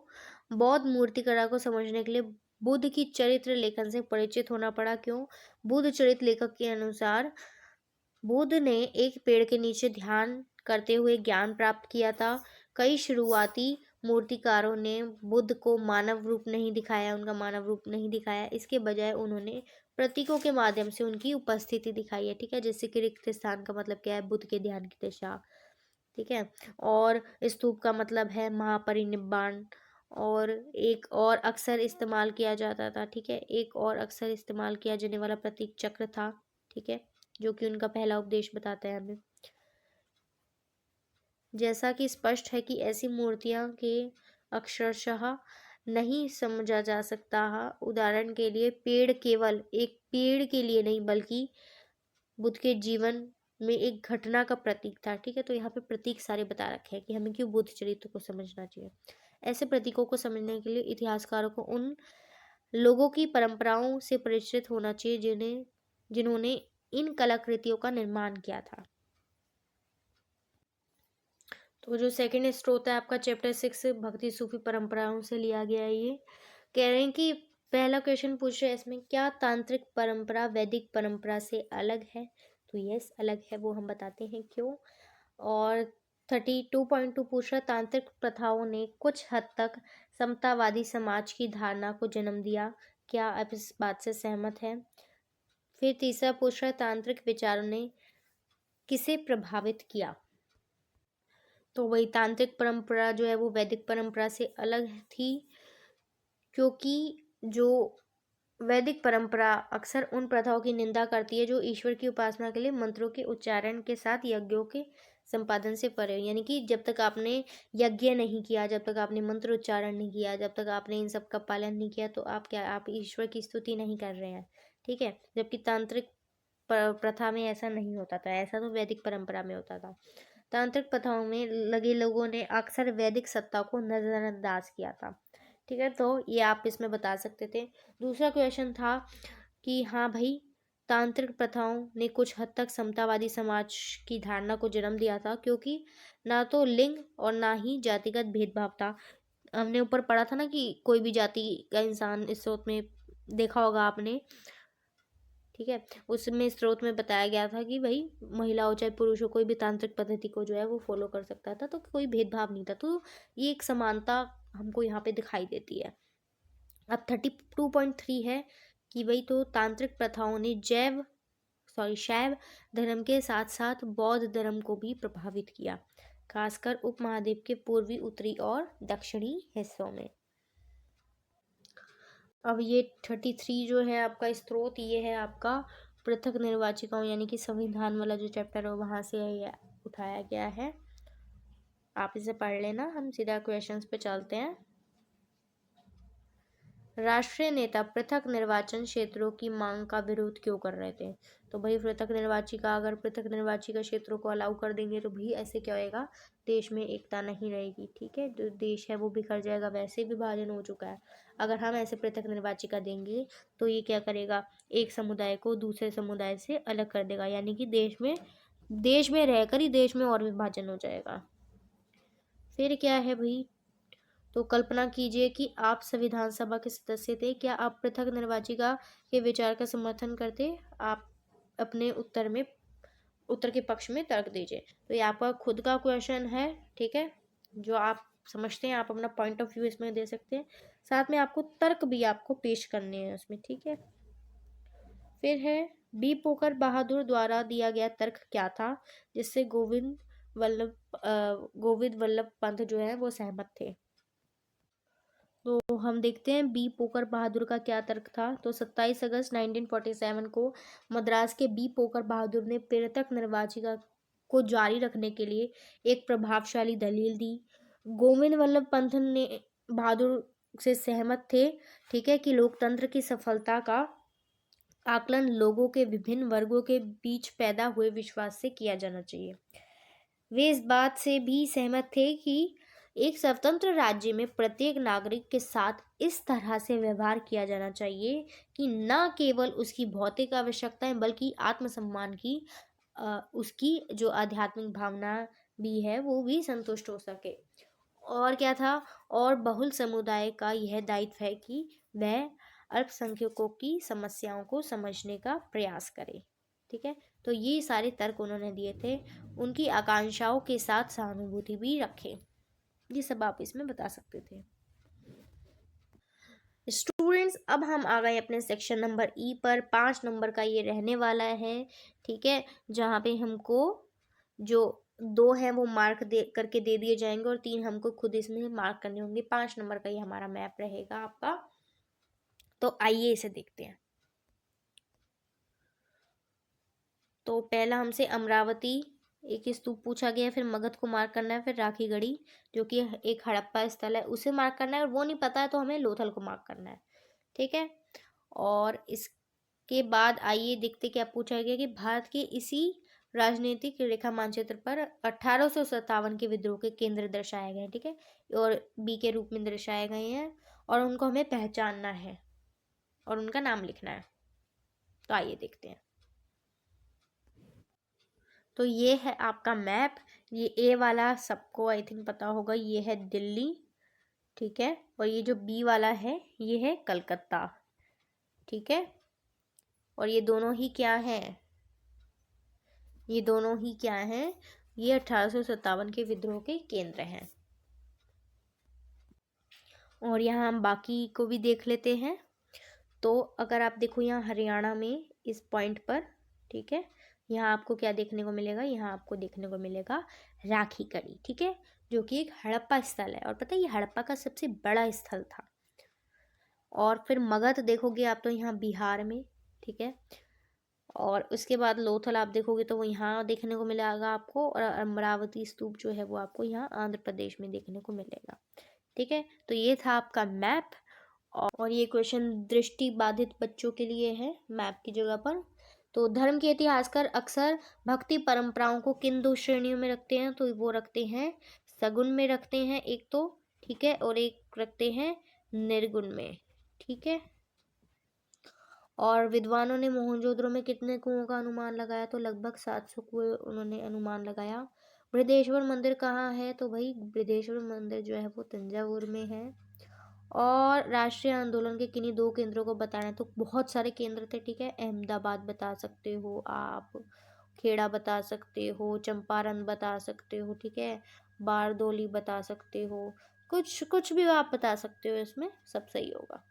बौद्ध मूर्तिकला को समझने के लिए बुद्ध की चरित्र लेखन से परिचित होना पड़ा। क्यों? बुद्ध चरित्र लेखक के अनुसार बुद्ध ने एक पेड़ के नीचे ध्यान करते हुए ज्ञान प्राप्त किया था। कई शुरुआती मूर्तिकारों ने बुद्ध को मानव रूप नहीं दिखाया, उनका मानव रूप नहीं दिखाया, इसके बजाय उन्होंने प्रतीकों के माध्यम से उनकी उपस्थिति दिखाई है। ठीक है, जैसे कि रिक्त स्थान का मतलब क्या है? बुद्ध के ध्यान की दिशा। ठीक है, और स्तूप का मतलब है महापरिनिब्बाण। और एक और अक्सर इस्तेमाल किया जाता था, ठीक है, एक और अक्सर इस्तेमाल किया जाने वाला प्रतीक चक्र था। ठीक है, जो कि उनका पहला उपदेश बताता है हमें। जैसा कि स्पष्ट है कि ऐसी मूर्तियां के अक्षरशः नहीं समझा जा सकता। उदाहरण के लिए पेड़ केवल एक पेड़ के लिए नहीं बल्कि बुद्ध के जीवन में एक घटना का प्रतीक था। ठीक है, तो यहाँ पे प्रतीक सारे बता रखे हैं कि हमें क्यों बुद्ध चरित्र को समझना चाहिए। ऐसे प्रतीकों को समझने के लिए इतिहासकारों को उन लोगों की परंपराओं से परिचित होना चाहिए जिन्होंने इन कलाकृतियों का निर्माण किया था। तो जो सेकंड स्रोत है आपका चैप्टर 6 भक्ति सूफी परंपराओं से लिया गया है। ये कह रहे हैं कि पहला क्वेश्चन पूछ रहे हैं इसमें, क्या तांत्रिक परंपरा वैदिक परंपरा से अलग है? तो यस, अलग है, वो हम बताते हैं क्यों। और 32.2 पूछ रहा, तांत्रिक प्रथाओं ने कुछ हद तक समतावादी समाज की धारणा को जन्म दिया, क्या आप इस बात से सहमत हैं? फिर तीसरा पूछ रहा है, तांत्रिक विचारों ने किसे प्रभावित किया? तो वही तांत्रिक परंपरा जो है वो वैदिक परंपरा से अलग थी, क्योंकि जो वैदिक परंपरा अक्सर उन प्रथाओं की निंदा करती है जो ईश्वर की उपासना के लिए मंत्रों के उच्चारण के साथ यज्ञों के संपादन से परे। यानी कि जब तक आपने यज्ञ नहीं किया, जब तक आपने मंत्र उच्चारण नहीं किया, जब तक आपने इन सब का पालन नहीं किया, तो आप ईश्वर की स्तुति नहीं कर रहे हैं। ठीक है, जबकि तांत्रिक प्रथा में ऐसा नहीं होता था, ऐसा तो वैदिक परंपरा में होता था। तांत्रिक प्रथाओं में लगे लोगों ने अक्सर वैदिक सत्ता को नजरअंदाज किया था। ठीक है, तो ये आप इसमें बता सकते थे। दूसरा क्वेश्चन था कि हाँ भाई, तांत्रिक प्रथाओं ने कुछ हद तक समतावादी समाज की धारणा को जन्म दिया था, क्योंकि ना तो लिंग और ना ही जातिगत भेदभाव था। हमने ऊपर पढ़ा था ना कि कोई भी जाति का इंसान, इस स्रोत में देखा होगा आपने। ठीक है, उसमें स्रोत में बताया गया था कि भाई महिला हो चाहे पुरुष हो, कोई भी तांत्रिक पद्धति को जो है वो फॉलो कर सकता था, तो कोई भेदभाव नहीं था। तो ये एक समानता हमको यहाँ पे दिखाई देती है। अब 32.3 है कि भाई तो तांत्रिक प्रथाओं ने शैव धर्म के साथ साथ बौद्ध धर्म को भी प्रभावित किया, खासकर उपमहाद्वीप के पूर्वी, उत्तरी और दक्षिणी हिस्सों में। अब ये 33 जो है आपका स्रोत, ये है आपका पृथक निर्वाचिकाओं यानी कि संविधान वाला जो चैप्टर है वहाँ से ये उठाया गया है। आप इसे पढ़ लेना, हम सीधा क्वेश्चंस पे चलते हैं। राष्ट्रीय नेता पृथक निर्वाचन क्षेत्रों की मांग का विरोध क्यों कर रहे थे? तो भाई अगर पृथक निर्वाचिका क्षेत्रों को अलाउ कर देंगे तो भी ऐसे क्या होएगा, देश में एकता नहीं रहेगी। ठीक है, जो देश है वो बिखर जाएगा, वैसे विभाजन हो चुका है। अगर हम ऐसे पृथक निर्वाचिका देंगे तो ये क्या करेगा, एक समुदाय को दूसरे समुदाय से अलग कर देगा, यानी कि देश में रहकर ही देश में और विभाजन हो जाएगा। फिर क्या है भाई, तो कल्पना कीजिए कि आप संविधान सभा के सदस्य थे, क्या आप पृथक निर्वाचिका के विचार का समर्थन करते? आप अपने उत्तर के पक्ष में तर्क दीजिए। तो ये आपका खुद का क्वेश्चन है, ठीक है, जो आप समझते हैं आप अपना पॉइंट ऑफ व्यू इसमें दे सकते हैं, साथ में आपको तर्क भी आपको पेश करने हैं उसमें। ठीक है, फिर है बी पोकर बहादुर द्वारा दिया गया तर्क क्या था जिससे गोविंद वल्लभ पंत जो है वो सहमत थे? तो हम देखते हैं बी पोकर बहादुर का क्या तर्क था। तो 27 अगस्त 1947 को मद्रास के बी पोकर बहादुर ने पृथक निर्वाचिका को जारी रखने के लिए एक प्रभावशाली दलील दी। गोविंद वल्लभ पंत ने बहादुर से सहमत थे, ठीक है, कि लोकतंत्र की सफलता का आकलन लोगों के विभिन्न वर्गों के बीच पैदा हुए विश्वास से किया जाना चाहिए। वे इस बात से भी सहमत थे कि एक स्वतंत्र राज्य में प्रत्येक नागरिक के साथ इस तरह से व्यवहार किया जाना चाहिए कि न केवल उसकी भौतिक आवश्यकताएं बल्कि आत्मसम्मान की उसकी जो आध्यात्मिक भावना भी है वो भी संतुष्ट हो सके। और क्या था, और बहुल समुदाय का यह दायित्व है कि वह अल्पसंख्यकों की समस्याओं को समझने का प्रयास करे। ठीक है, तो ये सारे तर्क उन्होंने दिए थे। उनकी आकांक्षाओं के साथ सहानुभूति भी रखे, ये सब आप इसमें बता सकते थे। स्टूडेंट्स, अब हम आ गए अपने सेक्शन नंबर ई पर। 5 नंबर का ये रहने वाला है। ठीक है, जहाँ पे हमको जो 2 हैं वो मार्क दे करके दे दिए जाएंगे और 3 हमको खुद इसमें मार्क करने होंगे। 5 नंबर का ये हमारा मैप रहेगा आपका। तो आइए इसे देखते हैं। तो पहला हमसे अमरावती एक स्तूप पूछा गया है, फिर मगध को मार्क करना है, फिर राखी गढ़ी जो कि एक हड़प्पा स्थल है उसे मार्क करना है, और वो नहीं पता है तो हमें लोथल को मार्क करना है। ठीक है, और इसके बाद आइए देखते क्या पूछा गया कि भारत के इसी राजनीतिक रेखा मानचित्र पर 1857 के विद्रोह के केंद्र दर्शाए गए हैं। ठीक है, और बी के रूप में दर्शाए गए हैं, और उनको हमें पहचानना है और उनका नाम लिखना है। तो आइए देखते हैं। तो ये है आपका मैप। ये ए वाला सबको आई थिंक पता होगा, ये है दिल्ली। ठीक है, और ये जो बी वाला है ये है कलकत्ता। ठीक है, और ये दोनों ही क्या है, ये दोनों ही क्या हैं, ये 1857 के विद्रोह के केंद्र हैं। और यहाँ हम बाकी को भी देख लेते हैं। तो अगर आप देखो यहाँ हरियाणा में इस पॉइंट पर, ठीक है, यहाँ आपको क्या देखने को मिलेगा, यहाँ आपको देखने को मिलेगा राखी गढ़ी। ठीक है, जो कि एक हड़प्पा स्थल है, और पता है ये हड़प्पा का सबसे बड़ा स्थल था। और फिर मगध देखोगे आप तो यहाँ बिहार में। ठीक है, और उसके बाद लोथल आप देखोगे तो वो यहाँ देखने को मिलेगा आपको, और अमरावती स्तूप जो है वो आपको यहाँ आंध्र प्रदेश में देखने को मिलेगा। ठीक है, तो ये था आपका मैप। और ये क्वेश्चन दृष्टि बाधित बच्चों के लिए है मैप की जगह पर। तो धर्म के इतिहासकार अक्सर भक्ति परंपराओं को किन 2 श्रेणियों में रखते हैं, तो वो रखते हैं सगुण में रखते हैं एक तो, ठीक है, और एक रखते हैं निर्गुण में। ठीक है, और विद्वानों ने मोहनजोदड़ो में कितने कुओं का अनुमान लगाया, तो लगभग 700 कुएं उन्होंने अनुमान लगाया। बृहदेश्वर मंदिर कहाँ है, तो भाई बृहदेश्वर मंदिर जो है वो तंजावुर में है। और राष्ट्रीय आंदोलन के किन्हीं 2 केंद्रों को बताना है, तो बहुत सारे केंद्र थे। ठीक है, अहमदाबाद बता सकते हो आप, खेड़ा बता सकते हो, चंपारण बता सकते हो, ठीक है, बारदोली बता सकते हो, कुछ कुछ भी आप बता सकते हो, इसमें सब सही होगा।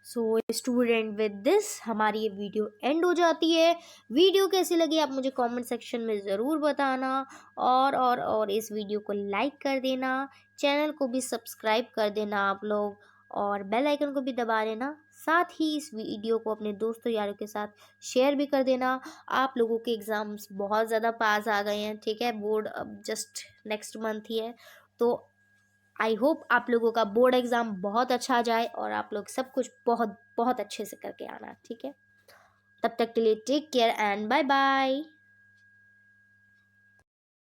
सो स्टूडेंट, विद दिस हमारी ये वीडियो एंड हो जाती है। वीडियो कैसी लगी आप मुझे कमेंट सेक्शन में ज़रूर बताना, और इस वीडियो को लाइक कर देना, चैनल को भी सब्सक्राइब कर देना आप लोग, और बेल आइकन को भी दबा देना। साथ ही इस वीडियो को अपने दोस्तों यारों के साथ शेयर भी कर देना। आप लोगों के एग्ज़ाम्स बहुत ज़्यादा पास आ गए हैं। ठीक है, बोर्ड अब जस्ट नेक्स्ट मंथ ही है, तो आई होप आप लोगों का बोर्ड एग्ज़ाम बहुत अच्छा जाए और आप लोग सब कुछ बहुत बहुत अच्छे से करके आना। ठीक है, तब तक के लिए take care and bye bye.